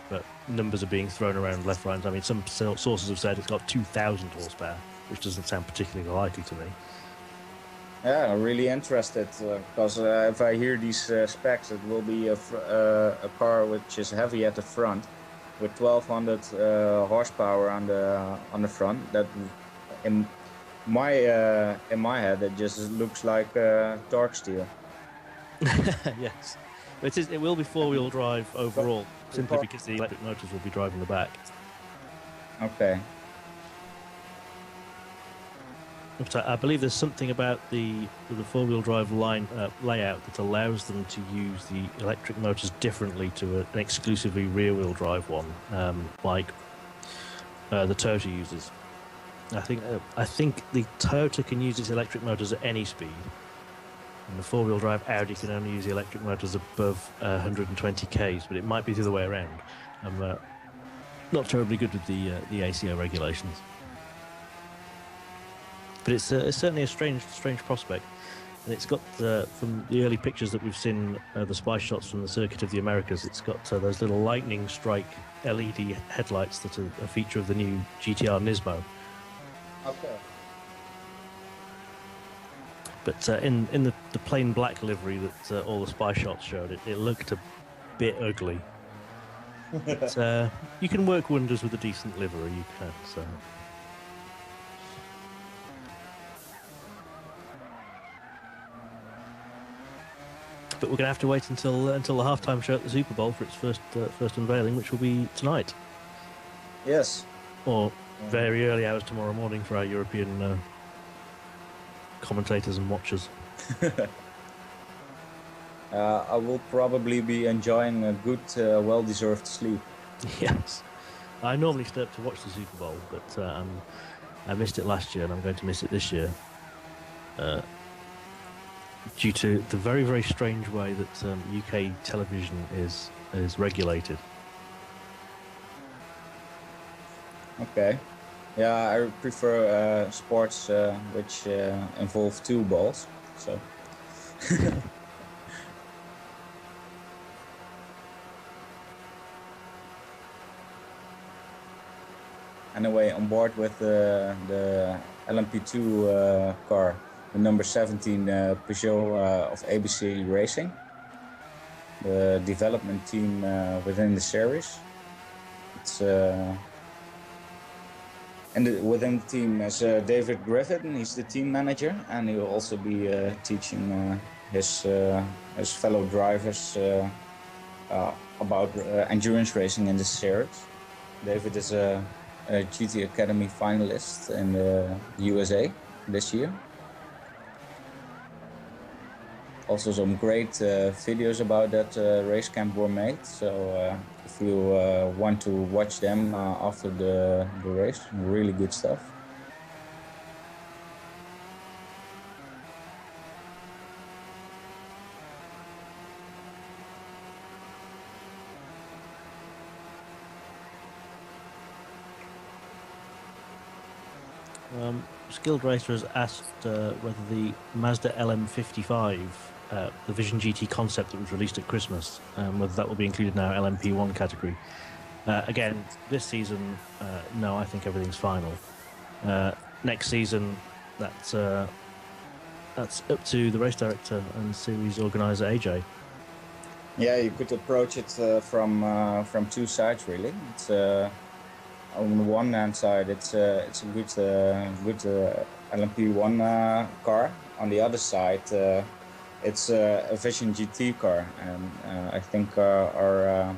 C: But numbers are being thrown around left, right. I mean, some sources have said it's got 2000 horsepower, which doesn't sound particularly likely to me.
D: Yeah, I'm really interested because if I hear these specs, it will be a car which is heavy at the front, with 1200 horsepower on the front. That in in my head, it just looks like torque steel.
C: Yes, but it will be four-wheel drive overall, simply because the electric motors will be driving the back.
D: Okay.
C: But I believe there's something about the four-wheel drive line layout that allows them to use the electric motors differently to an exclusively rear-wheel drive one, like the Toyota uses. I think the Toyota can use its electric motors at any speed, and the four-wheel drive Audi can only use the electric motors above 120 k's. But it might be the other way around. I'm not terribly good with the ACO regulations. But it's certainly a strange prospect, and it's got from the early pictures that we've seen, the spy shots from the Circuit of the Americas. It's got those little lightning strike LED headlights that are a feature of the new GTR Nismo.
D: Okay.
C: But in the plain black livery that all the spy shots showed, it looked a bit ugly. But you can work wonders with a decent livery. You can. So. But we're going to have to wait until the halftime show at the Super Bowl for its first unveiling, which will be tonight.
D: Yes.
C: Or very early hours tomorrow morning for our European commentators and watchers.
D: I will probably be enjoying a good, well-deserved sleep.
C: Yes. I normally stay up to watch the Super Bowl, but I missed it last year and I'm going to miss it this year. Due to the very, very strange way that UK television is regulated.
D: Okay. Yeah, I prefer sports which involve two balls. So. Anyway, on board with the LMP2 car, the number 17 Peugeot of ABC Racing, the development team within the series. It's within the team is David Griffin. He's the team manager, and he will also be teaching his fellow drivers about endurance racing in the series. David is a GT Academy finalist in the USA this year. Also, some great videos about that race camp were made. So if you want to watch them after the race, really good stuff.
C: Skilled Racer has asked whether the Mazda LM55, the Vision GT concept that was released at Christmas, whether that will be included in our LMP1 category. Again, this season, no, I think everything's final. Next season, that's up to the race director and series organizer AJ.
D: Yeah, you could approach it from two sides really. It's on the one hand side, it's a good LMP1 car. On the other side, it's a Vision GT car, and I think the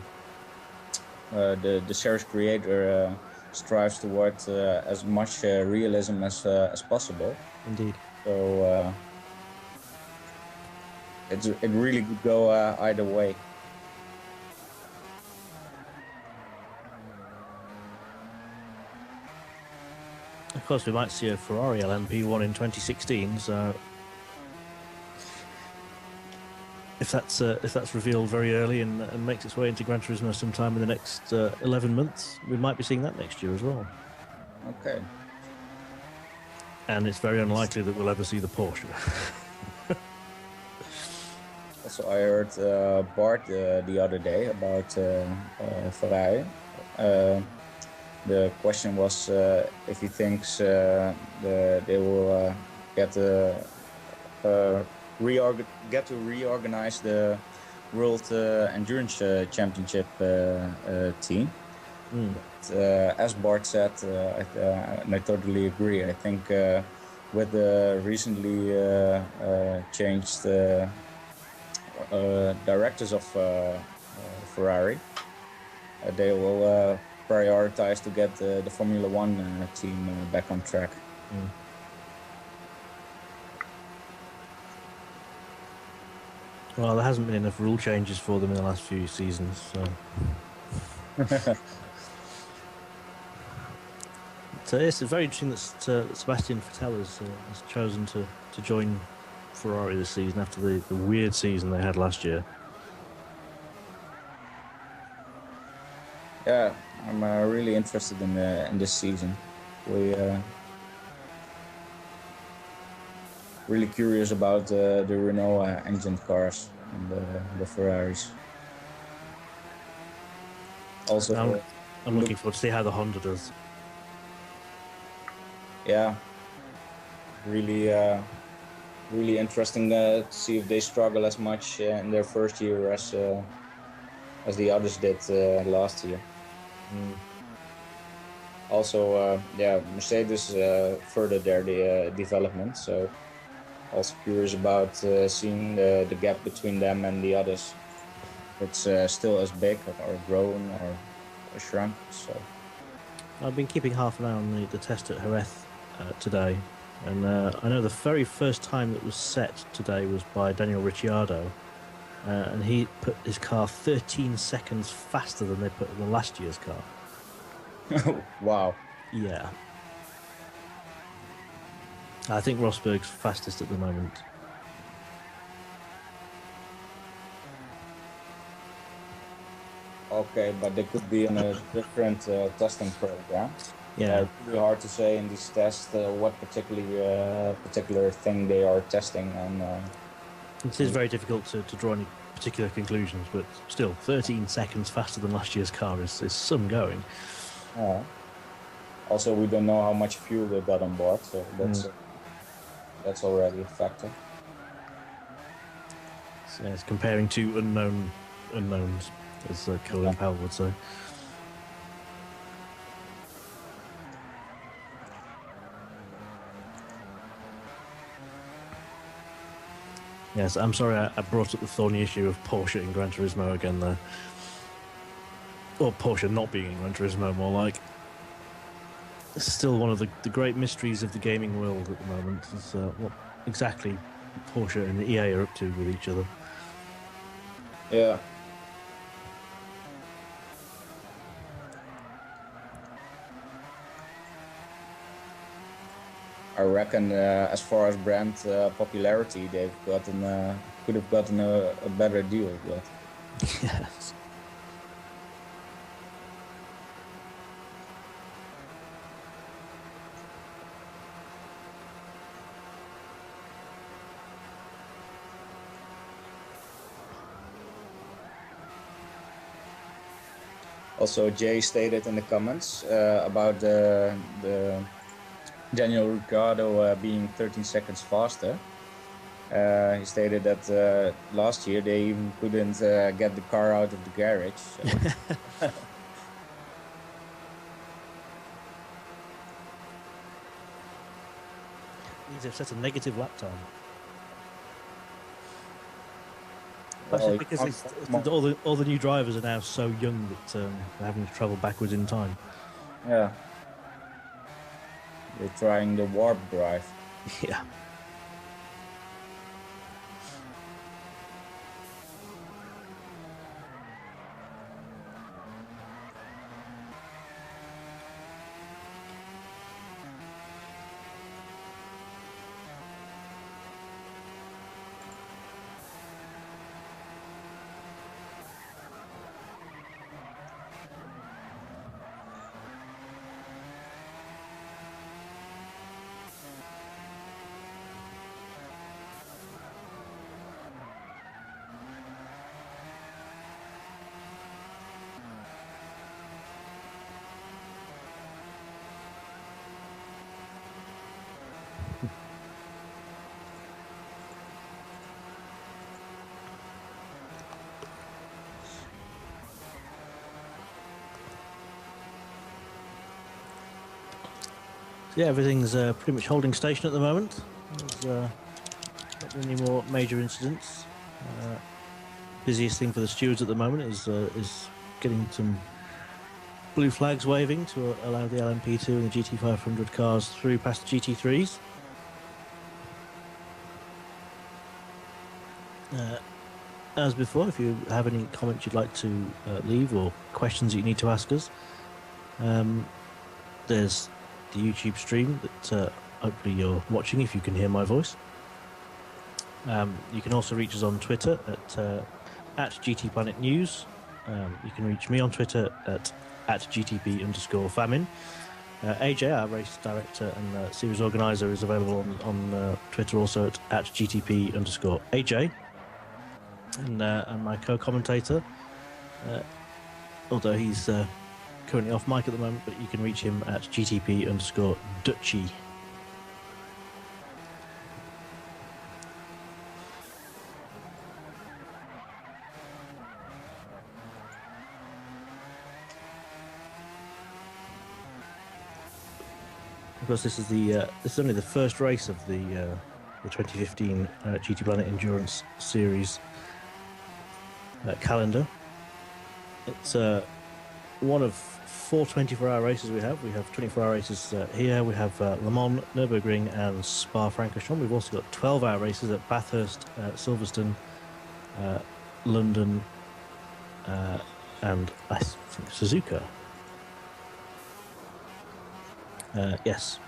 D: series creator strives towards as much realism as possible.
C: Indeed.
D: So it really could go either way.
C: Of course, we might see a Ferrari LMP1 in 2016. So, if that's revealed very early and makes its way into Gran Turismo sometime in the next 11 months, we might be seeing that next year as well.
D: Okay.
C: And it's very unlikely that we'll ever see the Porsche.
D: Also, I heard Bart the other day about Ferrari. The question was if he thinks they will get uh, get to reorganize the World Endurance Championship team. As Bart said, and I totally agree. I think with the recently changed directors of Ferrari, they will prioritize to get the Formula One team back on track.
C: Well, there hasn't been enough rule changes for them in the last few seasons, so. So yes, it's very interesting that Sebastian Vettel has chosen to join Ferrari this season after the weird season they had last year.
D: Yeah, I'm really interested in this season. We really curious about the Renault engine cars and the Ferraris. Also,
C: I'm looking forward to see how the Honda does.
D: Yeah, really, really interesting to see if they struggle as much in their first year as the others did last year. Also, yeah, Mercedes furthered their development, so also curious about seeing the gap between them and the others. It's still as big or grown or shrunk. So
C: I've been keeping half an eye on the test at Jerez today, and I know the very first time that was set today was by Daniel Ricciardo, and he put his car 13 seconds faster than they put in the last year's car.
D: wow.
C: Yeah. I think Rosberg's fastest at the moment.
D: Okay, but they could be in a different testing program.
C: Yeah.
D: It's really hard to say in these tests what particular thing they are testing on.
C: It is very difficult to draw any particular conclusions, but still, 13 seconds faster than last year's car is some going.
D: Also, we don't know how much fuel they got on board, so that's already a factor.
C: So, it's comparing two unknowns, as Colin Powell would say. Yes, I'm sorry I brought up the thorny issue of Porsche in Gran Turismo again there. Or Porsche not being in Gran Turismo, more like. It's still one of the great mysteries of the gaming world at the moment, is what exactly Porsche and EA are up to with each other.
D: Yeah. I reckon as far as brand popularity, they've gotten could have gotten a better deal, but
C: Yes.
D: also Jay stated in the comments about the Daniel Ricciardo being 13 seconds faster. He stated that last year they even couldn't get the car out of the garage. So.
C: Means they've set a negative lap time.
D: Well,
C: because all the new drivers are now so young that they're having to travel backwards in time.
D: Yeah. They're trying the warp drive.
C: Yeah. So yeah, everything's pretty much holding station at the moment. There's not been any more major incidents. Busiest thing for the stewards at the moment is getting some blue flags waving to allow the LMP2 and the GT500 cars through past GT3s. As before, if you have any comments you'd like to leave or questions that you need to ask us, there's the YouTube stream that hopefully you're watching if you can hear my voice. You can also reach us on Twitter at GTPlanet News. You can reach me on Twitter at GTP_famine. AJ, our race director and series organizer, is available on Twitter also at GTP_AJ. And my co-commentator, although he's currently off mic at the moment, but you can reach him at GTP_Dutchy. Of course, this is only the first race of the 2015 GTPlanet Endurance Series calendar. It's one of 4 24-hour races we have. We have 24-hour races here. We have Le Mans, Nürburgring, and Spa-Francorchamps. We've also got 12-hour races at Bathurst, Silverstone, London, and I think Suzuka. Yes.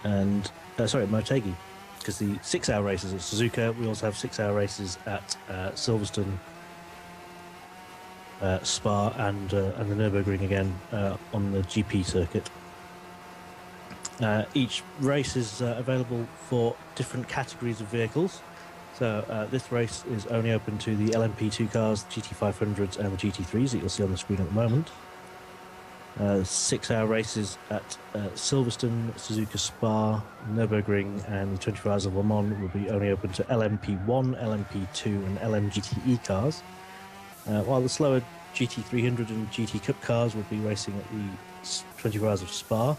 C: And, sorry, Motegi. Because the 6-hour races at Suzuka, we also have 6-hour races at Silverstone, Spa, and the Nürburgring again on the GP circuit. Each race is available for different categories of vehicles. So this race is only open to the LMP2 cars, GT500s, and the GT3s that you'll see on the screen at the moment. 6-hour races at Silverstone, Suzuka, Spa, Nürburgring, and the 24 Hours of Le Mans will be only open to LMP1, LMP2, and LMGTE cars, while the slower GT300 and GT Cup cars will be racing at the 24 Hours of Spa,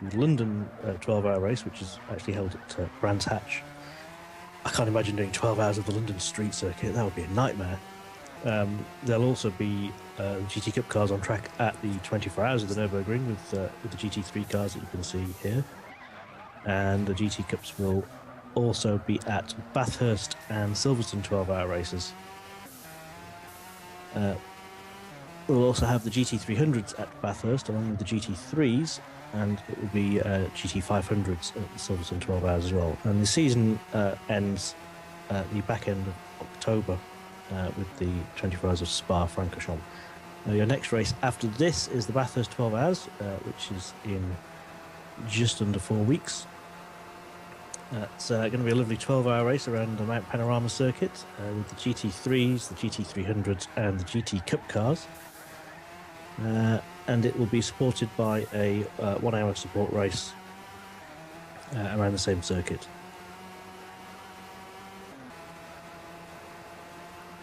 C: the London 12-hour race, which is actually held at Brands Hatch. I can't imagine doing 12 hours of the London street circuit. That would be a nightmare. There'll also be GT Cup cars on track at the 24 Hours of the Nürburgring with the GT3 cars that you can see here. And the GT Cups will also be at Bathurst and Silverstone 12-hour races. We'll also have the GT300s at Bathurst along with the GT3s, and it will be GT500s at Silverstone 12 hours as well. And the season ends at the back end of October with the 24 Hours of Spa-Francorchamps. Your next race after this is the Bathurst 12 Hours, which is in just under 4 weeks. It's going to be a lovely 12-hour race around the Mount Panorama circuit with the GT3s, the GT300s, and the GT Cup cars. And it will be supported by a 1-hour support race around the same circuit.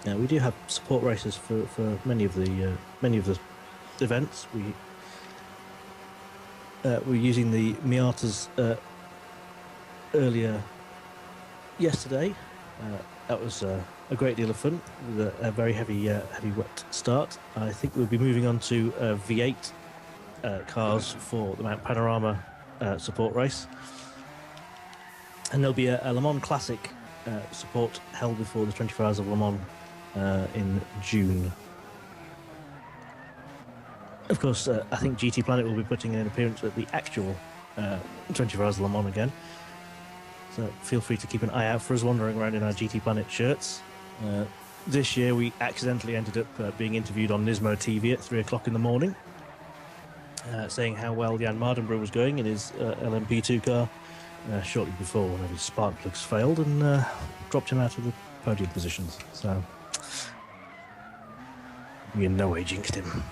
C: Now, we do have support races for many of the events. We're using the Miatas earlier yesterday. That was a great deal of fun with a very heavy wet start. I think we'll be moving on to V8 cars for the Mount Panorama support race, and there'll be a Le Mans Classic support held before the 24 Hours of Le Mans in June. Of course, I think GTPlanet will be putting in an appearance at the actual 24 Hours of Le Mans again. So feel free to keep an eye out for us wandering around in our GTPlanet shirts. This year we accidentally ended up being interviewed on Nismo TV at 3 o'clock in the morning, saying how well Jan Mardenborough was going in his LMP2 car shortly before one of his spark plugs failed and dropped him out of the podium positions. So we in no way jinxed him.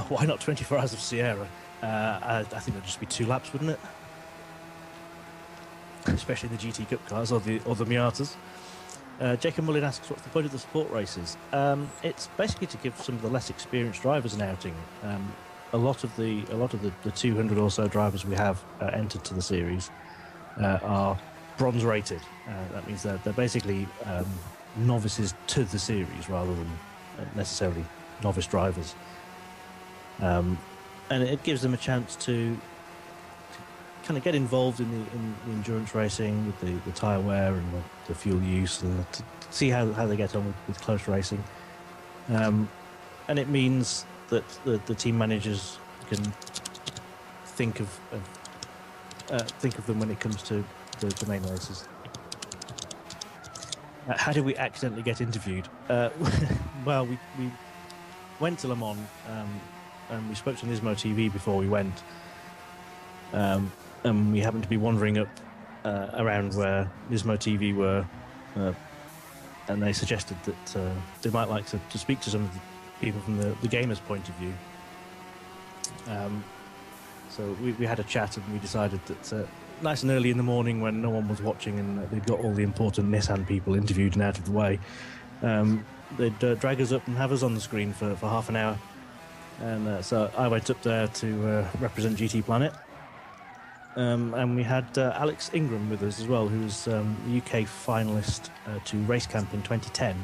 C: Why not 24 Hours of Sierra? I think it'd just be 2 laps, wouldn't it? Especially in the GT Cup cars or the Miatas. Jacob Mullin asks, what's the point of the support races? It's basically to give some of the less experienced drivers an outing. A lot of the 200 or so drivers we have entered to the series are bronze rated. That means they're basically novices to the series rather than necessarily novice drivers. And it gives them a chance to kind of get involved in the endurance racing with the tyre wear and the fuel use, and to see how they get on with close racing. And it means that the team managers can think of them when it comes to the main races. How did we accidentally get interviewed? Well, we went to Le Mans and we spoke to Nismo TV before we went. And we happened to be wandering up around where Nismo TV were, and they suggested that they might like to speak to some of the people from the gamers' point of view. So we had a chat and we decided that nice and early in the morning when no one was watching and they'd got all the important Nissan people interviewed and out of the way, they'd drag us up and have us on the screen for half an hour. And so I went up there to represent GTPlanet. And we had Alex Ingram with us as well, who was the UK finalist to Race Camp in 2010.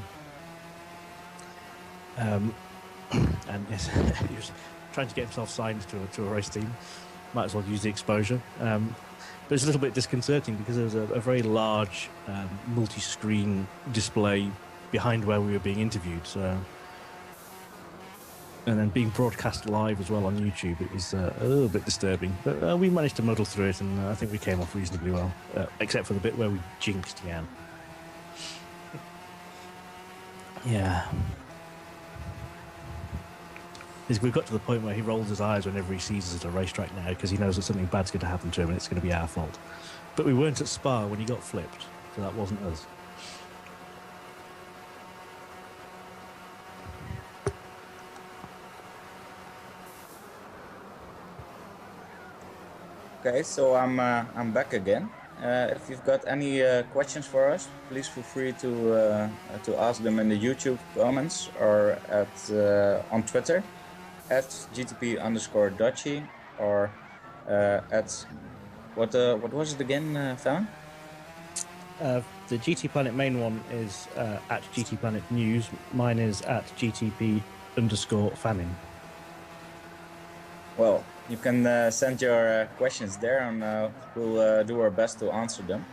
C: And he was trying to get himself signed to a race team. Might as well use the exposure. But it's a little bit disconcerting because there was a very large multi-screen display behind where we were being interviewed. So, and then being broadcast live as well on YouTube, it was a little bit disturbing. But we managed to muddle through it, and I think we came off reasonably well, except for the bit where we jinxed Jan. Yeah. We've got to the point where he rolls his eyes whenever he sees us at a racetrack now because he knows that something bad's going to happen to him and it's going to be our fault. But we weren't at Spa when he got flipped, so that wasn't us.
D: Okay, so I'm back again. If you've got any questions for us, please feel free to ask them in the YouTube comments or on Twitter at GTP_Dutchy or at what was it again, Fan?
C: The GT Planet main one is at GT Planet News. Mine is at GTP_Famine.
D: Well, you can send your questions there, and we'll do our best to answer them.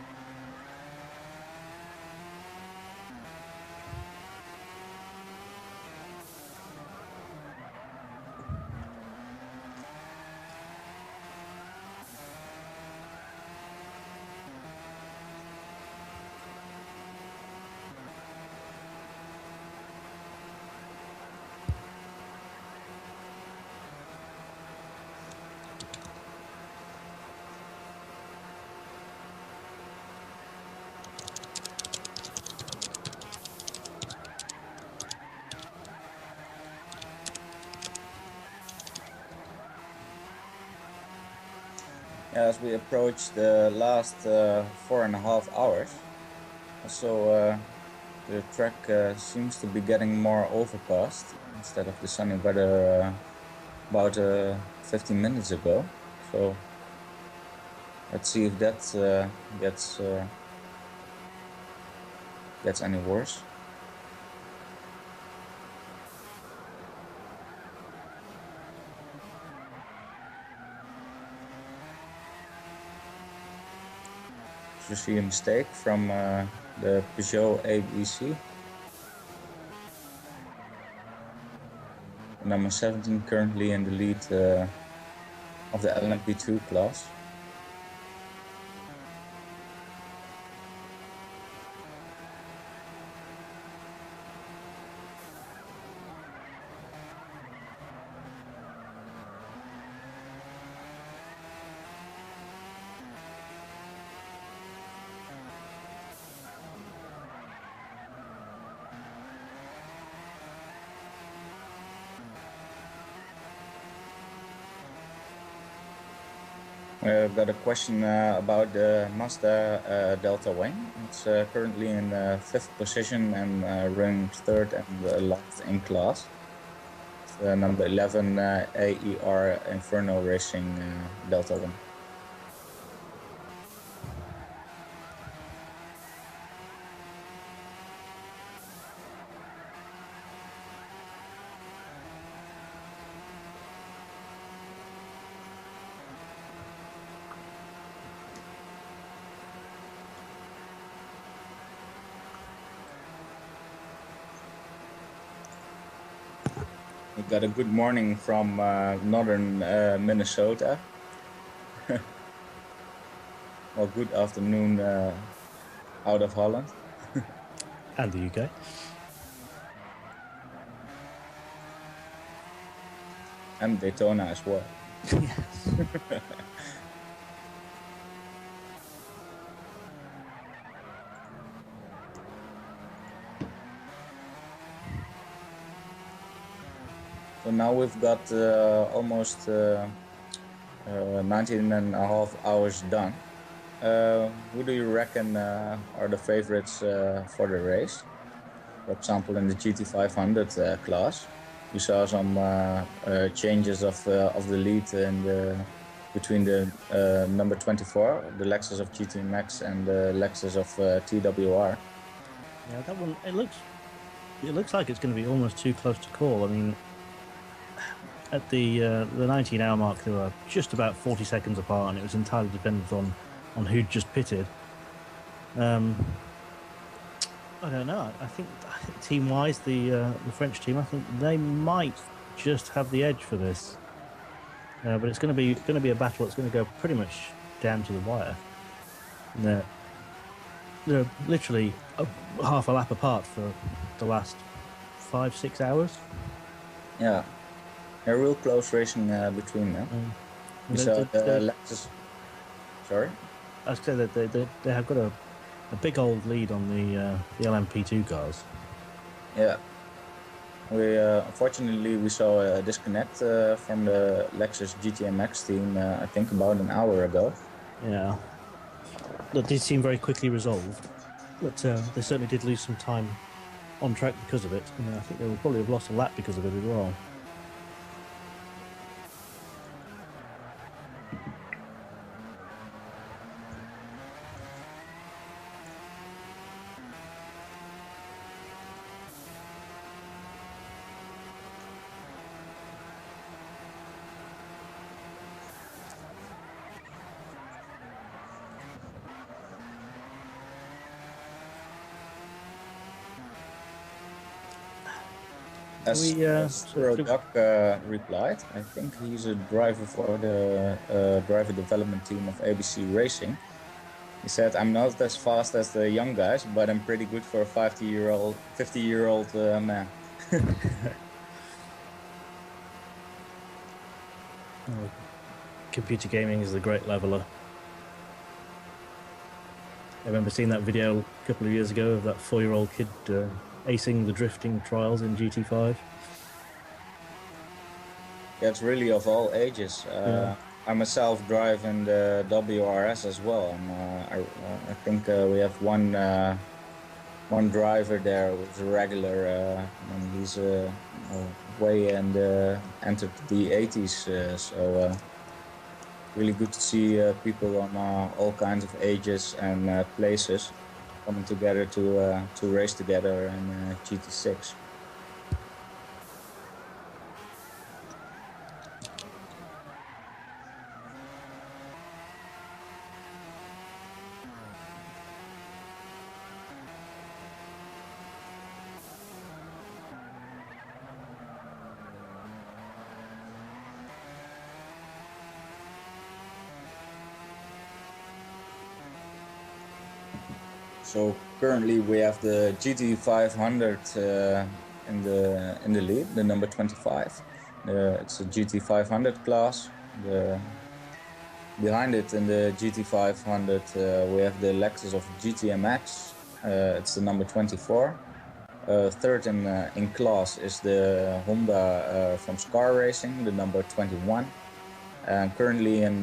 D: As we approach the last 4.5 hours, so the track seems to be getting more overcast instead of the sunny weather about 15 minutes ago. So let's see if that gets any worse. You see a mistake from the Peugeot ABC. Number 17 currently in the lead of the LMP2 class. Got a question about the Mazda Delta Wing. It's currently in 5th position and running 3rd and last in class. It's number 11 AER Inferno Racing Delta Wing. We got a good morning from northern Minnesota. Well, good afternoon out of Holland.
C: And the UK.
D: And Daytona as well.
C: Yes.
D: So now we've got almost 19 and a half hours done. Who do you reckon are the favorites for the race? For example, in the GT500 class, we saw some changes of the lead and between the number 24, the Lexus of GT Max, and the Lexus of TWR.
C: Yeah, that one. It looks like it's going to be almost too close to call. I mean, at the 19-hour mark, they were just about 40 seconds apart, and it was entirely dependent on who'd just pitted. I don't know. I think team-wise, the French team, I think they might just have the edge for this. But it's going to be a battle. It's going to go pretty much down to the wire. They're literally half a lap apart for the last 5-6 hours.
D: Yeah, a real close racing between them. We saw the Lexus. Sorry,
C: I was going to say that they have got a big old lead on the LMP2 cars.
D: Yeah. We unfortunately we saw a disconnect from the Lexus GTMX team. I think about an hour ago.
C: Yeah, that did seem very quickly resolved, but they certainly did lose some time on track because of it. And I think they will probably have lost a lap because of it as well.
D: As Duck replied, I think he's a driver for the driver development team of ABC Racing. He said, "I'm not as fast as the young guys, but I'm pretty good for a 50-year-old man."
C: Computer gaming is a great leveler. I remember seeing that video a couple of years ago of that 4-year-old kid acing the drifting trials in GT5.
D: Yeah, it's really of all ages. I myself drive in the WRS as well, and I think we have one driver there who's a regular, and he's way and entered the 80s. So really good to see people on all kinds of ages and places coming together to race together in GT6. So currently we have the GT500 in the lead, the number 25. It's a GT500 class. Behind it in the GT500 we have the Lexus of GTMX. It's the number 24. Third in class is the Honda from Scar Racing, the number 21. And currently in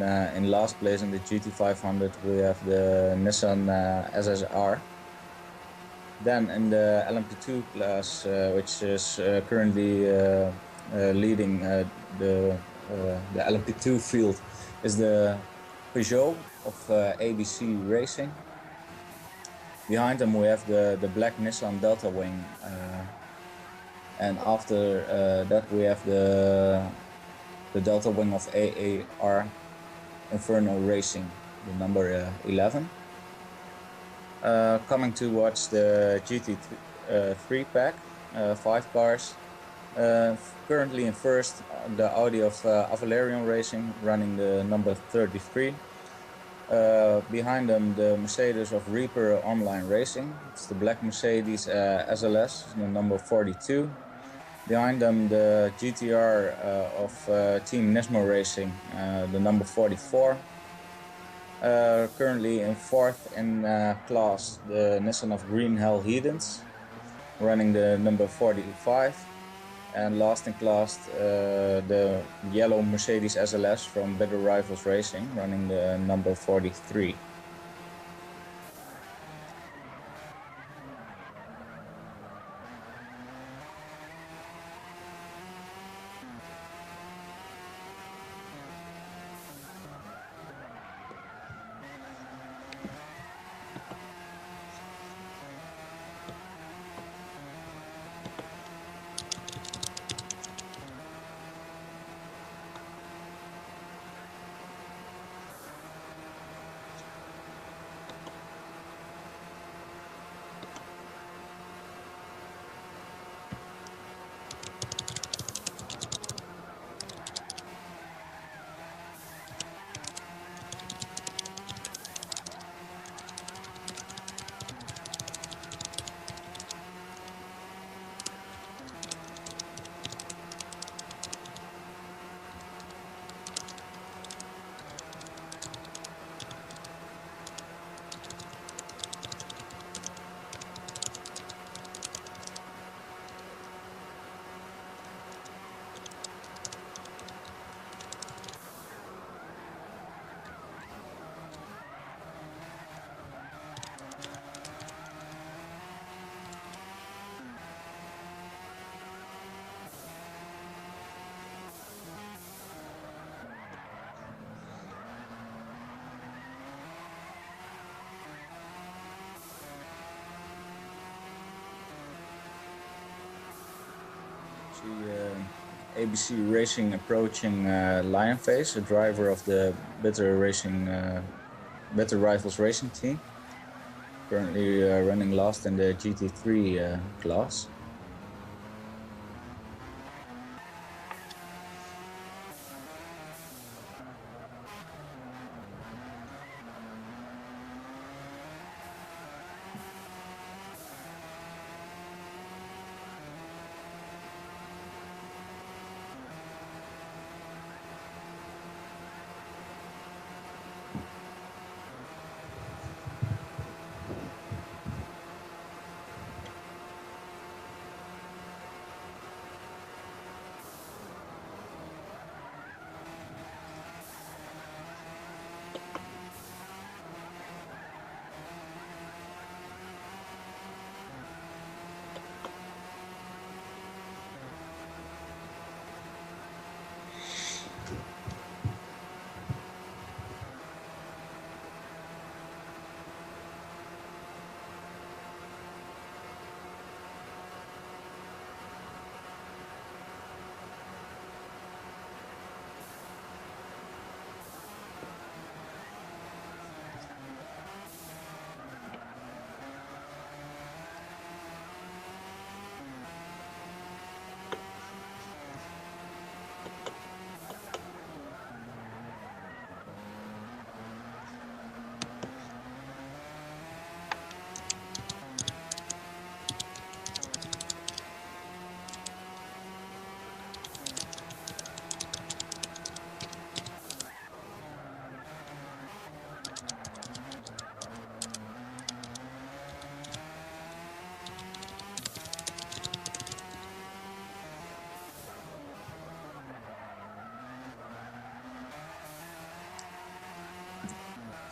D: last place in the GT500 we have the Nissan SSR. Then in the LMP2 class, which is currently leading the LMP2 field, is the Peugeot of ABC Racing. Behind them we have the black Nissan Delta Wing, and after that we have the Delta Wing of AAR Inferno Racing, the number 11. Coming towards the GT3 pack, 5 cars. Currently in first, the Audi of Avalarion Racing, running the number 33. Behind them, the Mercedes of Reaper Online Racing. It's the black Mercedes SLS, the number 42. Behind them, the GTR of Team Nismo Racing, the number 44. Currently in fourth in class, the Nissan of Green Hell Hedons, running the number 45. And last in class, the yellow Mercedes SLS from Better Rivals Racing, running the number 43. ABC Racing approaching Lion Face, a driver of the Better Rivals Racing team. Currently running last in the GT3 class.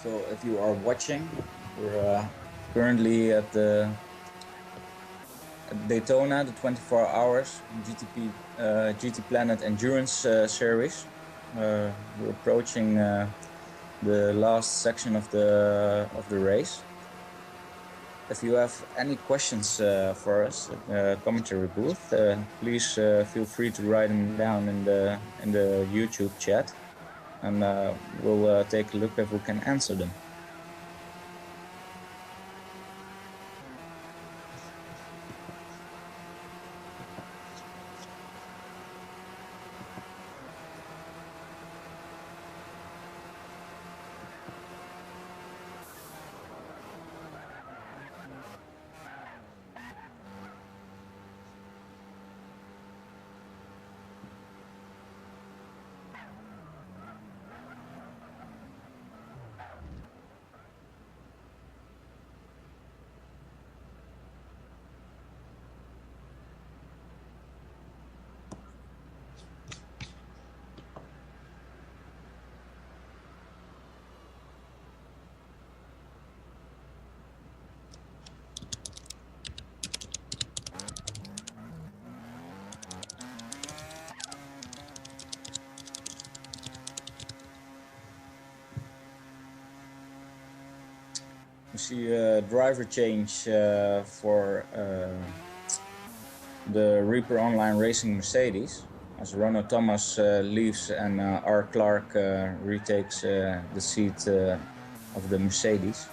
D: So if you are watching, we're currently at Daytona, the 24 hours GTPlanet Endurance Series. We're approaching the last section of the race. If you have any questions for us in the commentary booth, please feel free to write them down in the YouTube chat, and we'll take a look if we can answer them. You see a driver change for the Reaper Online Racing Mercedes, as Ronald Thomas leaves and R. Clark retakes the seat of the Mercedes.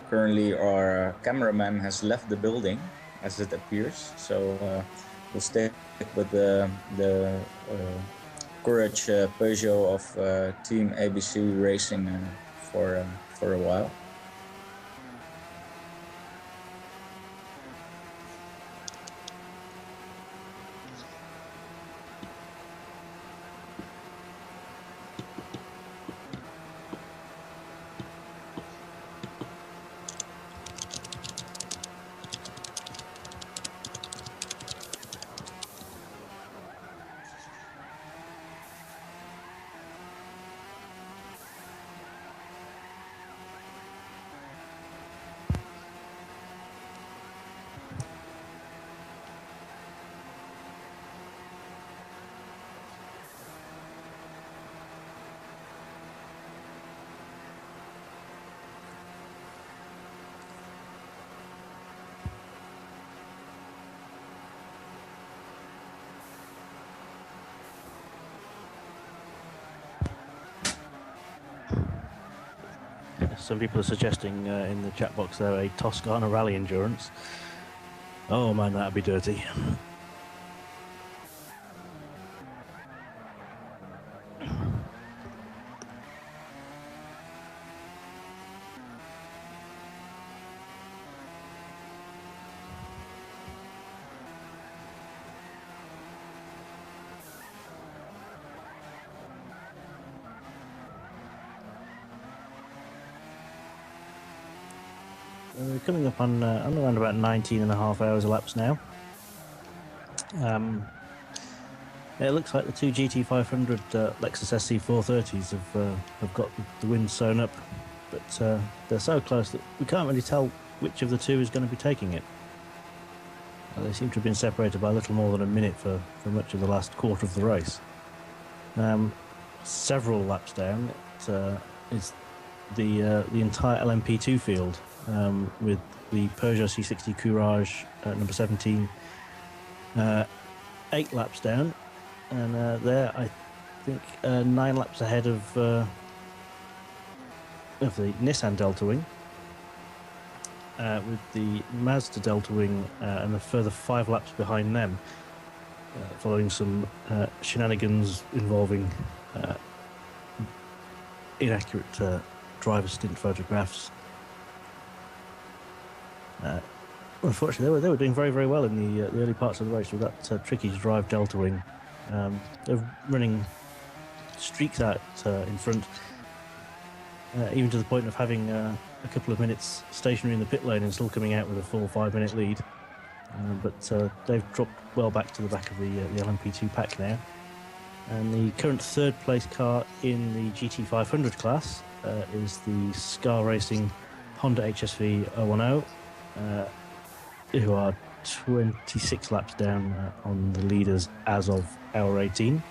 D: Currently, our cameraman has left the building, as it appears. So we'll stick with the Courage Peugeot of Team ABC Racing for a while.
C: Some people are suggesting in the chat box there a Toscana Rally Endurance. Oh man, that'd be dirty. We're coming up on around about 19 and a half hours elapsed now. It looks like the two GT500 Lexus SC430s have got the wind sewn up, but they're so close that we can't really tell which of the two is going to be taking it. They seem to have been separated by a little more than a minute for much of the last quarter of the race. Several laps down, it is the entire LMP2 field, with the Peugeot C60 Courage number 17 8 laps down, and there I think 9 laps ahead of the Nissan Delta Wing, with the Mazda Delta Wing and a further 5 laps behind them, following some shenanigans involving inaccurate driver stint photographs. Unfortunately, they were doing very, very well in the early parts of the race with that tricky to drive Delta Wing. They're running streaks out in front, even to the point of having a couple of minutes stationary in the pit lane and still coming out with a full 5-minute lead. But they've dropped well back to the back of the LMP2 pack now. And the current third place car in the GT500 class is the Scar Racing Honda HSV 010, who are 26 laps down on the leaders as of hour 18.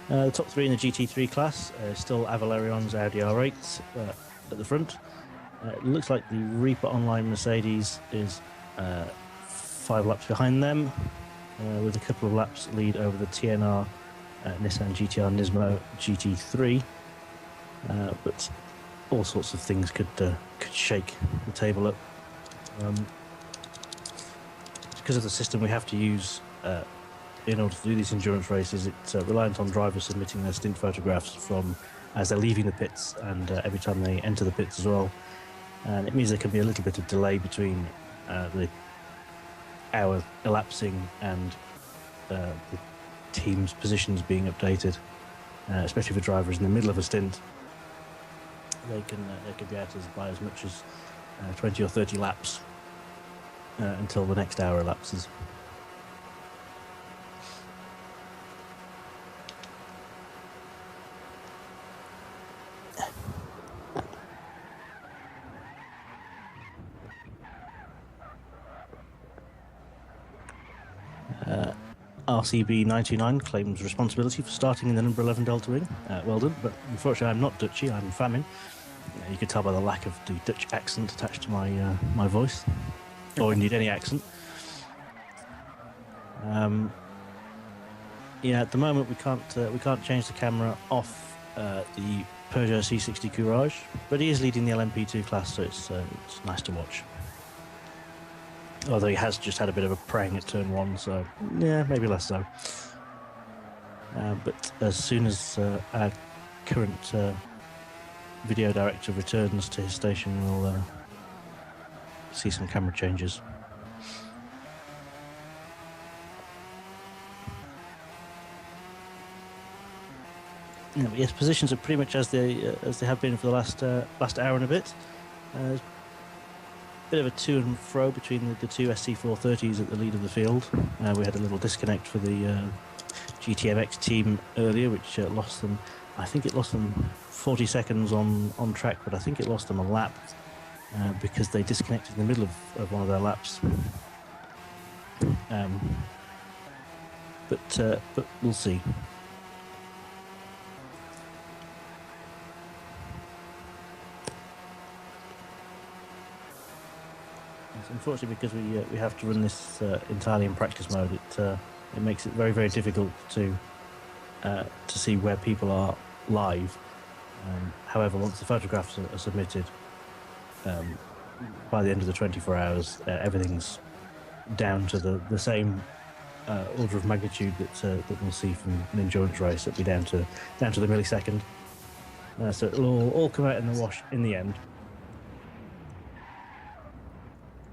C: The top three in the GT3 class still Avalerion's Audi R8 at the front. It looks like the Reaper Online Mercedes is 5 laps behind them, with a couple of laps lead over the TNR Nissan GTR Nismo GT3. But all sorts of things could shake the table up. Because of the system we have to use in order to do these endurance races, it's reliant on drivers submitting their stint photographs from as they're leaving the pits and every time they enter the pits as well. And it means there can be a little bit of delay between the hour elapsing and the team's positions being updated, especially if a driver is in the middle of a stint. They can be out by as much as 20 or 30 laps until the next hour elapses. RCB99 claims responsibility for starting in the number 11 Delta Wing. Well done, but unfortunately I'm not Dutchy, I'm Famine. You can tell by the lack of the Dutch accent attached to my voice, or indeed any accent. Yeah, at the moment we can't change the camera off the Peugeot C60 Courage, but he is leading the LMP2 class, so it's nice to watch. Although he has just had a bit of a prang at turn 1, so yeah, maybe less so. But as soon as our current video director returns to his station, we'll see some camera changes. Yeah, but yes, positions are pretty much as they have been for the last hour and a bit. Bit of a to and fro between the two SC430s at the lead of the field. We had a little disconnect for the GTMX team earlier, which lost them. I think it lost them 40 seconds on track, but I think it lost them a lap because they disconnected in the middle of one of their laps. But we'll see. Unfortunately, because we have to run this entirely in practice mode, it makes it very, very difficult to see where people are live. However, once the photographs are submitted, by the end of the 24 hours, everything's down to the same order of magnitude that we'll see from an endurance race. It'll be down to the millisecond. So it'll all come out in the wash in the end.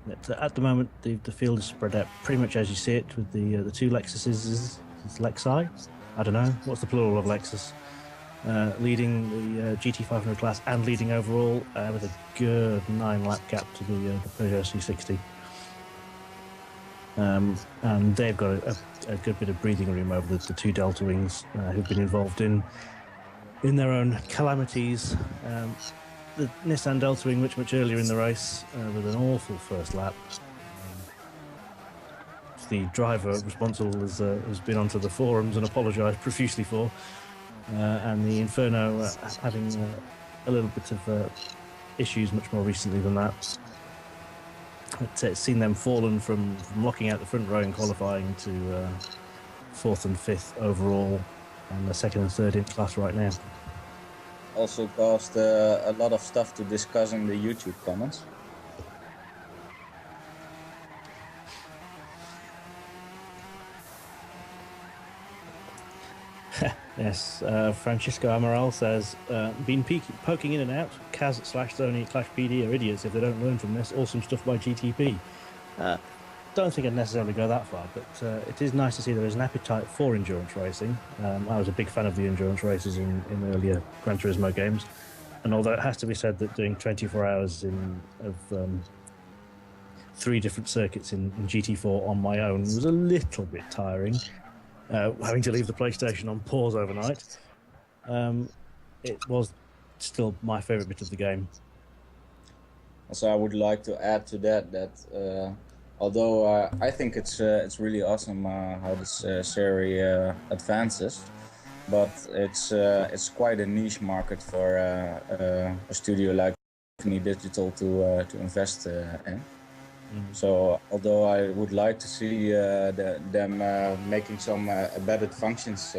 C: But, at the moment, the field is spread out pretty much as you see it, with the two Lexuses. It's Lexi? I don't know. What's the plural of Lexus? Leading the GT500 class and leading overall with a good 9-lap gap to the Peugeot C60. And they've got a good bit of breathing room over the two Delta Wings who've been involved in their own calamities. The Nissan Delta Wing much earlier in the race with an awful first lap. The driver responsible has been onto the forums and apologised profusely for, and the Inferno having a little bit of issues much more recently than that. It's seen them fallen from locking out the front row in qualifying to 4th and 5th overall, and the 2nd and 3rd in class right now.
D: Also caused a lot of stuff to discuss in the YouTube comments.
C: Yes, Francisco Amaral says, been poking in and out. Kaz / Sony / PD are idiots if they don't learn from this. Awesome stuff by GTP. Don't think I'd necessarily go that far, but it is nice to see there is an appetite for endurance racing. I was a big fan of the endurance races in earlier Gran Turismo games, and although it has to be said that doing 24 hours of 3 different circuits in GT4 on my own was a little bit tiring. Having to leave the PlayStation on pause overnight, it was still my favourite bit of the game.
D: Also, I would like to add to that although I think it's really awesome how this series advances, but it's quite a niche market for a studio like Digital to invest in. So, although I would like to see them making some embedded functions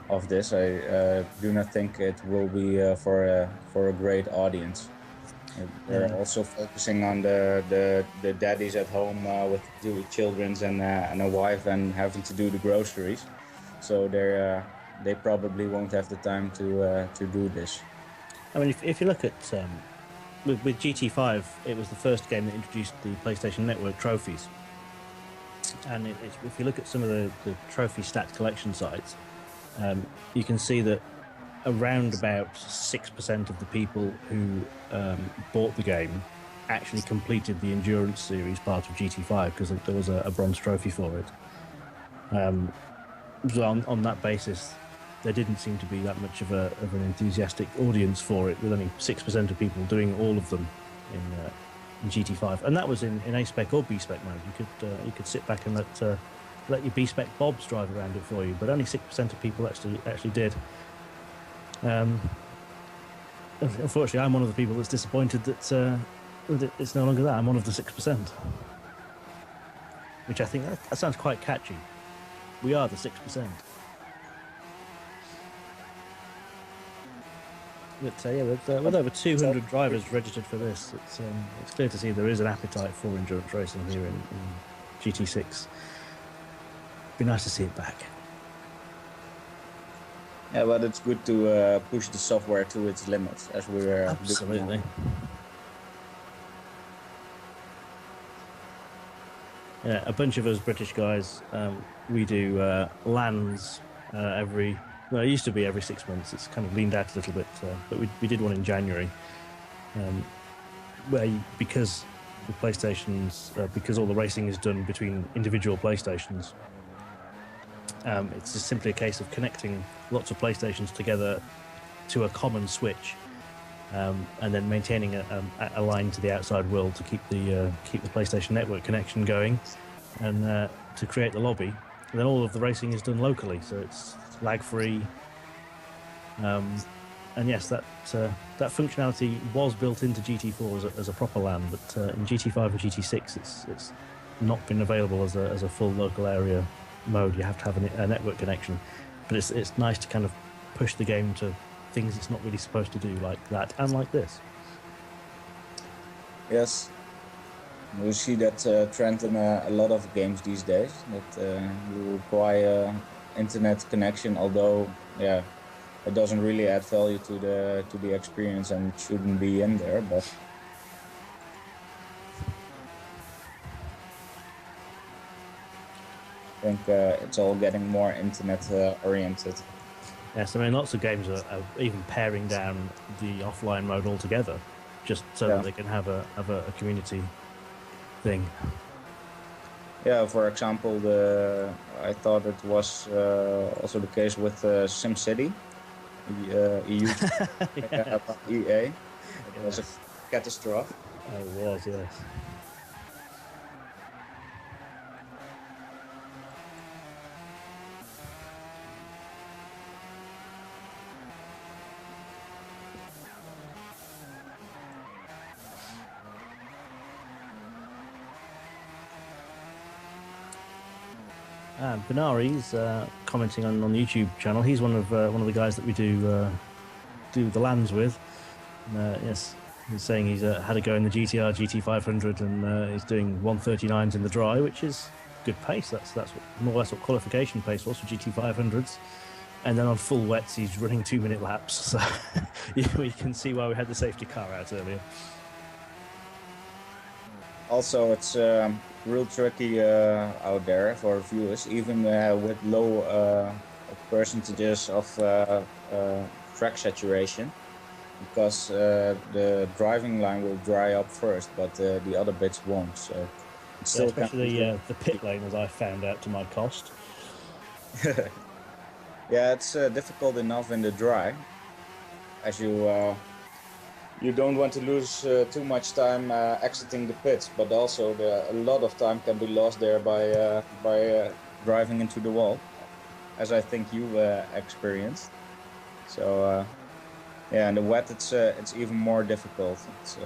D: of this, I do not think it will be for a great audience. They're also focusing on the daddies at home with 2 children and a wife and having to do the groceries. So they probably won't have the time to do this.
C: I mean, if you look at with GT5, it was the first game that introduced the PlayStation Network trophies. And if you look at some of the trophy stat collection sites, you can see that around about 6% of the people who bought the game actually completed the Endurance Series part of GT5 because there was a bronze trophy for it. So on that basis, there didn't seem to be that much of an enthusiastic audience for it, with only 6% of people doing all of them in GT5, and that was in A-Spec or B-Spec mode. You could sit back and let your B-Spec Bobs drive around it for you, but only 6% of people actually did. Unfortunately, I'm one of the people that's disappointed that it's no longer that. I'm one of the 6%, which I think that sounds quite catchy. We are the 6%. But yeah, with over 200 drivers registered for this, it's clear to see there is an appetite for endurance racing here in GT6. Be nice to see it back.
D: Yeah, but it's good to push the software to its limits, as we're
C: absolutely. Yeah, a bunch of us British guys, we do LANs every. Well, it used to be every 6 months. It's kind of leaned out a little bit, but we did one in January, where because the PlayStations, because all the racing is done between individual PlayStations, it's just simply a case of connecting lots of PlayStations together to a common switch, and then maintaining a line to the outside world to keep the PlayStation Network connection going, and to create the lobby. And then all of the racing is done locally, so it's lag-free. And yes, that functionality was built into GT4 as a proper LAN, but in GT5 and GT6, it's not been available as a full local area mode. You have to have a network connection, but it's nice to kind of push the game to things it's not really supposed to do, like that and like this.
D: Yes, we see that trend in a lot of games these days, that you require internet connection, although yeah, it doesn't really add value to the experience and shouldn't be in there, but I think it's all getting more internet oriented.
C: Yes, I mean, lots of games are even paring down the offline mode altogether, just so that they can have a community thing.
D: Yeah, for example, I thought it was also the case with SimCity, EU, EA. It was a catastrophe.
C: It was, yes. Benari's commenting on the YouTube channel. He's one of the guys that we do the LANs with. Yes, he's saying he's had a go in the GTR GT500 and he's doing 139s in the dry, which is good pace. That's more or less what qualification pace was for GT500s. And then on full wets, he's running 2-minute laps. So you can see why we had the safety car out earlier.
D: Also, it's real tricky out there for viewers, even with low percentages of track saturation, because the driving line will dry up first, but the other bits won't. So it's still
C: especially the pit lane, as I found out to my cost.
D: Yeah, it's difficult enough in the dry, as you don't want to lose too much time exiting the pits, but also a lot of time can be lost there by driving into the wall, as I think you experienced. So yeah, in the wet it's even more difficult. It's,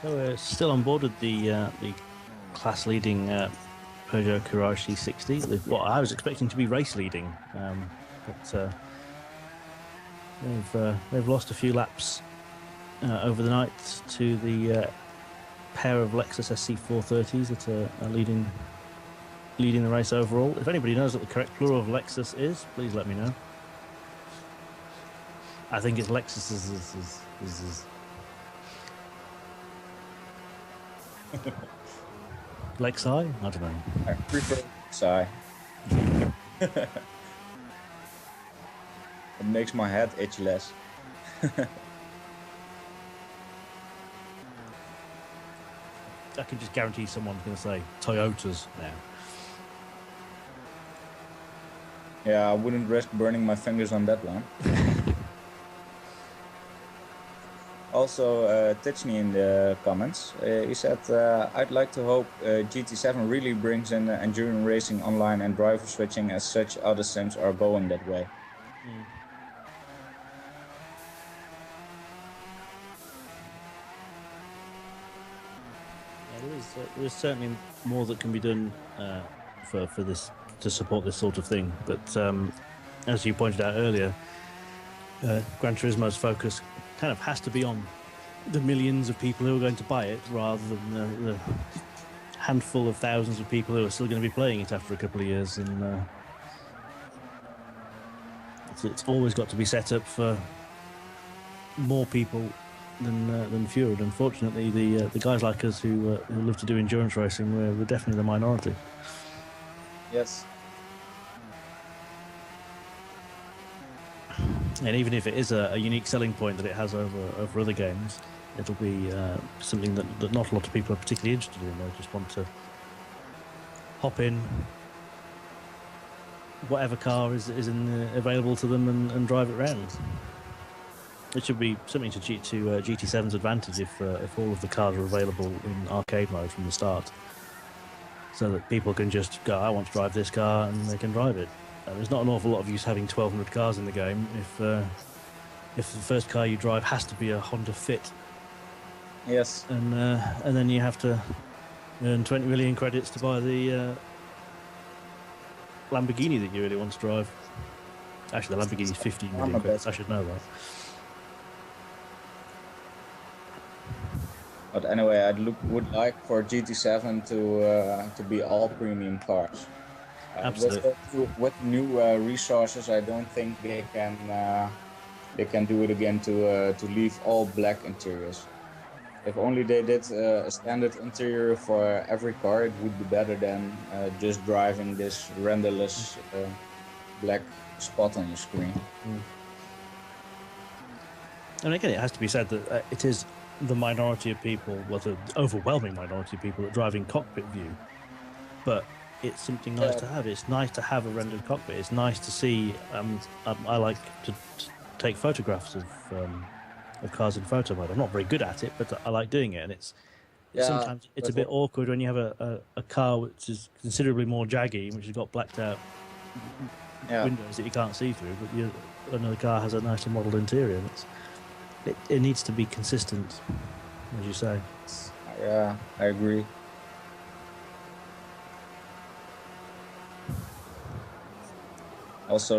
C: So we're still on board with the class-leading Peugeot Courage C60. With what I was expecting to be race-leading, but they've lost a few laps over the night to the pair of Lexus SC430s that are leading the race overall. If anybody knows what the correct plural of Lexus is, please let me know. I think it's Lexus. Lexi? I don't know.
D: I prefer Lexi. It makes my head itch less.
C: I can just guarantee someone's going to say Toyotas now.
D: Yeah, I wouldn't risk burning my fingers on that one. Also, Tichny in the comments, he said, I'd like to hope GT7 really brings in endurance racing online and driver switching, as such other sims are going that way.
C: Yeah, there is certainly more that can be done for this, to support this sort of thing. But as you pointed out earlier, Gran Turismo's focus kind of has to be on the millions of people who are going to buy it, rather than the handful of thousands of people who are still going to be playing it after a couple of years. And it's always got to be set up for more people than fewer. And unfortunately, the guys like us who love to do endurance racing, we're definitely the minority.
D: Yes.
C: And even if it is a unique selling point that it has over other games, it'll be something that not a lot of people are particularly interested in. They just want to hop in whatever car is available to them and drive it around. It should be something to GT7's advantage if all of the cars are available in arcade mode from the start, so that people can just go, I want to drive this car, and they can drive it. There's not an awful lot of use having 1,200 cars in the game if the first car you drive has to be a Honda Fit.
D: Yes.
C: And then you have to earn 20 million credits to buy the Lamborghini that you really want to drive. Actually, the Lamborghini is 15 million credits. I should know that.
D: But anyway, I would like for GT7 to be all premium cars.
C: Absolutely.
D: With new resources, I don't think they can do it again to leave all black interiors. If only they did a standard interior for every car, it would be better than just driving this renderless black spot on your screen.
C: And again, it has to be said that it is the minority of people, well, the overwhelming minority of people that drive in cockpit view. But it's something nice to have. It's nice to have a rendered cockpit. It's nice to see. I like to take photographs of cars in photo mode. I'm not very good at it, but I like doing it, and sometimes it's a bit awkward when you have a car which is considerably more jaggy, which has got blacked out windows that you can't see through, but another car has a nicely modelled interior. And it needs to be consistent, as you say.
D: Yeah, I agree. Also,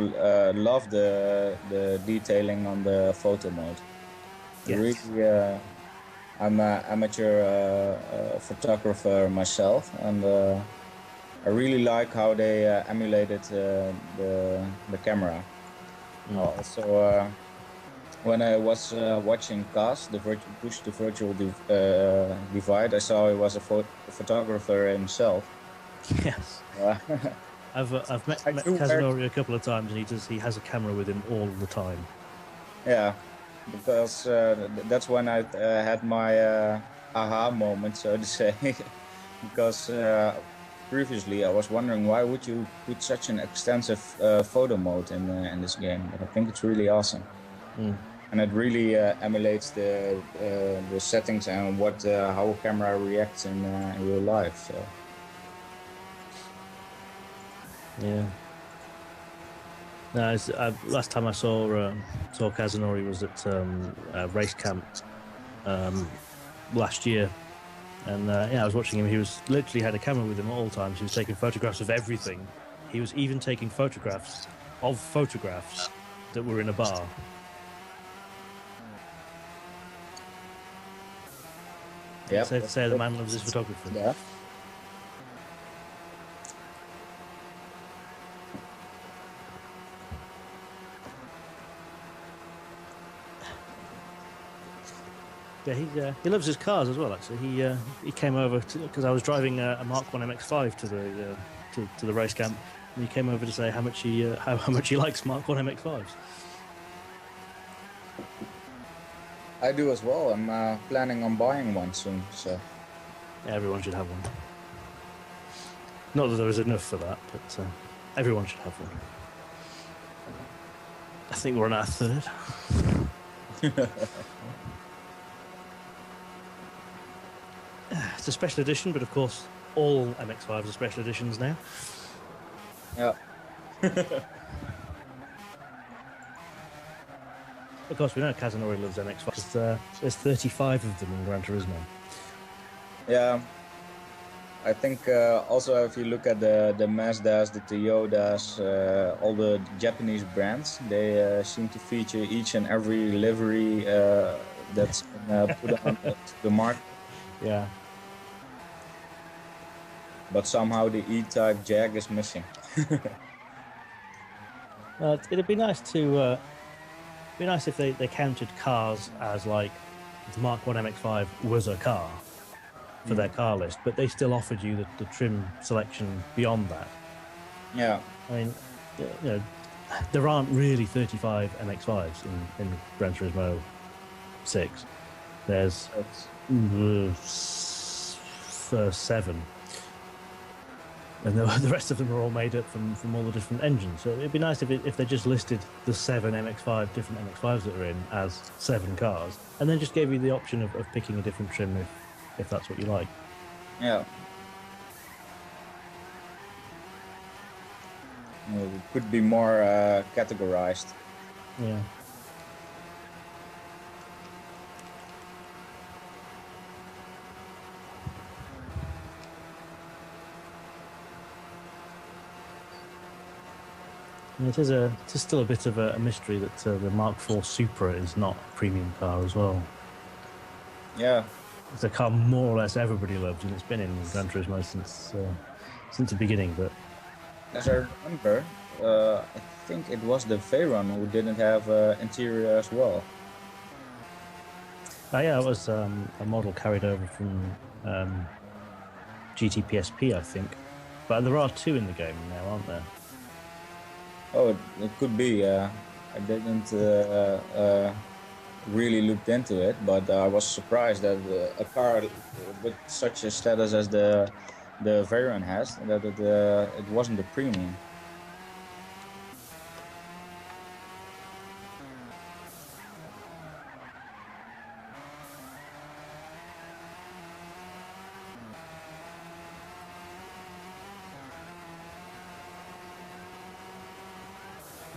D: love the detailing on the photo mode.
C: Yes.
D: Really, I'm an amateur photographer myself, and I really like how they emulated the camera. Also, when I was watching Cast, Push the Virtual Divide, I saw he was a photographer himself.
C: Yes.
D: Uh,
C: I've met Kazunori a couple of times, and he has a camera with him all the time.
D: Yeah, because that's when I had my aha moment, so to say. Because previously I was wondering why would you put such an extensive photo mode in this game, but I think it's really awesome. And it really emulates the settings and how a camera reacts in real life. So
C: yeah. No, last time I saw Kazunori was at race camp last year, and I was watching him. He was literally had a camera with him at all times. He was taking photographs of everything. He was even taking photographs of photographs that were in a bar. Yeah, safe to say the man loves his photography.
D: Yeah.
C: Yeah, he loves his cars as well. Actually, he came over because I was driving a Mark 1 MX-5 to the race camp, and he came over to say how much he likes Mark 1 MX-5s.
D: I do as well. I'm planning on buying one soon. So
C: yeah, everyone should have one. Not that there is enough for that, but everyone should have one. I think we're on our third. It's a special edition, but of course, all MX-5s are special editions now.
D: Yeah.
C: Of course, we know Kazunori loves MX-5 because there's 35 of them in Gran Turismo.
D: Yeah. I think also if you look at the Mazdas, the Toyotas, all the Japanese brands, they seem to feature each and every livery that's put on the market.
C: Yeah.
D: But somehow the E-Type Jag is missing.
C: It'd be nice to be nice if they counted cars as like the Mark 1 MX-5 was a car for their car list, but they still offered you the trim selection beyond that.
D: Yeah.
C: I mean, there aren't really 35 MX-5s in Gran Turismo 6. There's 7. And the rest of them are all made up from all the different engines. So it'd be nice if they just listed the 7 different MX-5s that are in as 7 cars, and then just gave you the option of picking a different trim if that's what you like.
D: Yeah. It could be more categorized.
C: Yeah. It is still a bit of a mystery that the Mark IV Supra is not a premium car as well.
D: Yeah.
C: It's a car more or less everybody loves, and it's been in Gran Turismo since the beginning. But
D: as I remember, I think it was the Veyron who didn't have interior as well.
C: Yeah, it was a model carried over from GTPSP, I think. But there are 2 in the game now, aren't there?
D: Oh, it could be. I didn't really looked into it, but I was surprised that a car with such a status as the the variant has, that it wasn't a premium.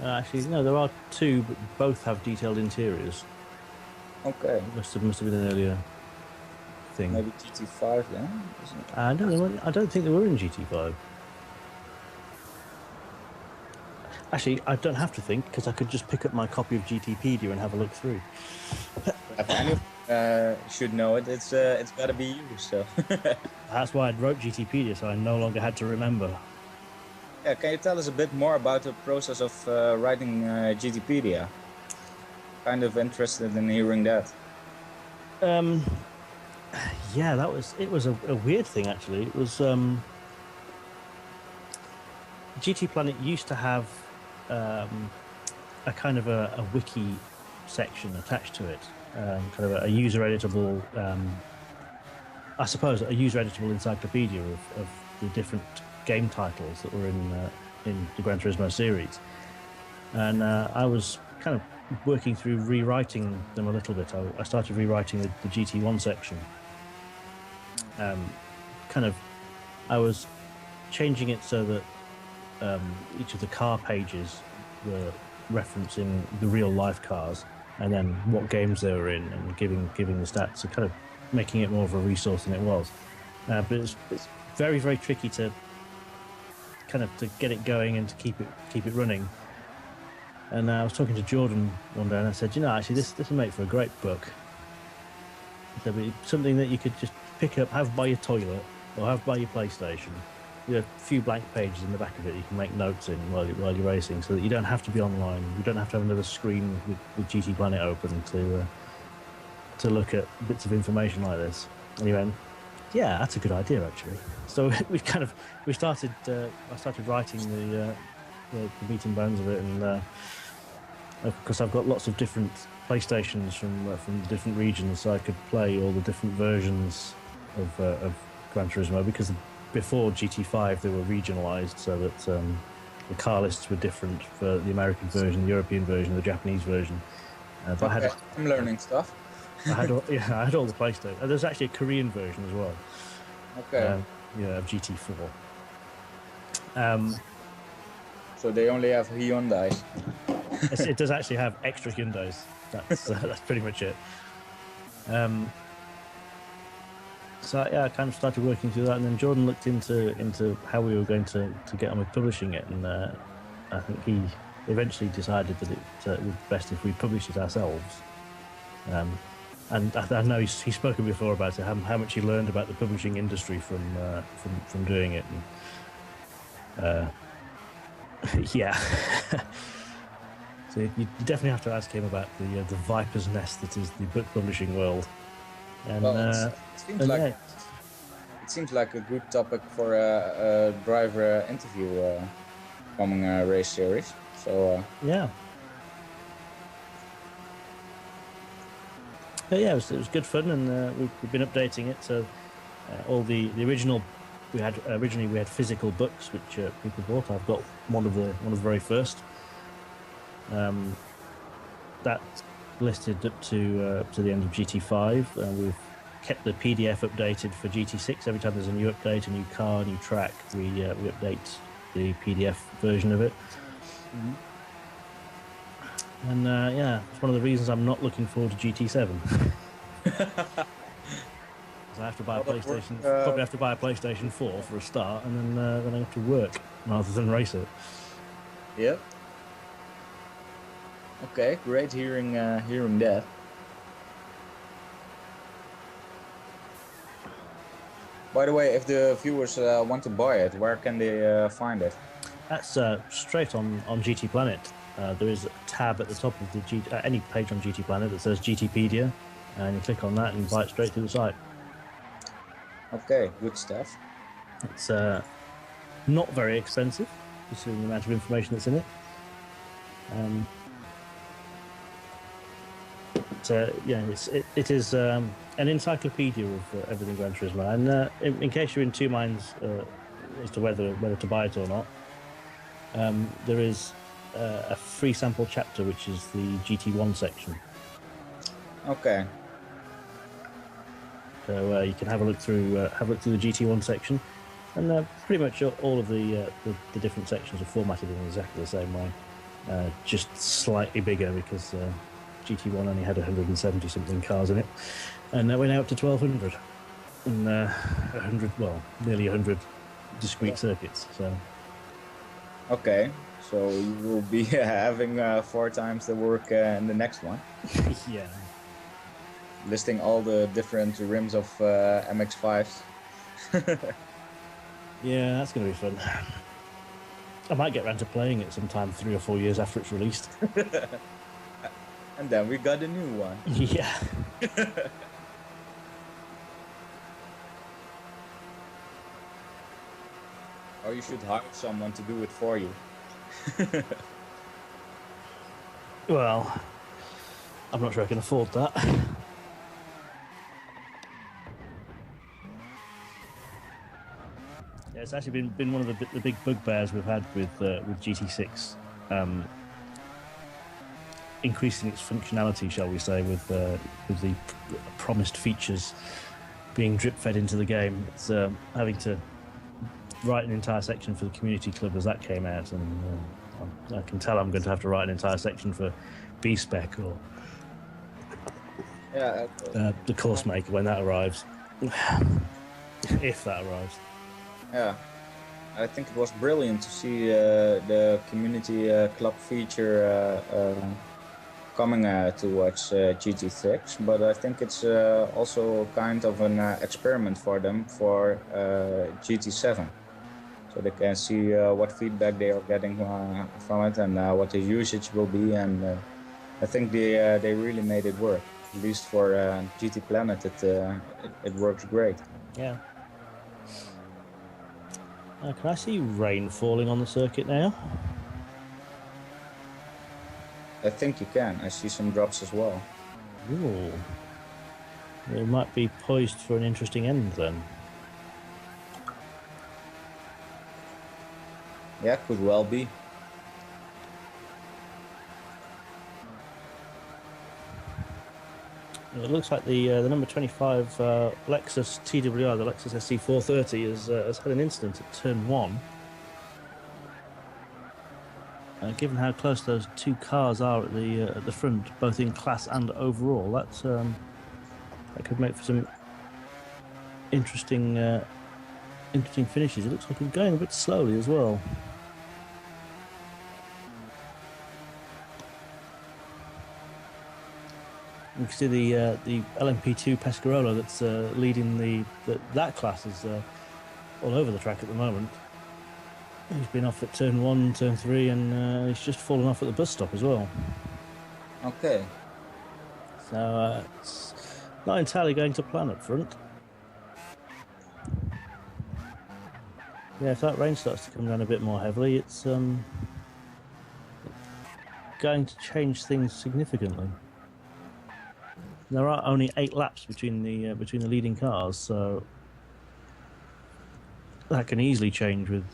C: Actually, no, there are two, but both have detailed interiors.
D: Okay,
C: Must have been an earlier thing.
D: maybe GT5 then? Isn't it?
C: I don't think they were in GT5. Actually, I don't have to think because I could just pick up my copy of GTpedia and have a look through.
D: If anyone should know it, it's got to be you. So,
C: That's why I wrote GTpedia, so I no longer had to remember.
D: yeah, can you tell us a bit more about the process of writing GTpedia? Kind of interested in hearing that.
C: Yeah, it was a weird thing actually. It was GTPlanet used to have a kind of a wiki section attached to it, kind of a user editable, I suppose, a user editable encyclopedia of the different game titles that were in the Gran Turismo series. And I was kind of working through rewriting them a little bit. I started rewriting the GT1 section. I was changing it so that each of the car pages were referencing the real life cars and then what games they were in and giving the stats, so kind of making it more of a resource than it was. But it's very, very tricky to get it going and to keep it running. And I was talking to Jordan one day and I said, actually this will make for a great book. There'll be something that you could just pick up, have by your toilet or have by your PlayStation. You have a few blank pages in the back of it you can make notes in while you're racing, so that you don't have to be online. You don't have to have another screen with GTPlanet open to look at bits of information like this. And he went, yeah, that's a good idea actually. So I started writing the meat and bones of it, and of course I've got lots of different PlayStations from different regions, so I could play all the different versions of Gran Turismo, because before GT5 they were regionalized, so that the car lists were different for the American version, the European version, the Japanese version. But
D: Okay, I'm learning stuff.
C: I had all the PlayStation. There's actually a Korean version as well.
D: Okay.
C: Of GT4.
D: So they only have Hyundais.
C: It does actually have extra Hyundais. That's pretty much it. So yeah, I kind of started working through that, and then Jordan looked into how we were going to get on with publishing it, and I think he eventually decided that it would be best if we published it ourselves. And I know he's spoken before about it, how much he learned about the publishing industry from doing it. And, yeah. So you definitely have to ask him about the viper's nest that is the book publishing world. And
D: Well, it seems like a good topic for a driver interview coming race series. So
C: yeah. But yeah, it was good fun, and we've been updating it. So all the original, we had physical books which people bought. I've got one of the very first. That's listed up to the end of GT5, and we've kept the PDF updated for GT6. Every time there's a new update, a new car, a new track, we update the PDF version of it.
D: Mhm.
C: And yeah, it's one of the reasons I'm not looking forward to GT7. I have to buy a PlayStation. Probably have to buy a PlayStation 4 for a start, and then I have to work rather than race it.
D: Yep. Okay, great hearing that. By the way, if the viewers want to buy it, where can they find it?
C: That's straight on GTPlanet. There is a tab at the top of the any page on GTPlanet that says GTpedia, and you click on that and buy it straight through the site.
D: Okay, good stuff.
C: It's not very expensive, considering the amount of information that's in it. yeah, it is an encyclopedia of everything Gran Turismo. And in case you're in two minds as to whether to buy it or not, there is a free sample chapter which is the GT1 section.
D: Okay.
C: So you can have a look through the GT1 section, and pretty much all of the different sections are formatted in exactly the same way, just slightly bigger because GT1 only had 170 something cars in it, and we're now up to 1200 and 100, well, nearly 100 discrete circuits. So
D: Okay. So you will be having 4 times the work in the next one,
C: yeah.
D: listing all the different rims of MX-5s.
C: Yeah, that's going to be fun. I might get around to playing it sometime 3 or 4 years after it's released.
D: And then we got a new one.
C: Yeah.
D: Or you should hire someone to do it for you.
C: Well, I'm not sure I can afford that. Yeah, it's actually been one of the big bugbears we've had with GT6, increasing its functionality, shall we say, with the promised features being drip fed into the game. It's having to write an entire section for the community club as that came out, and I can tell I'm going to have to write an entire section for B-Spec or
D: Yeah.
C: the course maker when that arrives, if that arrives.
D: Yeah. I think it was brilliant to see the community club feature coming towards GT6, but I think it's also kind of an experiment for them for GT7. So they can see what feedback they are getting from it and what the usage will be, and I think they really made it work. At least for GTPlanet, it works great.
C: Yeah. Can I see rain falling on the circuit now?
D: I think you can. I see some drops as well.
C: Ooh. It might be poised for an interesting end then.
D: Yeah, could well be.
C: It looks like the number 25 Lexus TWR, the Lexus SC430, has had an incident at turn 1. Given how close those two cars are at the front, both in class and overall, that could make for some interesting finishes. It looks like it's going a bit slowly as well. You can see the LMP2 Pescarolo that's leading that class is all over the track at the moment. He's been off at turn 1, turn 3, and he's just fallen off at the bus stop as well.
D: Okay.
C: So it's not entirely going to plan up front. Yeah, if that rain starts to come down a bit more heavily, it's going to change things significantly. There are only 8 laps between the leading cars, so that can easily change with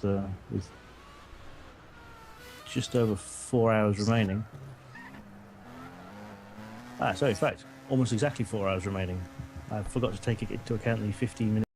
C: just over 4 hours remaining. So in fact, almost exactly 4 hours remaining. I forgot to take into account the 15 minutes